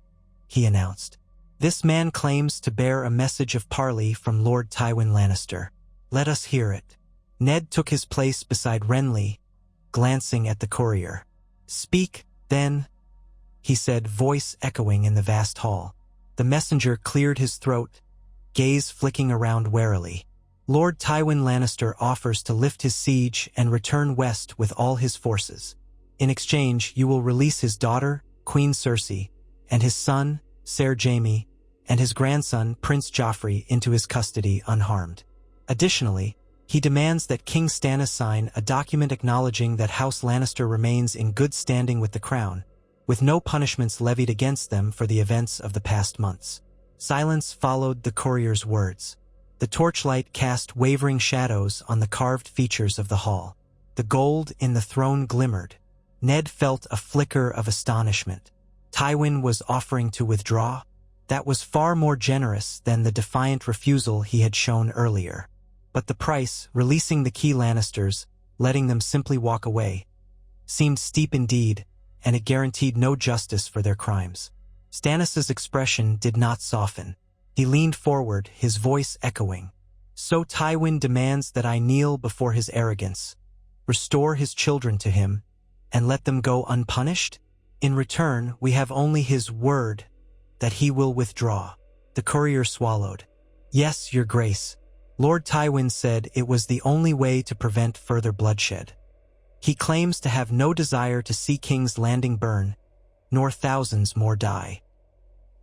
he announced. "This man claims to bear a message of parley from Lord Tywin Lannister. Let us hear it." Ned took his place beside Renly, glancing at the courier. "Speak, then," he said, voice echoing in the vast hall. The messenger cleared his throat, gaze flicking around warily. "Lord Tywin Lannister offers to lift his siege and return west with all his forces. In exchange, you will release his daughter, Queen Cersei, and his son, Ser Jaime, and his grandson, Prince Joffrey, into his custody unharmed. Additionally, he demands that King Stannis sign a document acknowledging that House Lannister remains in good standing with the crown, with no punishments levied against them for the events of the past months." Silence followed the courier's words. The torchlight cast wavering shadows on the carved features of the hall. The gold in the throne glimmered. Ned felt a flicker of astonishment. Tywin was offering to withdraw? That was far more generous than the defiant refusal he had shown earlier. But the price, releasing the key Lannisters, letting them simply walk away, seemed steep indeed, and it guaranteed no justice for their crimes. Stannis's expression did not soften. He leaned forward, his voice echoing. "So Tywin demands that I kneel before his arrogance, restore his children to him, and let them go unpunished? In return, we have only his word that he will withdraw." The courier swallowed. "Yes, your grace. Lord Tywin said it was the only way to prevent further bloodshed. He claims to have no desire to see King's Landing burn, nor thousands more die."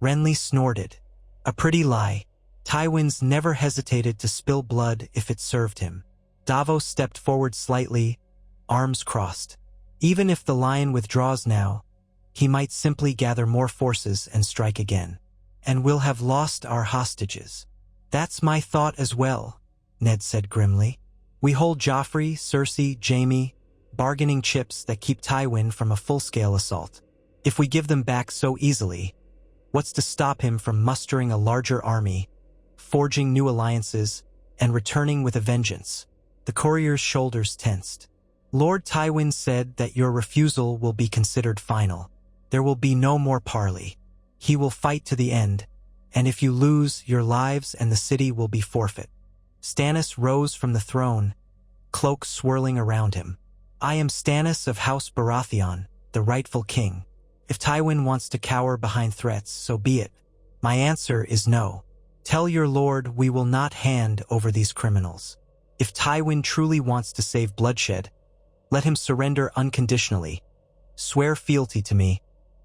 Renly snorted. "A pretty lie. Tywin's never hesitated to spill blood if it served him." Davos stepped forward slightly, arms crossed. "Even if the lion withdraws now, he might simply gather more forces and strike again. And we'll have lost our hostages." "That's my thought as well," Ned said grimly. "We hold Joffrey, Cersei, Jaime, bargaining chips that keep Tywin from a full-scale assault. If we give them back so easily, what's to stop him from mustering a larger army, forging new alliances, and returning with a vengeance?" The courier's shoulders tensed. "Lord Tywin said that your refusal will be considered final. There will be no more parley. He will fight to the end, and if you lose, your lives and the city will be forfeit." Stannis rose from the throne, cloak swirling around him. "I am Stannis of House Baratheon, the rightful king. If Tywin wants to cower behind threats, so be it. My answer is no. Tell your lord we will not hand over these criminals. If Tywin truly wants to save bloodshed, let him surrender unconditionally, swear fealty to me,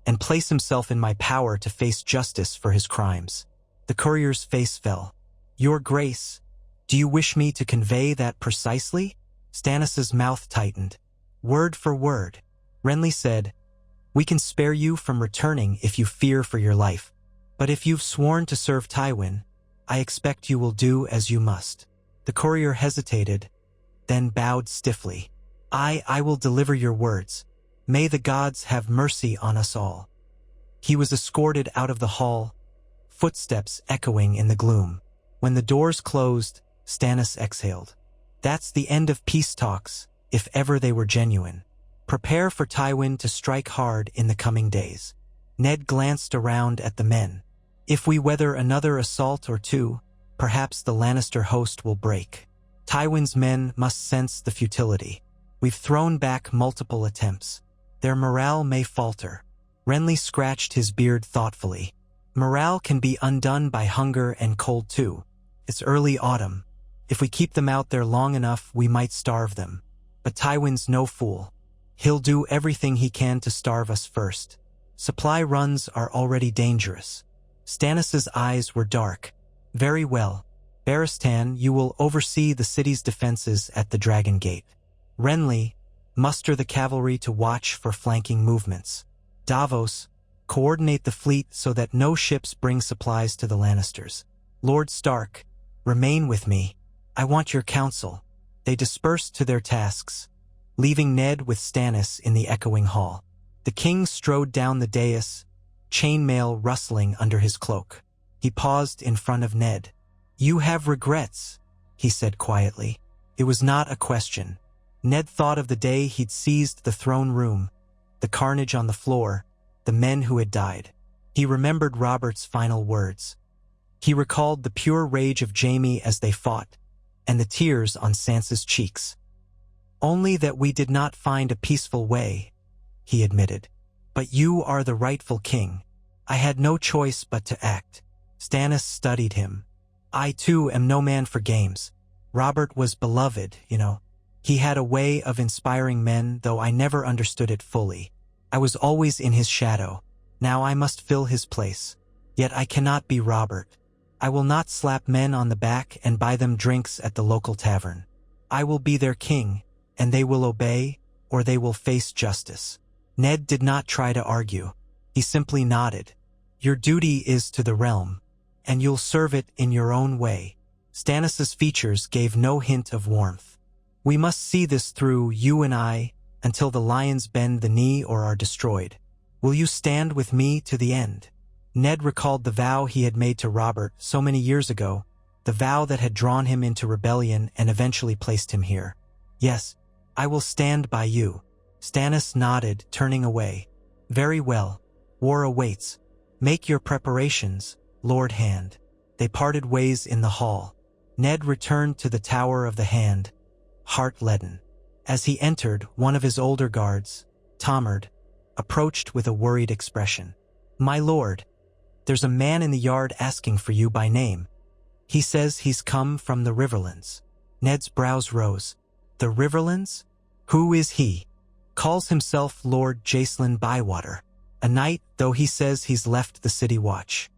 and place himself in my power to face justice for his crimes." The courier's face fell. "Your grace, do you wish me to convey that precisely?" Stannis's mouth tightened. "Word for word." Renly said, "We can spare you from returning if you fear for your life. But if you've sworn to serve Tywin, I expect you will do as you must." The courier hesitated, then bowed stiffly. I will deliver your words. May the gods have mercy on us all." He was escorted out of the hall, footsteps echoing in the gloom. When the doors closed, Stannis exhaled. That's the end of peace talks, if ever they were genuine. Prepare for Tywin to strike hard in the coming days. Ned glanced around at the men. If we weather another assault or two, perhaps the Lannister host will break. Tywin's men must sense the futility. We've thrown back multiple attempts. Their morale may falter. Renly scratched his beard thoughtfully. Morale can be undone by hunger and cold too. It's early autumn. If we keep them out there long enough, we might starve them. But Tywin's no fool. He'll do everything he can to starve us first. Supply runs are already dangerous. Stannis's eyes were dark. Very well. Barristan, you will oversee the city's defenses at the Dragon Gate. Renly, muster the cavalry to watch for flanking movements. Davos, coordinate the fleet so that no ships bring supplies to the Lannisters. Lord Stark, remain with me. I want your counsel. They dispersed to their tasks, leaving Ned with Stannis in the echoing hall. The king strode down the dais, chainmail rustling under his cloak. He paused in front of Ned. You have regrets, he said quietly. It was not a question. Ned thought of the day he'd seized the throne room, the carnage on the floor, the men who had died. He remembered Robert's final words. He recalled the pure rage of Jaime as they fought, and the tears on Sansa's cheeks. Only that we did not find a peaceful way, he admitted. But you are the rightful king. I had no choice but to act. Stannis studied him. I too am no man for games. Robert was beloved, you know. He had a way of inspiring men, though I never understood it fully. I was always in his shadow. Now I must fill his place. Yet I cannot be Robert. I will not slap men on the back and buy them drinks at the local tavern. I will be their king, and they will obey, or they will face justice. Ned did not try to argue. He simply nodded. Your duty is to the realm, and you'll serve it in your own way. Stannis's features gave no hint of warmth. We must see this through, you and I, until the lions bend the knee or are destroyed. Will you stand with me to the end? Ned recalled the vow he had made to Robert so many years ago, the vow that had drawn him into rebellion and eventually placed him here. Yes, I will stand by you. Stannis nodded, turning away. Very well. War awaits. Make your preparations, Lord Hand. They parted ways in the hall. Ned returned to the Tower of the Hand, heart leaden. As he entered, one of his older guards, Tomard, approached with a worried expression. My lord, there's a man in the yard asking for you by name. He says he's come from the Riverlands. Ned's brows rose. The Riverlands? Who is he? Calls himself Lord Jacelyn Bywater. A knight, though he says he's left the city watch.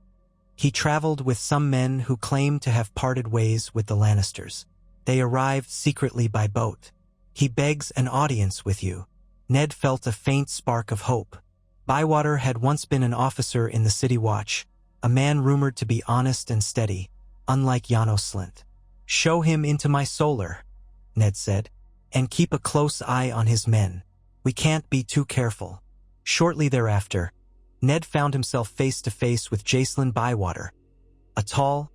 He traveled with some men who claim to have parted ways with the Lannisters. They arrived secretly by boat. He begs an audience with you. Ned felt a faint spark of hope. Bywater had once been an officer in the city watch, a man rumored to be honest and steady, unlike Janos Slynt. Show him into my solar, Ned said, and keep a close eye on his men. We can't be too careful. Shortly thereafter, Ned found himself face to face with Jacelyn Bywater, a tall,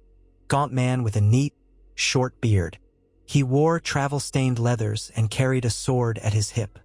gaunt man with a neat, short beard. He wore travel-stained leathers and carried a sword at his hip.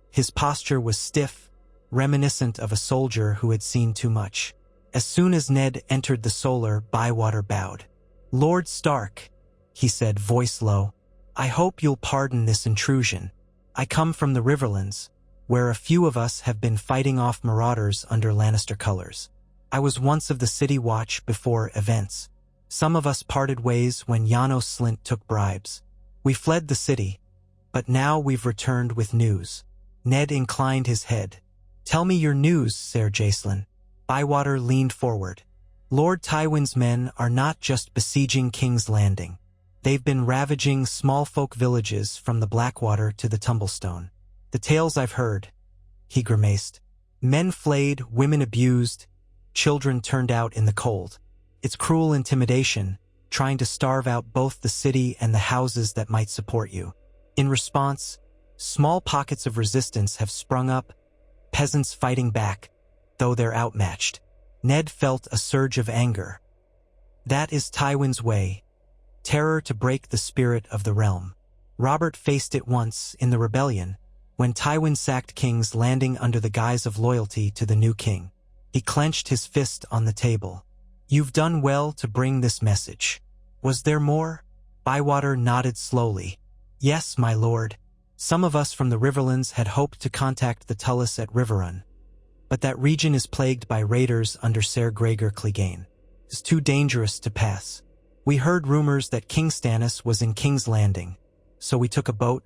His posture was stiff, reminiscent of a soldier who had seen too much. As soon as Ned entered the solar, Bywater bowed. Lord Stark, he said, voice low, I hope you'll pardon this intrusion. I come from the Riverlands, where a few of us have been fighting off marauders under Lannister colors. I was once of the city watch before events. Some of us parted ways when Janos Slynt took bribes. We fled the city, but now we've returned with news. Ned inclined his head. Tell me your news, Ser Jacelyn. Bywater leaned forward. Lord Tywin's men are not just besieging King's Landing. They've been ravaging small folk villages from the Blackwater to the Tumblestone. The tales I've heard, he grimaced. Men flayed, women abused, children turned out in the cold. It's cruel intimidation, trying to starve out both the city and the houses that might support you. In response, small pockets of resistance have sprung up, peasants fighting back, though they're outmatched. Ned felt a surge of anger. That is Tywin's way, terror to break the spirit of the realm. Robert faced it once in the rebellion, when Tywin sacked King's Landing under the guise of loyalty to the new king. He clenched his fist on the table. "You've done well to bring this message. Was there more?" Bywater nodded slowly. "Yes, my lord. Some of us from the Riverlands had hoped to contact the Tullus at Riverrun, but that region is plagued by raiders under Ser Gregor Clegane. It's too dangerous to pass. We heard rumors that King Stannis was in King's Landing, so we took a boat,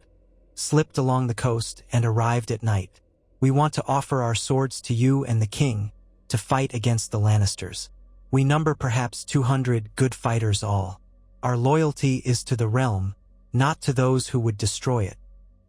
slipped along the coast, and arrived at night. We want to offer our swords to you and the king to fight against the Lannisters. We number perhaps 200 good fighters all. Our loyalty is to the realm, not to those who would destroy it."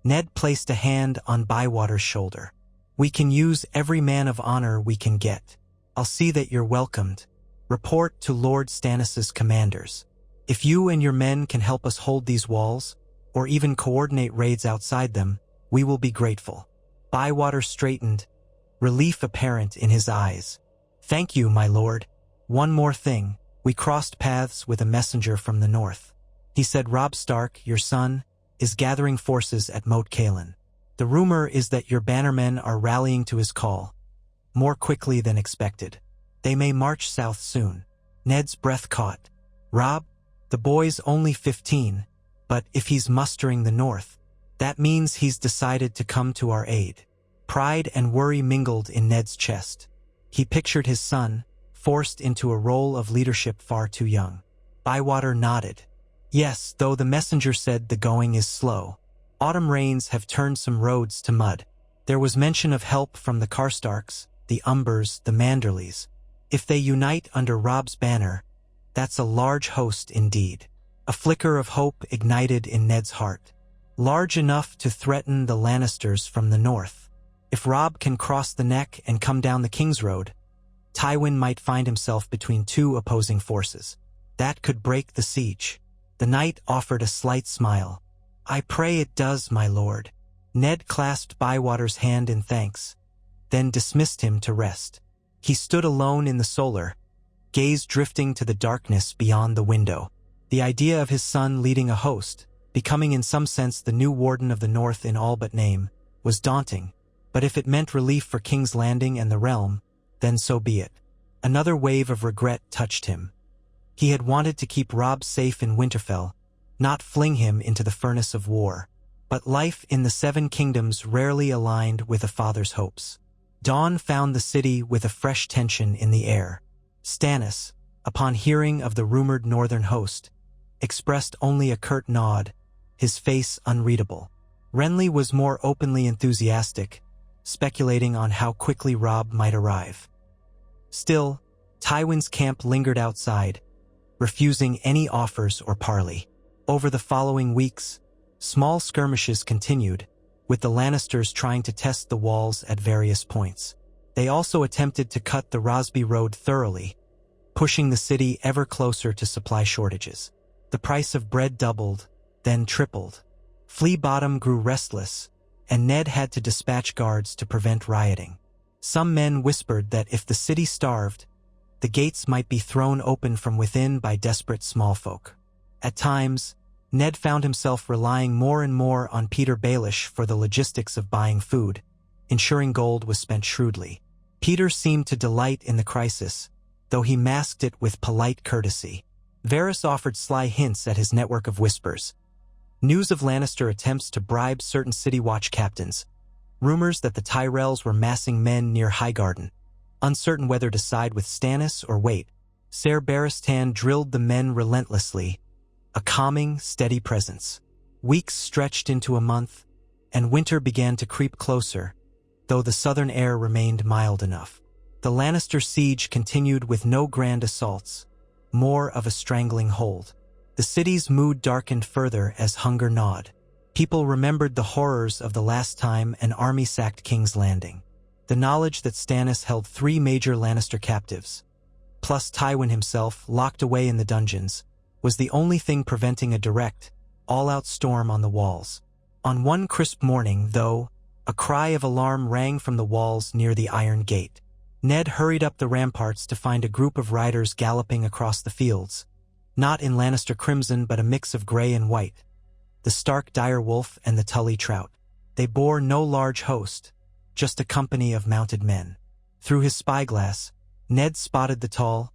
Ned placed a hand on Bywater's shoulder. "We can use every man of honor we can get. I'll see that you're welcomed. Report to Lord Stannis's commanders. If you and your men can help us hold these walls, or even coordinate raids outside them, we will be grateful." Bywater straightened, relief apparent in his eyes. "Thank you, my lord. One more thing. We crossed paths with a messenger from the north. He said Robb Stark, your son, is gathering forces at Moat Cailin. The rumor is that your bannermen are rallying to his call, more quickly than expected. They may march south soon." Ned's breath caught. "Robb? The boy's only 15, but if he's mustering the north, that means he's decided to come to our aid." Pride and worry mingled in Ned's chest. He pictured his son, forced into a role of leadership far too young. Bywater nodded. "Yes, though the messenger said the going is slow. Autumn rains have turned some roads to mud. There was mention of help from the Karstarks, the Umbers, the Manderleys. If they unite under Robb's banner, that's a large host indeed." A flicker of hope ignited in Ned's heart. Large enough to threaten the Lannisters from the north. If Robb can cross the neck and come down the King's Road, Tywin might find himself between two opposing forces. That could break the siege. The knight offered a slight smile. "I pray it does, my lord." Ned clasped Bywater's hand in thanks, then dismissed him to rest. He stood alone in the solar, gaze drifting to the darkness beyond the window. The idea of his son leading a host, becoming in some sense the new Warden of the North in all but name, was daunting, but if it meant relief for King's Landing and the realm, then so be it. Another wave of regret touched him. He had wanted to keep Robb safe in Winterfell, not fling him into the furnace of war. But life in the Seven Kingdoms rarely aligned with a father's hopes. Dawn found the city with a fresh tension in the air. Stannis, upon hearing of the rumored northern host, expressed only a curt nod, his face unreadable. Renly was more openly enthusiastic, speculating on how quickly Robb might arrive. Still, Tywin's camp lingered outside, refusing any offers or parley. Over the following weeks, small skirmishes continued, with the Lannisters trying to test the walls at various points. They also attempted to cut the Rosby Road thoroughly, pushing the city ever closer to supply shortages. The price of bread doubled, then tripled. Flea Bottom grew restless, and Ned had to dispatch guards to prevent rioting. Some men whispered that if the city starved, the gates might be thrown open from within by desperate smallfolk. At times, Ned found himself relying more and more on Peter Baelish for the logistics of buying food, ensuring gold was spent shrewdly. Peter seemed to delight in the crisis, though he masked it with polite courtesy. Varys offered sly hints at his network of whispers. News of Lannister attempts to bribe certain City Watch captains, rumors that the Tyrells were massing men near Highgarden. Uncertain whether to side with Stannis or wait, Ser Barristan drilled the men relentlessly, a calming, steady presence. Weeks stretched into a month, and winter began to creep closer, though the southern air remained mild enough. The Lannister siege continued with no grand assaults, more of a strangling hold. The city's mood darkened further as hunger gnawed. People remembered the horrors of the last time an army sacked King's Landing. The knowledge that Stannis held 3 major Lannister captives, plus Tywin himself locked away in the dungeons, was the only thing preventing a direct, all-out storm on the walls. On one crisp morning, though, a cry of alarm rang from the walls near the Iron Gate. Ned hurried up the ramparts to find a group of riders galloping across the fields, not in Lannister crimson but a mix of gray and white, the Stark direwolf and the Tully trout. They bore no large host, just a company of mounted men. Through his spyglass, Ned spotted the tall,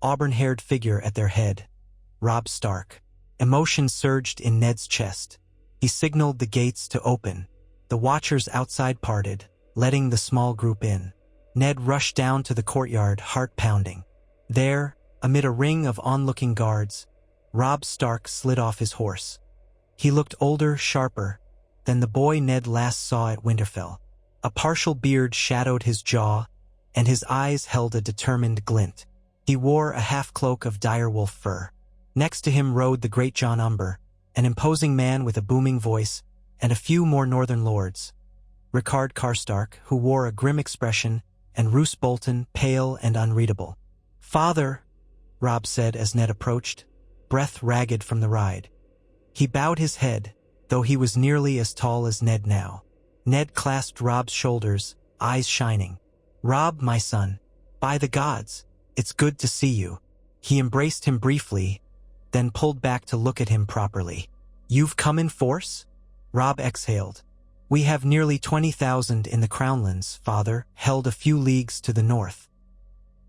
auburn-haired figure at their head, Robb Stark. Emotion surged in Ned's chest. He signaled the gates to open. The watchers outside parted, letting the small group in. Ned rushed down to the courtyard, heart pounding. There, amid a ring of onlooking guards, Robb Stark slid off his horse. He looked older, sharper, than the boy Ned last saw at Winterfell. A partial beard shadowed his jaw, and his eyes held a determined glint. He wore a half-cloak of direwolf fur. Next to him rode the great Jon Umber, an imposing man with a booming voice, and a few more northern lords. Rickard Karstark, who wore a grim expression, and Roose Bolton, pale and unreadable. "Father," Robb said as Ned approached, breath ragged from the ride. He bowed his head, though he was nearly as tall as Ned now. Ned clasped Robb's shoulders, eyes shining. "Robb, my son, by the gods, it's good to see you." He embraced him briefly, then pulled back to look at him properly. "You've come in force?" Robb exhaled. "We have nearly 20,000 in the Crownlands, father, held a few leagues to the north.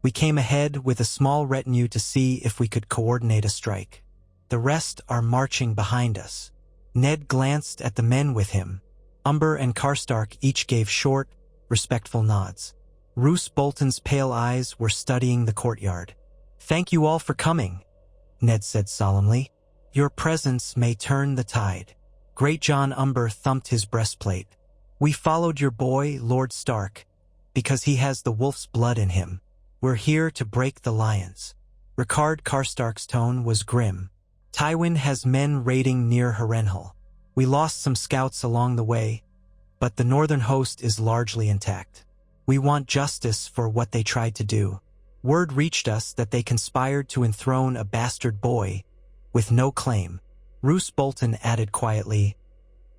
We came ahead with a small retinue to see if we could coordinate a strike. The rest are marching behind us." Ned glanced at the men with him. Umber and Karstark each gave short, respectful nods. Roose Bolton's pale eyes were studying the courtyard. "Thank you all for coming," Ned said solemnly. "Your presence may turn the tide." Great Jon Umber thumped his breastplate. "We followed your boy, Lord Stark, because he has the wolf's blood in him. We're here to break the lions." Rickard Karstark's tone was grim. "Tywin has men raiding near Harrenhal. We lost some scouts along the way, but the northern host is largely intact. We want justice for what they tried to do. Word reached us that they conspired to enthrone a bastard boy with no claim." Roose Bolton added quietly,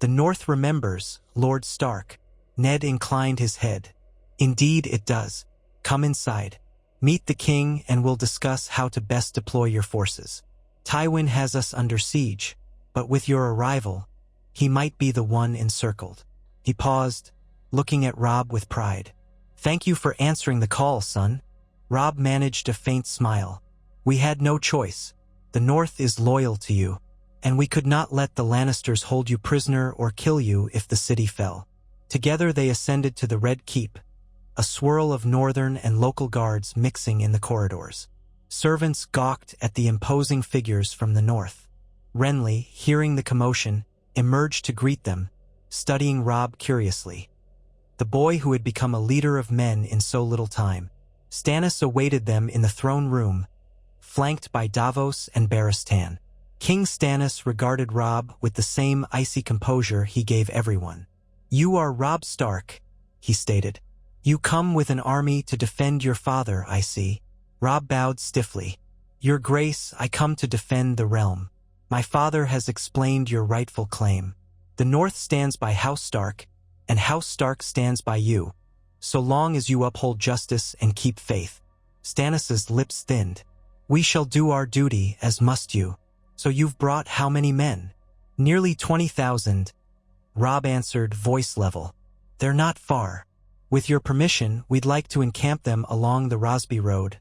"The North remembers, Lord Stark." Ned inclined his head. "Indeed it does. Come inside. Meet the king and we'll discuss how to best deploy your forces. Tywin has us under siege, but with your arrival, he might be the one encircled." He paused, looking at Robb with pride. "Thank you for answering the call, son." Robb managed a faint smile. "We had no choice. The North is loyal to you, and we could not let the Lannisters hold you prisoner or kill you if the city fell." Together they ascended to the Red Keep, a swirl of northern and local guards mixing in the corridors. Servants gawked at the imposing figures from the north. Renly, hearing the commotion, emerged to greet them, studying Robb curiously. The boy who had become a leader of men in so little time. Stannis awaited them in the throne room, flanked by Davos and Barristan. King Stannis regarded Robb with the same icy composure he gave everyone. "You are Robb Stark," he stated. "You come with an army to defend your father, I see." Robb bowed stiffly. "Your Grace, I come to defend the realm. My father has explained your rightful claim. The North stands by House Stark, and House Stark stands by you, so long as you uphold justice and keep faith." Stannis's lips thinned. "We shall do our duty, as must you." "So you've brought how many men?" "Nearly 20,000, Robb answered, voice level. "They're not far. With your permission, we'd like to encamp them along the Rosby Road,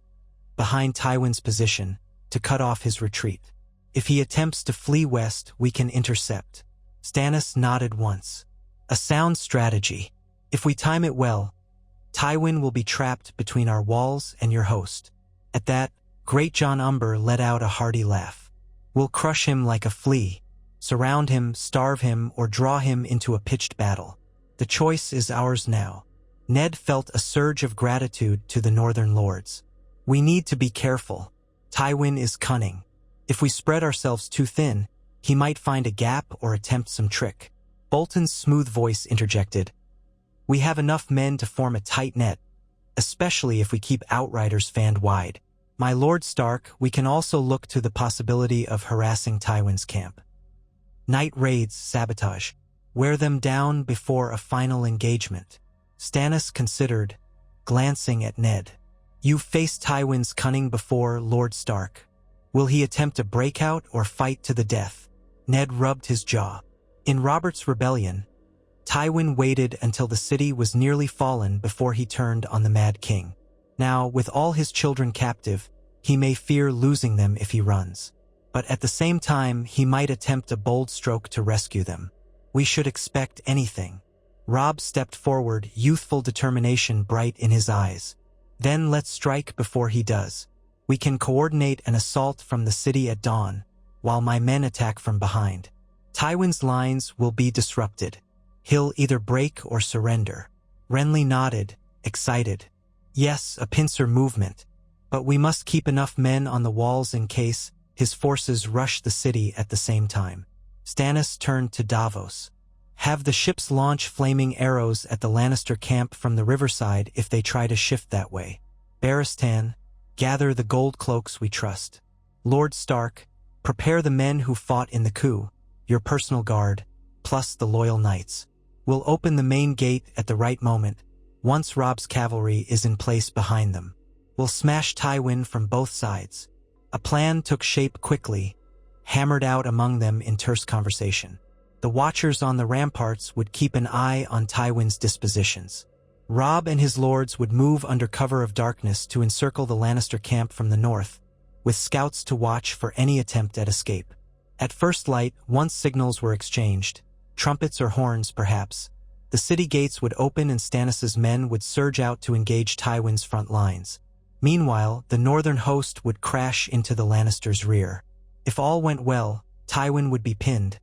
behind Tywin's position, to cut off his retreat. If he attempts to flee west, we can intercept." Stannis nodded once. "A sound strategy. If we time it well, Tywin will be trapped between our walls and your host." At that, Great Jon Umber let out a hearty laugh. "We'll crush him like a flea, surround him, starve him, or draw him into a pitched battle. The choice is ours now." Ned felt a surge of gratitude to the northern lords. "We need to be careful. Tywin is cunning. If we spread ourselves too thin, he might find a gap or attempt some trick." Bolton's smooth voice interjected. "We have enough men to form a tight net, especially if we keep outriders fanned wide. My Lord Stark, we can also look to the possibility of harassing Tywin's camp. Night raids, sabotage. Wear them down before a final engagement." Stannis considered, glancing at Ned. "You've faced Tywin's cunning before, Lord Stark. Will he attempt a breakout or fight to the death?" Ned rubbed his jaw. "In Robert's rebellion, Tywin waited until the city was nearly fallen before he turned on the Mad King. Now, with all his children captive, he may fear losing them if he runs. But at the same time, he might attempt a bold stroke to rescue them. We should expect anything. Robb stepped forward, youthful determination bright in his eyes. Then let's strike before he does. We can coordinate an assault from the city at dawn, while my men attack from behind. Tywin's lines will be disrupted. He'll either break or surrender. Renly nodded, excited. Yes, a pincer movement. But we must keep enough men on the walls in case his forces rush the city at the same time. Stannis turned to Davos. Have the ships launch flaming arrows at the Lannister camp from the riverside if they try to shift that way. Barristan, gather the gold cloaks we trust. Lord Stark, prepare the men who fought in the coup, your personal guard, plus the loyal knights. We'll open the main gate at the right moment, once Robb's cavalry is in place behind them. We'll smash Tywin from both sides. A plan took shape quickly, hammered out among them in terse conversation. The watchers on the ramparts would keep an eye on Tywin's dispositions. Robb and his lords would move under cover of darkness to encircle the Lannister camp from the north, with scouts to watch for any attempt at escape. At first light, once signals were exchanged, trumpets or horns perhaps, the city gates would open and Stannis' men would surge out to engage Tywin's front lines. Meanwhile, the northern host would crash into the Lannisters' rear. If all went well, Tywin would be pinned,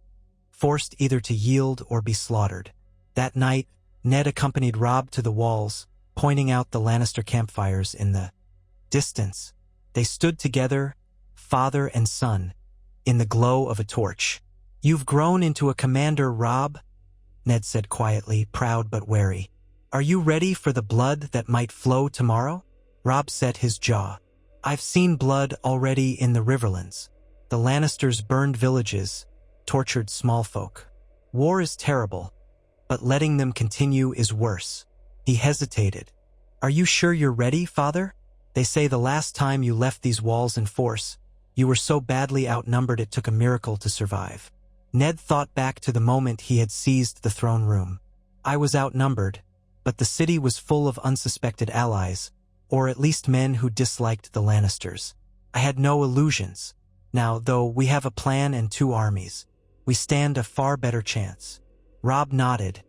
forced either to yield or be slaughtered. That night, Ned accompanied Robb to the walls, pointing out the Lannister campfires in the distance. They stood together, father and son, in the glow of a torch. "You've grown into a commander, Robb," Ned said quietly, proud but wary. "Are you ready for the blood that might flow tomorrow?" Robb set his jaw. "I've seen blood already in the Riverlands. The Lannisters burned villages, tortured small folk. War is terrible, but letting them continue is worse." He hesitated. "Are you sure you're ready, father? They say the last time you left these walls in force, you were so badly outnumbered it took a miracle to survive." Ned thought back to the moment he had seized the throne room. "I was outnumbered, but the city was full of unsuspected allies, or at least men who disliked the Lannisters. I had no illusions. Now, though, we have a plan and 2 armies. We stand a far better chance." Robb nodded,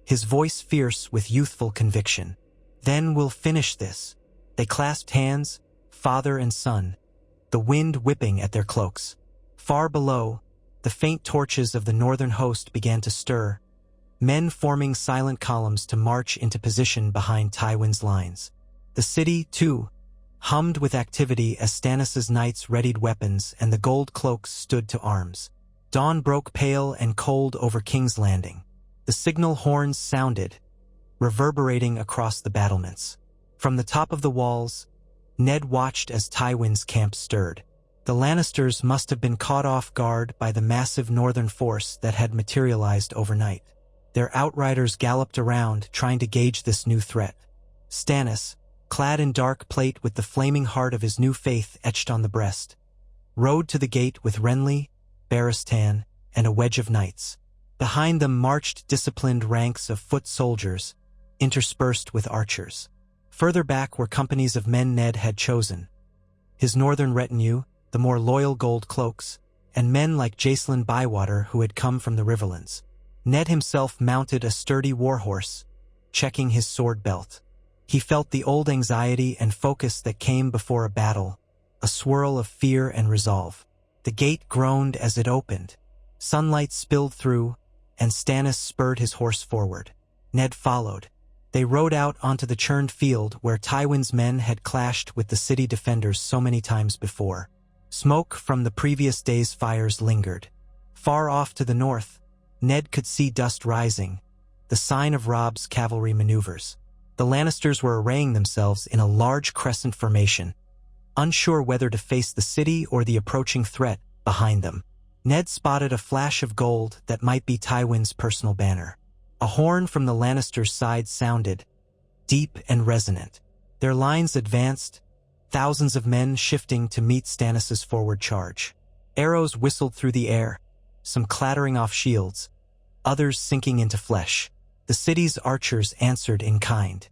his voice fierce with youthful conviction. "Then we'll finish this." They clasped hands, father and son, the wind whipping at their cloaks. Far below, the faint torches of the northern host began to stir, men forming silent columns to march into position behind Tywin's lines. The city, too, hummed with activity as Stannis' knights readied weapons and the gold cloaks stood to arms. Dawn broke pale and cold over King's Landing. The signal horns sounded, reverberating across the battlements. From the top of the walls, Ned watched as Tywin's camp stirred. The Lannisters must have been caught off guard by the massive northern force that had materialized overnight. Their outriders galloped around, trying to gauge this new threat. Stannis, clad in dark plate with the flaming heart of his new faith etched on the breast, rode to the gate with Renly, Barristan, and a wedge of knights. Behind them marched disciplined ranks of foot soldiers, interspersed with archers. Further back were companies of men Ned had chosen. His northern retinue, the more loyal gold cloaks, and men like Jacelyn Bywater who had come from the Riverlands. Ned himself mounted a sturdy warhorse, checking his sword belt. He felt the old anxiety and focus that came before a battle, a swirl of fear and resolve. The gate groaned as it opened. Sunlight spilled through, and Stannis spurred his horse forward. Ned followed. They rode out onto the churned field where Tywin's men had clashed with the city defenders so many times before. Smoke from the previous day's fires lingered. Far off to the north, Ned could see dust rising, the sign of Robb's cavalry maneuvers. The Lannisters were arraying themselves in a large crescent formation, unsure whether to face the city or the approaching threat behind them. Ned spotted a flash of gold that might be Tywin's personal banner. A horn from the Lannisters' side sounded, deep and resonant. Their lines advanced, thousands of men shifting to meet Stannis' forward charge. Arrows whistled through the air, some clattering off shields, others sinking into flesh. The city's archers answered in kind.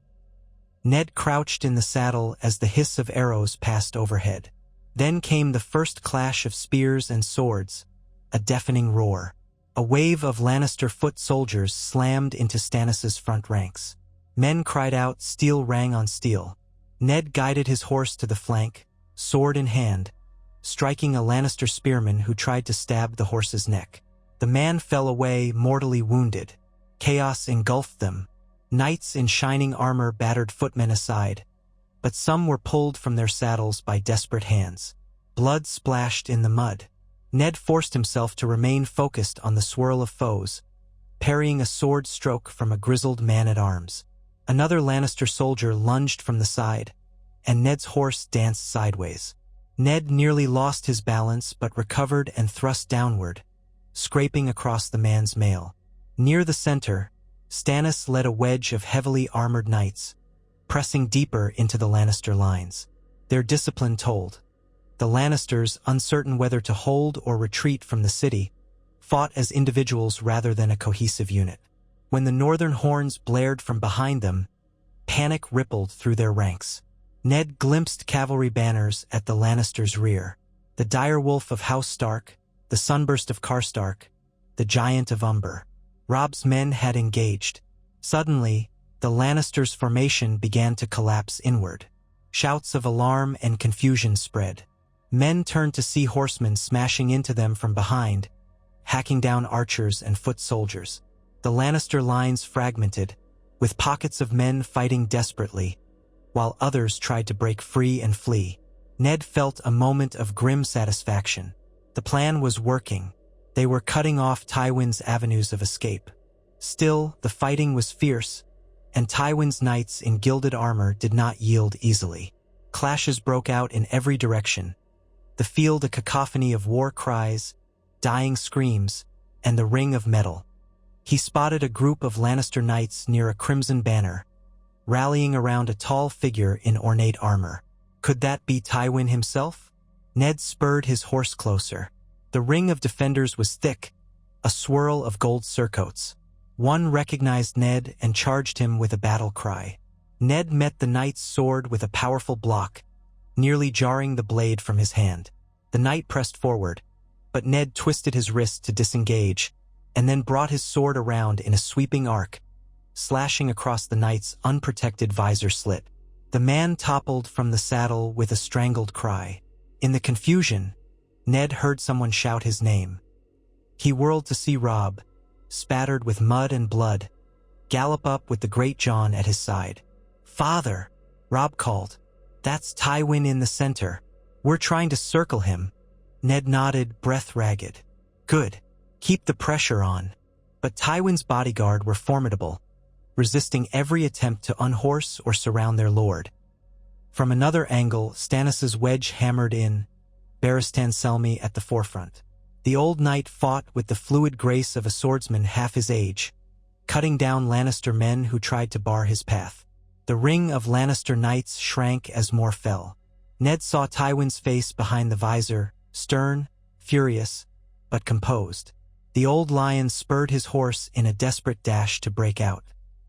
Ned crouched in the saddle as the hiss of arrows passed overhead. Then came the first clash of spears and swords, a deafening roar. A wave of Lannister foot soldiers slammed into Stannis's front ranks. Men cried out, steel rang on steel. Ned guided his horse to the flank, sword in hand, striking a Lannister spearman who tried to stab the horse's neck. The man fell away, mortally wounded. Chaos engulfed them. Knights in shining armor battered footmen aside, but some were pulled from their saddles by desperate hands. Blood splashed in the mud. Ned forced himself to remain focused on the swirl of foes, parrying a sword stroke from a grizzled man-at-arms. Another Lannister soldier lunged from the side, and Ned's horse danced sideways. Ned nearly lost his balance but recovered and thrust downward, scraping across the man's mail. Near the center, Stannis led a wedge of heavily armored knights, pressing deeper into the Lannister lines. Their discipline told. The Lannisters, uncertain whether to hold or retreat from the city, fought as individuals rather than a cohesive unit. When the northern horns blared from behind them, panic rippled through their ranks. Ned glimpsed cavalry banners at the Lannisters' rear. The direwolf of House Stark, the sunburst of Karstark, the giant of Umber. Robb's men had engaged. Suddenly, the Lannisters' formation began to collapse inward. Shouts of alarm and confusion spread. Men turned to see horsemen smashing into them from behind, hacking down archers and foot soldiers. The Lannister lines fragmented, with pockets of men fighting desperately, while others tried to break free and flee. Ned felt a moment of grim satisfaction. The plan was working. They were cutting off Tywin's avenues of escape. Still, the fighting was fierce, and Tywin's knights in gilded armor did not yield easily. Clashes broke out in every direction, the field a cacophony of war cries, dying screams, and the ring of metal. He spotted a group of Lannister knights near a crimson banner, rallying around a tall figure in ornate armor. Could that be Tywin himself? Ned spurred his horse closer. The ring of defenders was thick, a swirl of gold surcoats. One recognized Ned and charged him with a battle cry. Ned met the knight's sword with a powerful block, nearly jarring the blade from his hand. The knight pressed forward, but Ned twisted his wrist to disengage, and then brought his sword around in a sweeping arc, slashing across the knight's unprotected visor slit. The man toppled from the saddle with a strangled cry. In the confusion, Ned heard someone shout his name. He whirled to see Robb, spattered with mud and blood, gallop up with the Great John at his side. "Father," Robb called. "That's Tywin in the center. We're trying to circle him." Ned nodded, breath ragged. "Good. Keep the pressure on." But Tywin's bodyguard were formidable, resisting every attempt to unhorse or surround their lord. From another angle, Stannis's wedge hammered in, Barristan Selmy at the forefront. The old knight fought with the fluid grace of a swordsman half his age, cutting down Lannister men who tried to bar his path. The ring of Lannister knights shrank as more fell. Ned saw Tywin's face behind the visor, stern, furious, but composed. The old lion spurred his horse in a desperate dash to break out.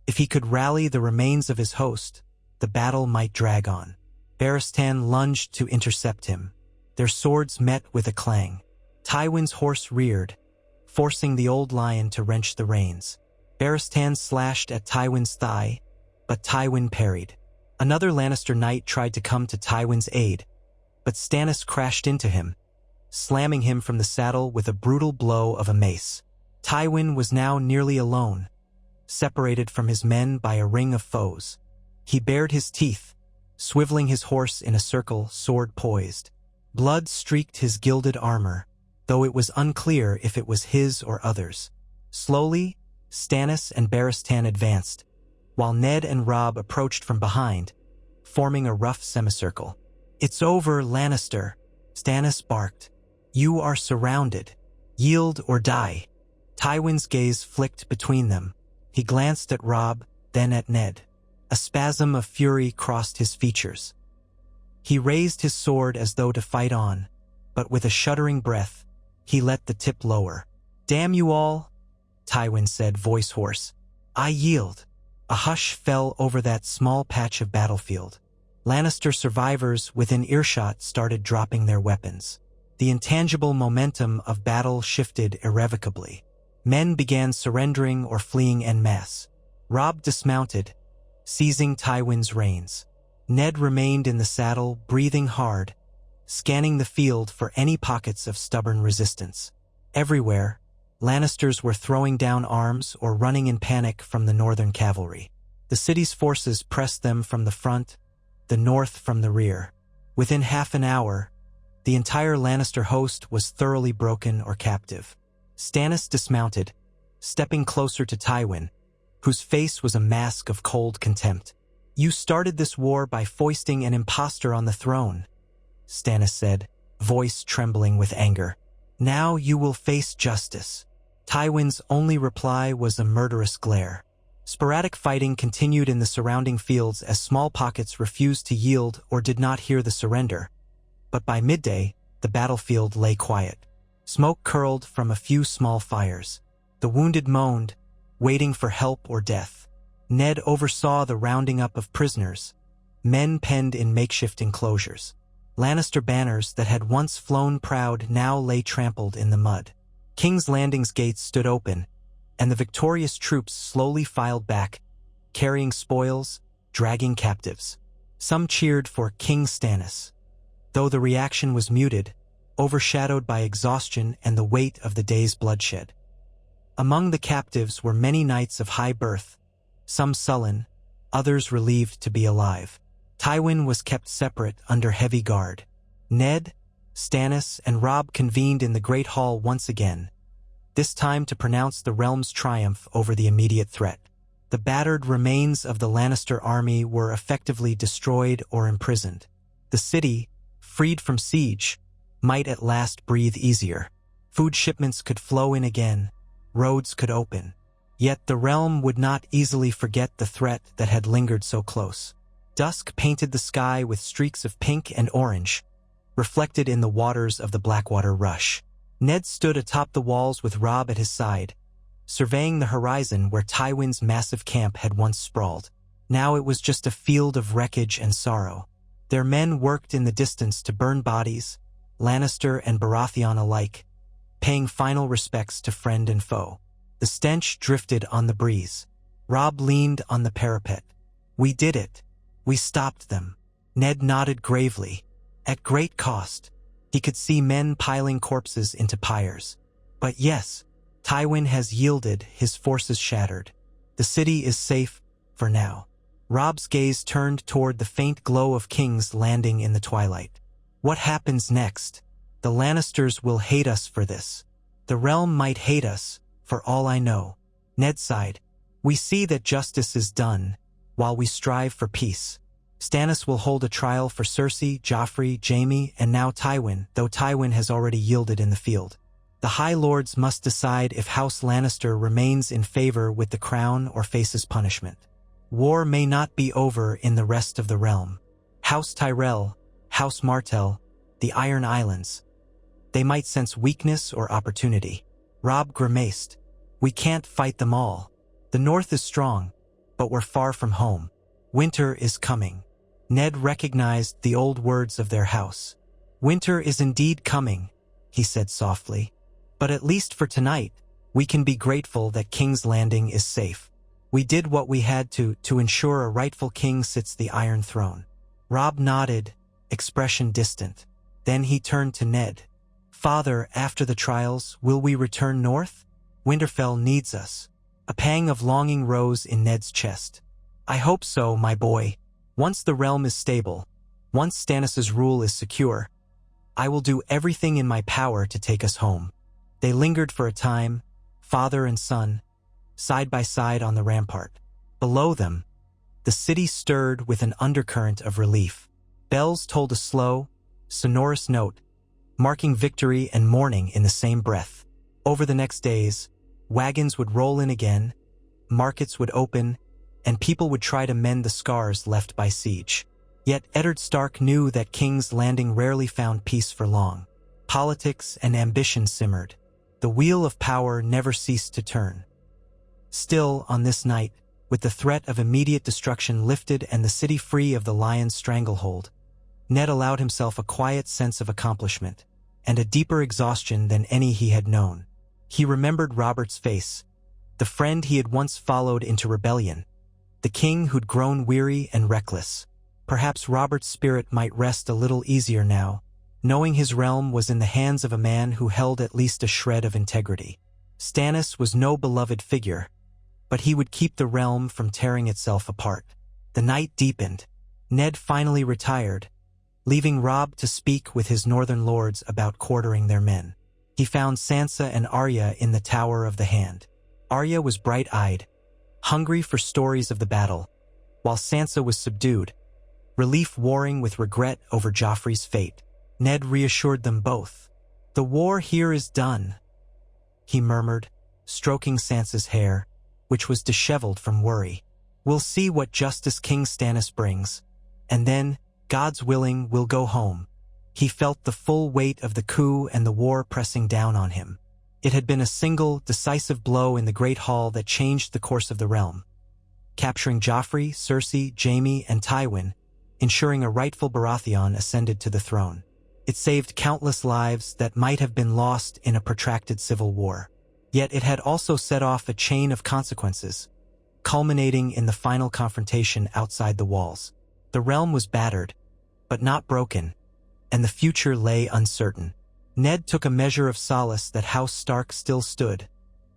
If he could rally the remains of his host, the battle might drag on. Barristan lunged to intercept him. Their swords met with a clang. Tywin's horse reared, forcing the old lion to wrench the reins. Barristan slashed at Tywin's thigh, but Tywin parried. Another Lannister knight tried to come to Tywin's aid, but Stannis crashed into him, slamming him from the saddle with a brutal blow of a mace. Tywin was now nearly alone, separated from his men by a ring of foes. He bared his teeth, swiveling his horse in a circle, sword poised. Blood streaked his gilded armor, though it was unclear if it was his or others. Slowly, Stannis and Barristan advanced, while Ned and Robb approached from behind, forming a rough semicircle. "It's over, Lannister," Stannis barked. "You are surrounded. Yield or die." Tywin's gaze flicked between them. He glanced at Robb, then at Ned. A spasm of fury crossed his features. He raised his sword as though to fight on, but with a shuddering breath, he let the tip lower. "Damn you all," Tywin said, voice hoarse. I yield. A hush fell over that small patch of battlefield. Lannister survivors within earshot started dropping their weapons. The intangible momentum of battle shifted irrevocably. Men began surrendering or fleeing en masse. Robb dismounted, seizing Tywin's reins. Ned remained in the saddle, breathing hard, scanning the field for any pockets of stubborn resistance. Everywhere, Lannisters were throwing down arms or running in panic from the northern cavalry. The city's forces pressed them from the front, the north from the rear. Within half an hour, the entire Lannister host was thoroughly broken or captive. Stannis dismounted, stepping closer to Tywin, whose face was a mask of cold contempt. "You started this war by foisting an impostor on the throne," Stannis said, voice trembling with anger. "Now you will face justice." Tywin's only reply was a murderous glare. Sporadic fighting continued in the surrounding fields as small pockets refused to yield or did not hear the surrender. But by midday, the battlefield lay quiet. Smoke curled from a few small fires. The wounded moaned, waiting for help or death. Ned oversaw the rounding up of prisoners, men penned in makeshift enclosures. Lannister banners that had once flown proud now lay trampled in the mud. King's Landing's gates stood open, and the victorious troops slowly filed back, carrying spoils, dragging captives. Some cheered for King Stannis, though the reaction was muted, overshadowed by exhaustion and the weight of the day's bloodshed. Among the captives were many knights of high birth, some sullen, others relieved to be alive. Tywin was kept separate under heavy guard. Ned, Stannis, and Robb convened in the Great Hall once again, this time to pronounce the realm's triumph over the immediate threat. The battered remains of the Lannister army were effectively destroyed or imprisoned. The city, freed from siege, might at last breathe easier. Food shipments could flow in again, roads could open. Yet the realm would not easily forget the threat that had lingered so close. Dusk painted the sky with streaks of pink and orange, reflected in the waters of the Blackwater Rush. Ned stood atop the walls with Robb at his side, surveying the horizon where Tywin's massive camp had once sprawled. Now it was just a field of wreckage and sorrow. Their men worked in the distance to burn bodies, Lannister and Baratheon alike, paying final respects to friend and foe. The stench drifted on the breeze. Robb leaned on the parapet. "We did it. We stopped them." Ned nodded gravely. At great cost. He could see men piling corpses into pyres. But yes, Tywin has yielded, his forces shattered. The city is safe, for now. Robb's gaze turned toward the faint glow of King's Landing in the twilight. What happens next? The Lannisters will hate us for this. The realm might hate us, for all I know. Ned sighed. We see that justice is done, while we strive for peace. Stannis will hold a trial for Cersei, Joffrey, Jaime, and now Tywin, though Tywin has already yielded in the field. The High Lords must decide if House Lannister remains in favor with the crown or faces punishment. War may not be over in the rest of the realm. House Tyrell, House Martell, the Iron Islands. They might sense weakness or opportunity. Robb grimaced. We can't fight them all. The North is strong, but we're far from home. Winter is coming. Ned recognized the old words of their house. Winter is indeed coming, he said softly. But at least for tonight, we can be grateful that King's Landing is safe. We did what we had to ensure a rightful king sits the Iron Throne. Robb nodded, expression distant. Then he turned to Ned. Father, after the trials, will we return north? Winterfell needs us. A pang of longing rose in Ned's chest. I hope so, my boy. Once the realm is stable, once Stannis' rule is secure, I will do everything in my power to take us home. They lingered for a time, father and son, side by side on the rampart. Below them, the city stirred with an undercurrent of relief. Bells told a slow, sonorous note, marking victory and mourning in the same breath. Over the next days, wagons would roll in again, markets would open, and people would try to mend the scars left by siege. Yet Eddard Stark knew that King's Landing rarely found peace for long. Politics and ambition simmered. The wheel of power never ceased to turn. Still, on this night, with the threat of immediate destruction lifted and the city free of the lion's stranglehold, Ned allowed himself a quiet sense of accomplishment, and a deeper exhaustion than any he had known. He remembered Robert's face, the friend he had once followed into rebellion, the king who'd grown weary and reckless. Perhaps Robert's spirit might rest a little easier now, knowing his realm was in the hands of a man who held at least a shred of integrity. Stannis was no beloved figure, but he would keep the realm from tearing itself apart. The night deepened. Ned finally retired, leaving Robb to speak with his northern lords about quartering their men. He found Sansa and Arya in the Tower of the Hand. Arya was bright-eyed, hungry for stories of the battle, while Sansa was subdued, relief warring with regret over Joffrey's fate. Ned reassured them both. "The war here is done," he murmured, stroking Sansa's hair, which was disheveled from worry. "We'll see what justice King Stannis brings, and then, God's willing, we'll go home." He felt the full weight of the coup and the war pressing down on him. It had been a single, decisive blow in the Great Hall that changed the course of the realm, capturing Joffrey, Cersei, Jaime, and Tywin, ensuring a rightful Baratheon ascended to the throne. It saved countless lives that might have been lost in a protracted civil war. Yet it had also set off a chain of consequences, culminating in the final confrontation outside the walls. The realm was battered, but not broken, and the future lay uncertain. Ned took a measure of solace that House Stark still stood,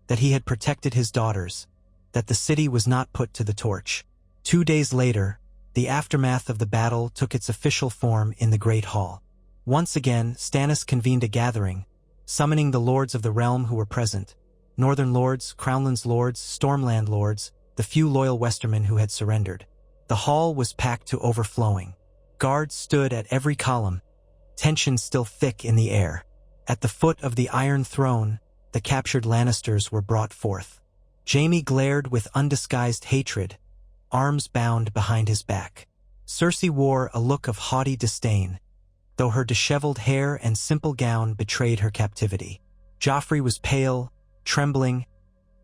that he had protected his daughters, that the city was not put to the torch. 2 days later, the aftermath of the battle took its official form in the Great Hall. Once again, Stannis convened a gathering, summoning the lords of the realm who were present: Northern lords, Crownlands lords, Stormland lords, the few loyal Westermen who had surrendered. The hall was packed to overflowing. Guards stood at every column, tension still thick in the air. At the foot of the Iron Throne, the captured Lannisters were brought forth. Jaime glared with undisguised hatred, arms bound behind his back. Cersei wore a look of haughty disdain, though her disheveled hair and simple gown betrayed her captivity. Joffrey was pale, trembling,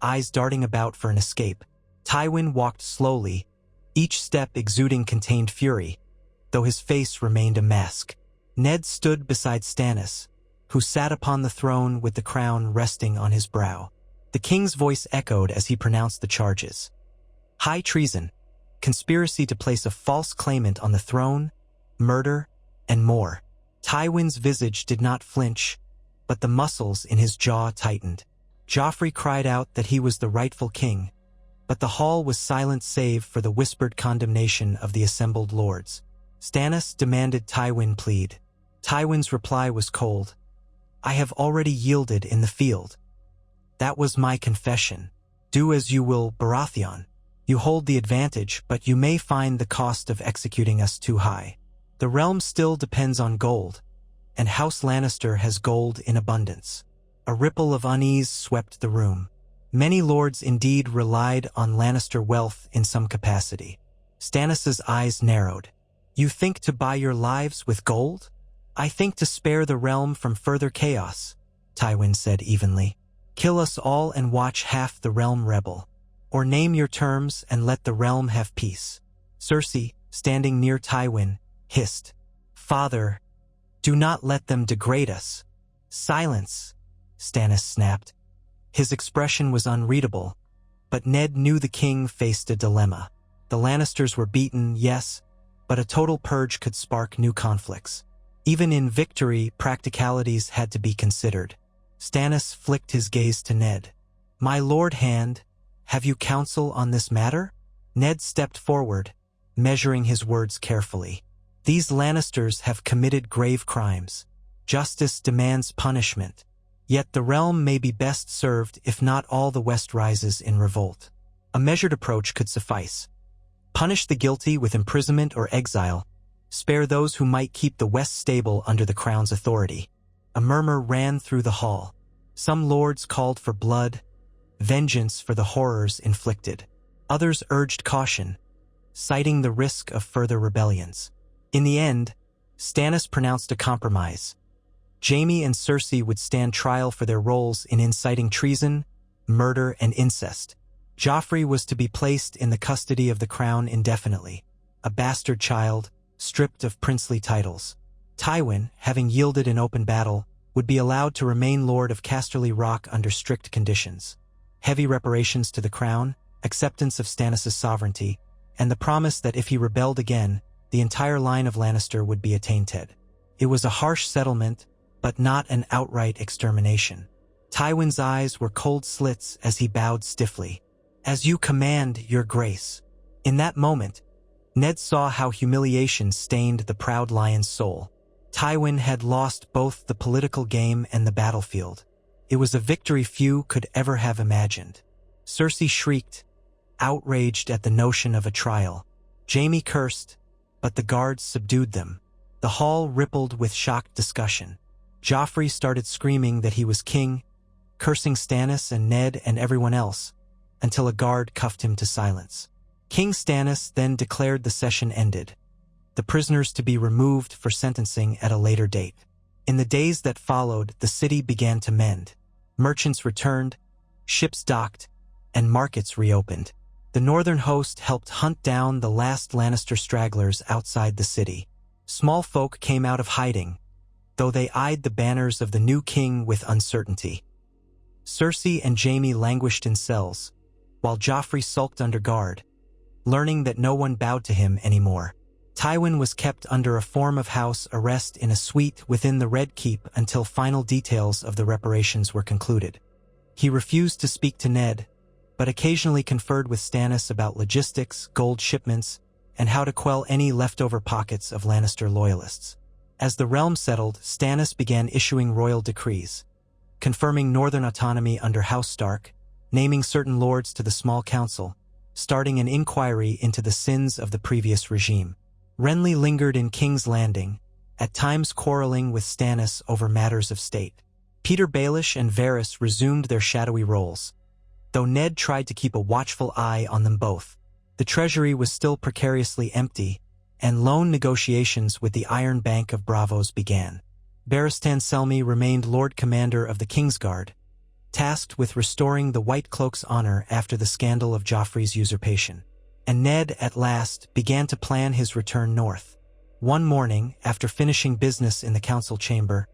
eyes darting about for an escape. Tywin walked slowly, each step exuding contained fury, though his face remained a mask. Ned stood beside Stannis, who sat upon the throne with the crown resting on his brow. The king's voice echoed as he pronounced the charges: high treason, conspiracy to place a false claimant on the throne, murder, and more. Tywin's visage did not flinch, but the muscles in his jaw tightened. Joffrey cried out that he was the rightful king, but the hall was silent save for the whispered condemnation of the assembled lords. Stannis demanded Tywin plead. Tywin's reply was cold: "I have already yielded in the field. That was my confession. Do as you will, Baratheon. You hold the advantage, but you may find the cost of executing us too high. The realm still depends on gold, and House Lannister has gold in abundance." A ripple of unease swept the room. Many lords indeed relied on Lannister wealth in some capacity. Stannis's eyes narrowed. "You think to buy your lives with gold?" "I think to spare the realm from further chaos," Tywin said evenly. "Kill us all and watch half the realm rebel. Or name your terms and let the realm have peace." Cersei, standing near Tywin, hissed, "Father, do not let them degrade us." "Silence," Stannis snapped. His expression was unreadable, but Ned knew the king faced a dilemma. The Lannisters were beaten, yes, but a total purge could spark new conflicts. Even in victory, practicalities had to be considered. Stannis flicked his gaze to Ned. "My Lord Hand, have you counsel on this matter?" Ned stepped forward, measuring his words carefully. "These Lannisters have committed grave crimes. Justice demands punishment. Yet the realm may be best served if not all the West rises in revolt. A measured approach could suffice. Punish the guilty with imprisonment or exile. Spare those who might keep the West stable under the crown's authority." A murmur ran through the hall. Some lords called for blood, vengeance for the horrors inflicted. Others urged caution, citing the risk of further rebellions. In the end, Stannis pronounced a compromise. Jaime and Cersei would stand trial for their roles in inciting treason, murder, and incest. Joffrey was to be placed in the custody of the crown indefinitely, a bastard child, stripped of princely titles. Tywin, having yielded in open battle, would be allowed to remain Lord of Casterly Rock under strict conditions. Heavy reparations to the crown, acceptance of Stannis' sovereignty, and the promise that if he rebelled again, the entire line of Lannister would be attainted. It was a harsh settlement, but not an outright extermination. Tywin's eyes were cold slits as he bowed stiffly. "As you command, your grace." In that moment, Ned saw how humiliation stained the proud lion's soul. Tywin had lost both the political game and the battlefield. It was a victory few could ever have imagined. Cersei shrieked, outraged at the notion of a trial. Jaime cursed, but the guards subdued them. The hall rippled with shocked discussion. Joffrey started screaming that he was king, cursing Stannis and Ned and everyone else, until a guard cuffed him to silence. King Stannis then declared the session ended, the prisoners to be removed for sentencing at a later date. In the days that followed, the city began to mend. Merchants returned, ships docked, and markets reopened. The northern host helped hunt down the last Lannister stragglers outside the city. Small folk came out of hiding, though they eyed the banners of the new king with uncertainty. Cersei and Jaime languished in cells, while Joffrey sulked under guard, learning that no one bowed to him anymore. Tywin was kept under a form of house arrest in a suite within the Red Keep until final details of the reparations were concluded. He refused to speak to Ned, but occasionally conferred with Stannis about logistics, gold shipments, and how to quell any leftover pockets of Lannister loyalists. As the realm settled, Stannis began issuing royal decrees, confirming northern autonomy under House Stark, naming certain lords to the small council, starting an inquiry into the sins of the previous regime. Renly lingered in King's Landing, at times quarreling with Stannis over matters of state. Peter Baelish and Varys resumed their shadowy roles, though Ned tried to keep a watchful eye on them both. The treasury was still precariously empty, and loan negotiations with the Iron Bank of Bravos began. Barristan Selmy remained Lord Commander of the Kingsguard, tasked with restoring the White Cloak's honor after the scandal of Joffrey's usurpation. And Ned, at last, began to plan his return north. One morning, after finishing business in the council chamber,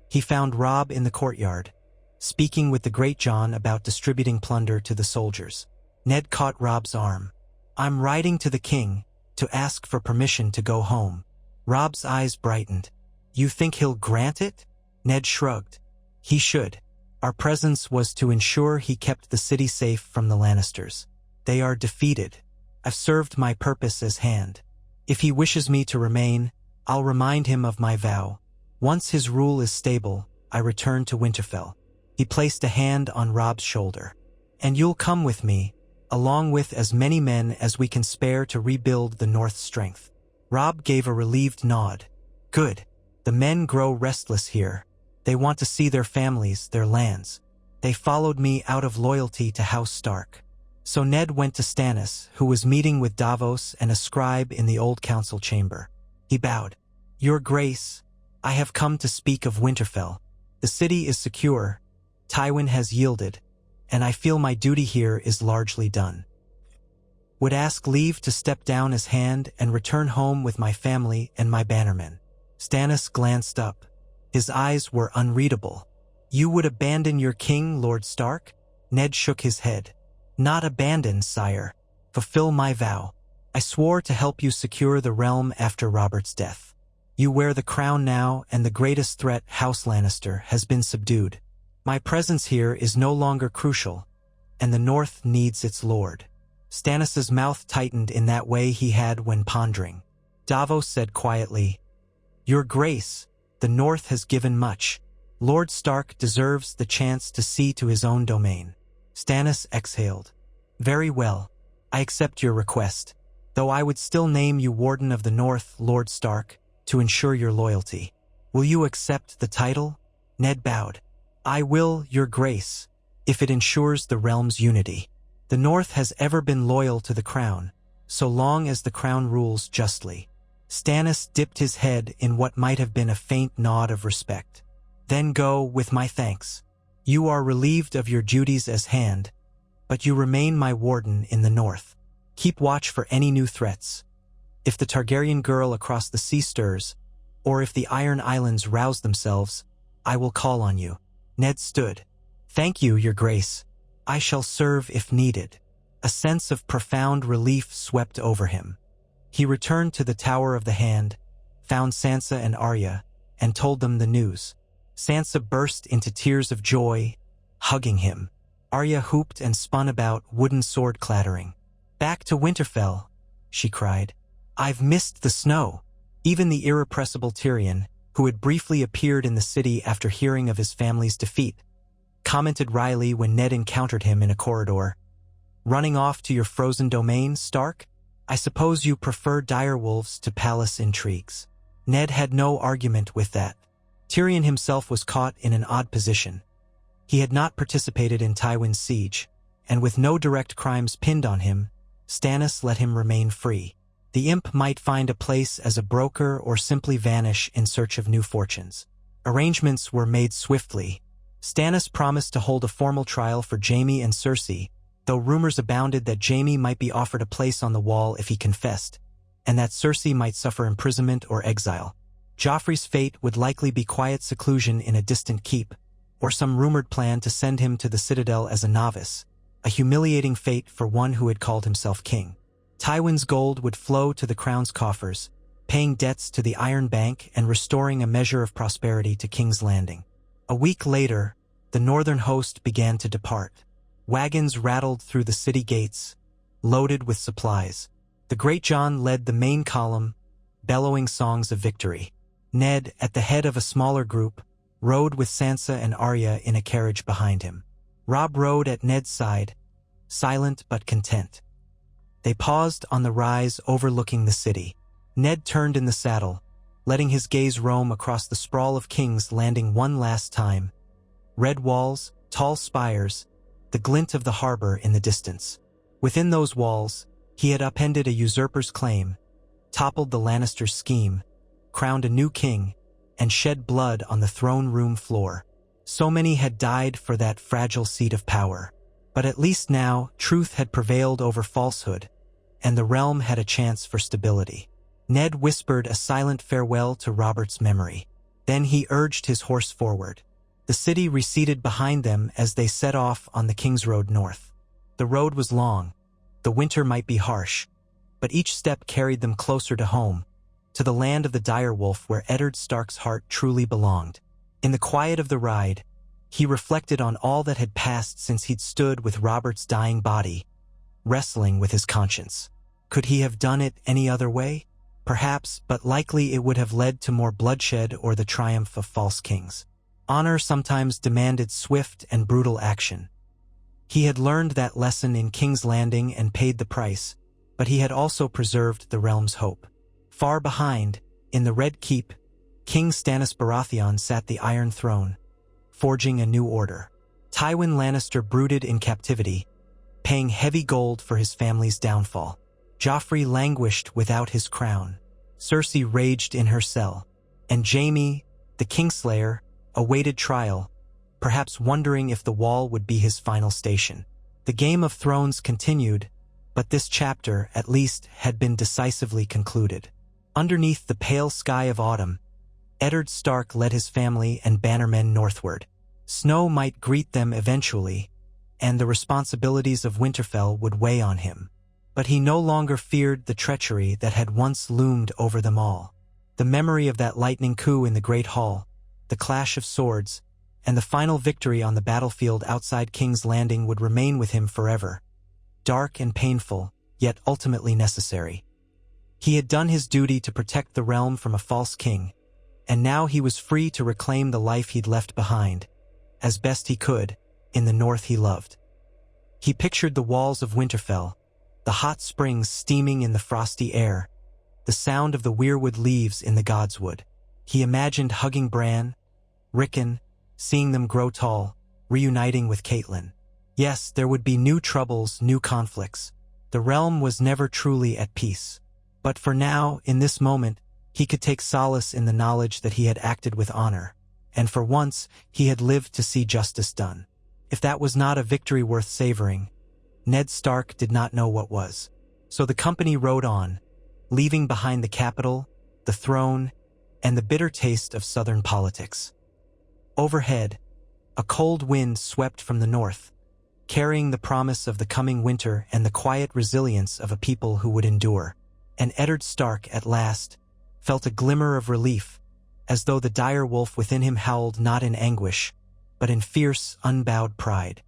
he found Robb in the courtyard, speaking with the Great John about distributing plunder to the soldiers. Ned caught Robb's arm. "I'm writing to the king to ask for permission to go home." Robb's eyes brightened. "You think he'll grant it?" Ned shrugged. "He should. Our presence was to ensure he kept the city safe from the Lannisters. They are defeated. I've served my purpose as hand. If he wishes me to remain, I'll remind him of my vow. Once his rule is stable, I return to Winterfell." He placed a hand on Robb's shoulder. "And you'll come with me, along with as many men as we can spare to rebuild the North's strength." Robb gave a relieved nod. "Good. The men grow restless here. They want to see their families, their lands. They followed me out of loyalty to House Stark." So Ned went to Stannis, who was meeting with Davos and a scribe in the old council chamber. He bowed. "Your Grace, I have come to speak of Winterfell. The city is secure, Tywin has yielded, and I feel my duty here is largely done. Would ask leave to step down as hand and return home with my family and my bannermen." Stannis glanced up. His eyes were unreadable. "You would abandon your king, Lord Stark?" Ned shook his head. "Not abandon, sire. Fulfill my vow. I swore to help you secure the realm after Robert's death. You wear the crown now, and the greatest threat, House Lannister, has been subdued. My presence here is no longer crucial, and the North needs its lord." Stannis's mouth tightened in that way he had when pondering. Davos said quietly, "Your Grace, the North has given much. Lord Stark deserves the chance to see to his own domain." Stannis exhaled. "Very well. I accept your request, though I would still name you Warden of the North, Lord Stark, to ensure your loyalty. Will you accept the title?" Ned bowed. "I will, Your Grace, if it ensures the realm's unity. The North has ever been loyal to the crown, so long as the crown rules justly." Stannis dipped his head in what might have been a faint nod of respect. "Then go with my thanks. You are relieved of your duties as hand, but you remain my warden in the north. Keep watch for any new threats. If the Targaryen girl across the sea stirs, or if the Iron Islands rouse themselves, I will call on you." Ned stood. "Thank you, your grace. I shall serve if needed." A sense of profound relief swept over him. He returned to the Tower of the Hand, found Sansa and Arya, and told them the news. Sansa burst into tears of joy, hugging him. Arya hooped and spun about, wooden sword clattering. "Back to Winterfell," she cried. "I've missed the snow." Even the irrepressible Tyrion, who had briefly appeared in the city after hearing of his family's defeat, commented wryly when Ned encountered him in a corridor. "Running off to your frozen domain, Stark? I suppose you prefer direwolves to palace intrigues." Ned had no argument with that. Tyrion himself was caught in an odd position. He had not participated in Tywin's siege, and with no direct crimes pinned on him, Stannis let him remain free. The imp might find a place as a broker or simply vanish in search of new fortunes. Arrangements were made swiftly. Stannis promised to hold a formal trial for Jaime and Cersei, though rumors abounded that Jaime might be offered a place on the wall if he confessed, and that Cersei might suffer imprisonment or exile. Joffrey's fate would likely be quiet seclusion in a distant keep, or some rumored plan to send him to the Citadel as a novice, a humiliating fate for one who had called himself king. Tywin's gold would flow to the crown's coffers, paying debts to the Iron Bank and restoring a measure of prosperity to King's Landing. A week later, the northern host began to depart. Wagons rattled through the city gates, loaded with supplies. The Great John led the main column, bellowing songs of victory. Ned, at the head of a smaller group, rode with Sansa and Arya in a carriage behind him. Robb rode at Ned's side, silent but content. They paused on the rise overlooking the city. Ned turned in the saddle, letting his gaze roam across the sprawl of King's Landing one last time. Red walls, tall spires, the glint of the harbor in the distance. Within those walls, he had upended a usurper's claim, toppled the Lannisters' scheme, crowned a new king, and shed blood on the throne room floor. So many had died for that fragile seat of power. But at least now, truth had prevailed over falsehood, and the realm had a chance for stability. Ned whispered a silent farewell to Robert's memory. Then he urged his horse forward. The city receded behind them as they set off on the King's Road north. The road was long. The winter might be harsh, but each step carried them closer to home, to the land of the direwolf where Eddard Stark's heart truly belonged. In the quiet of the ride, he reflected on all that had passed since he'd stood with Robert's dying body, wrestling with his conscience. Could he have done it any other way? Perhaps, but likely it would have led to more bloodshed or the triumph of false kings. Honor sometimes demanded swift and brutal action. He had learned that lesson in King's Landing and paid the price, but he had also preserved the realm's hope. Far behind, in the Red Keep, King Stannis Baratheon sat the Iron Throne, forging a new order. Tywin Lannister brooded in captivity, paying heavy gold for his family's downfall. Joffrey languished without his crown. Cersei raged in her cell, and Jaime, the Kingslayer, awaited trial, perhaps wondering if the Wall would be his final station. The Game of Thrones continued, but this chapter, at least, had been decisively concluded. Underneath the pale sky of autumn, Eddard Stark led his family and bannermen northward. Snow might greet them eventually, and the responsibilities of Winterfell would weigh on him. But he no longer feared the treachery that had once loomed over them all. The memory of that lightning coup in the Great Hall, the clash of swords, and the final victory on the battlefield outside King's Landing would remain with him forever. Dark and painful, yet ultimately necessary. He had done his duty to protect the realm from a false king, and now he was free to reclaim the life he'd left behind, as best he could, in the north he loved. He pictured the walls of Winterfell, the hot springs steaming in the frosty air, the sound of the weirwood leaves in the godswood. He imagined hugging Bran, Rickon, seeing them grow tall, reuniting with Catelyn. Yes, there would be new troubles, new conflicts. The realm was never truly at peace. But for now, in this moment, he could take solace in the knowledge that he had acted with honor, and for once he had lived to see justice done. If that was not a victory worth savoring, Ned Stark did not know what was. So the company rode on, leaving behind the capital, the throne, and the bitter taste of southern politics. Overhead, a cold wind swept from the north, carrying the promise of the coming winter and the quiet resilience of a people who would endure. And Eddard Stark, at last, felt a glimmer of relief, as though the dire wolf within him howled not in anguish, but in fierce, unbowed pride.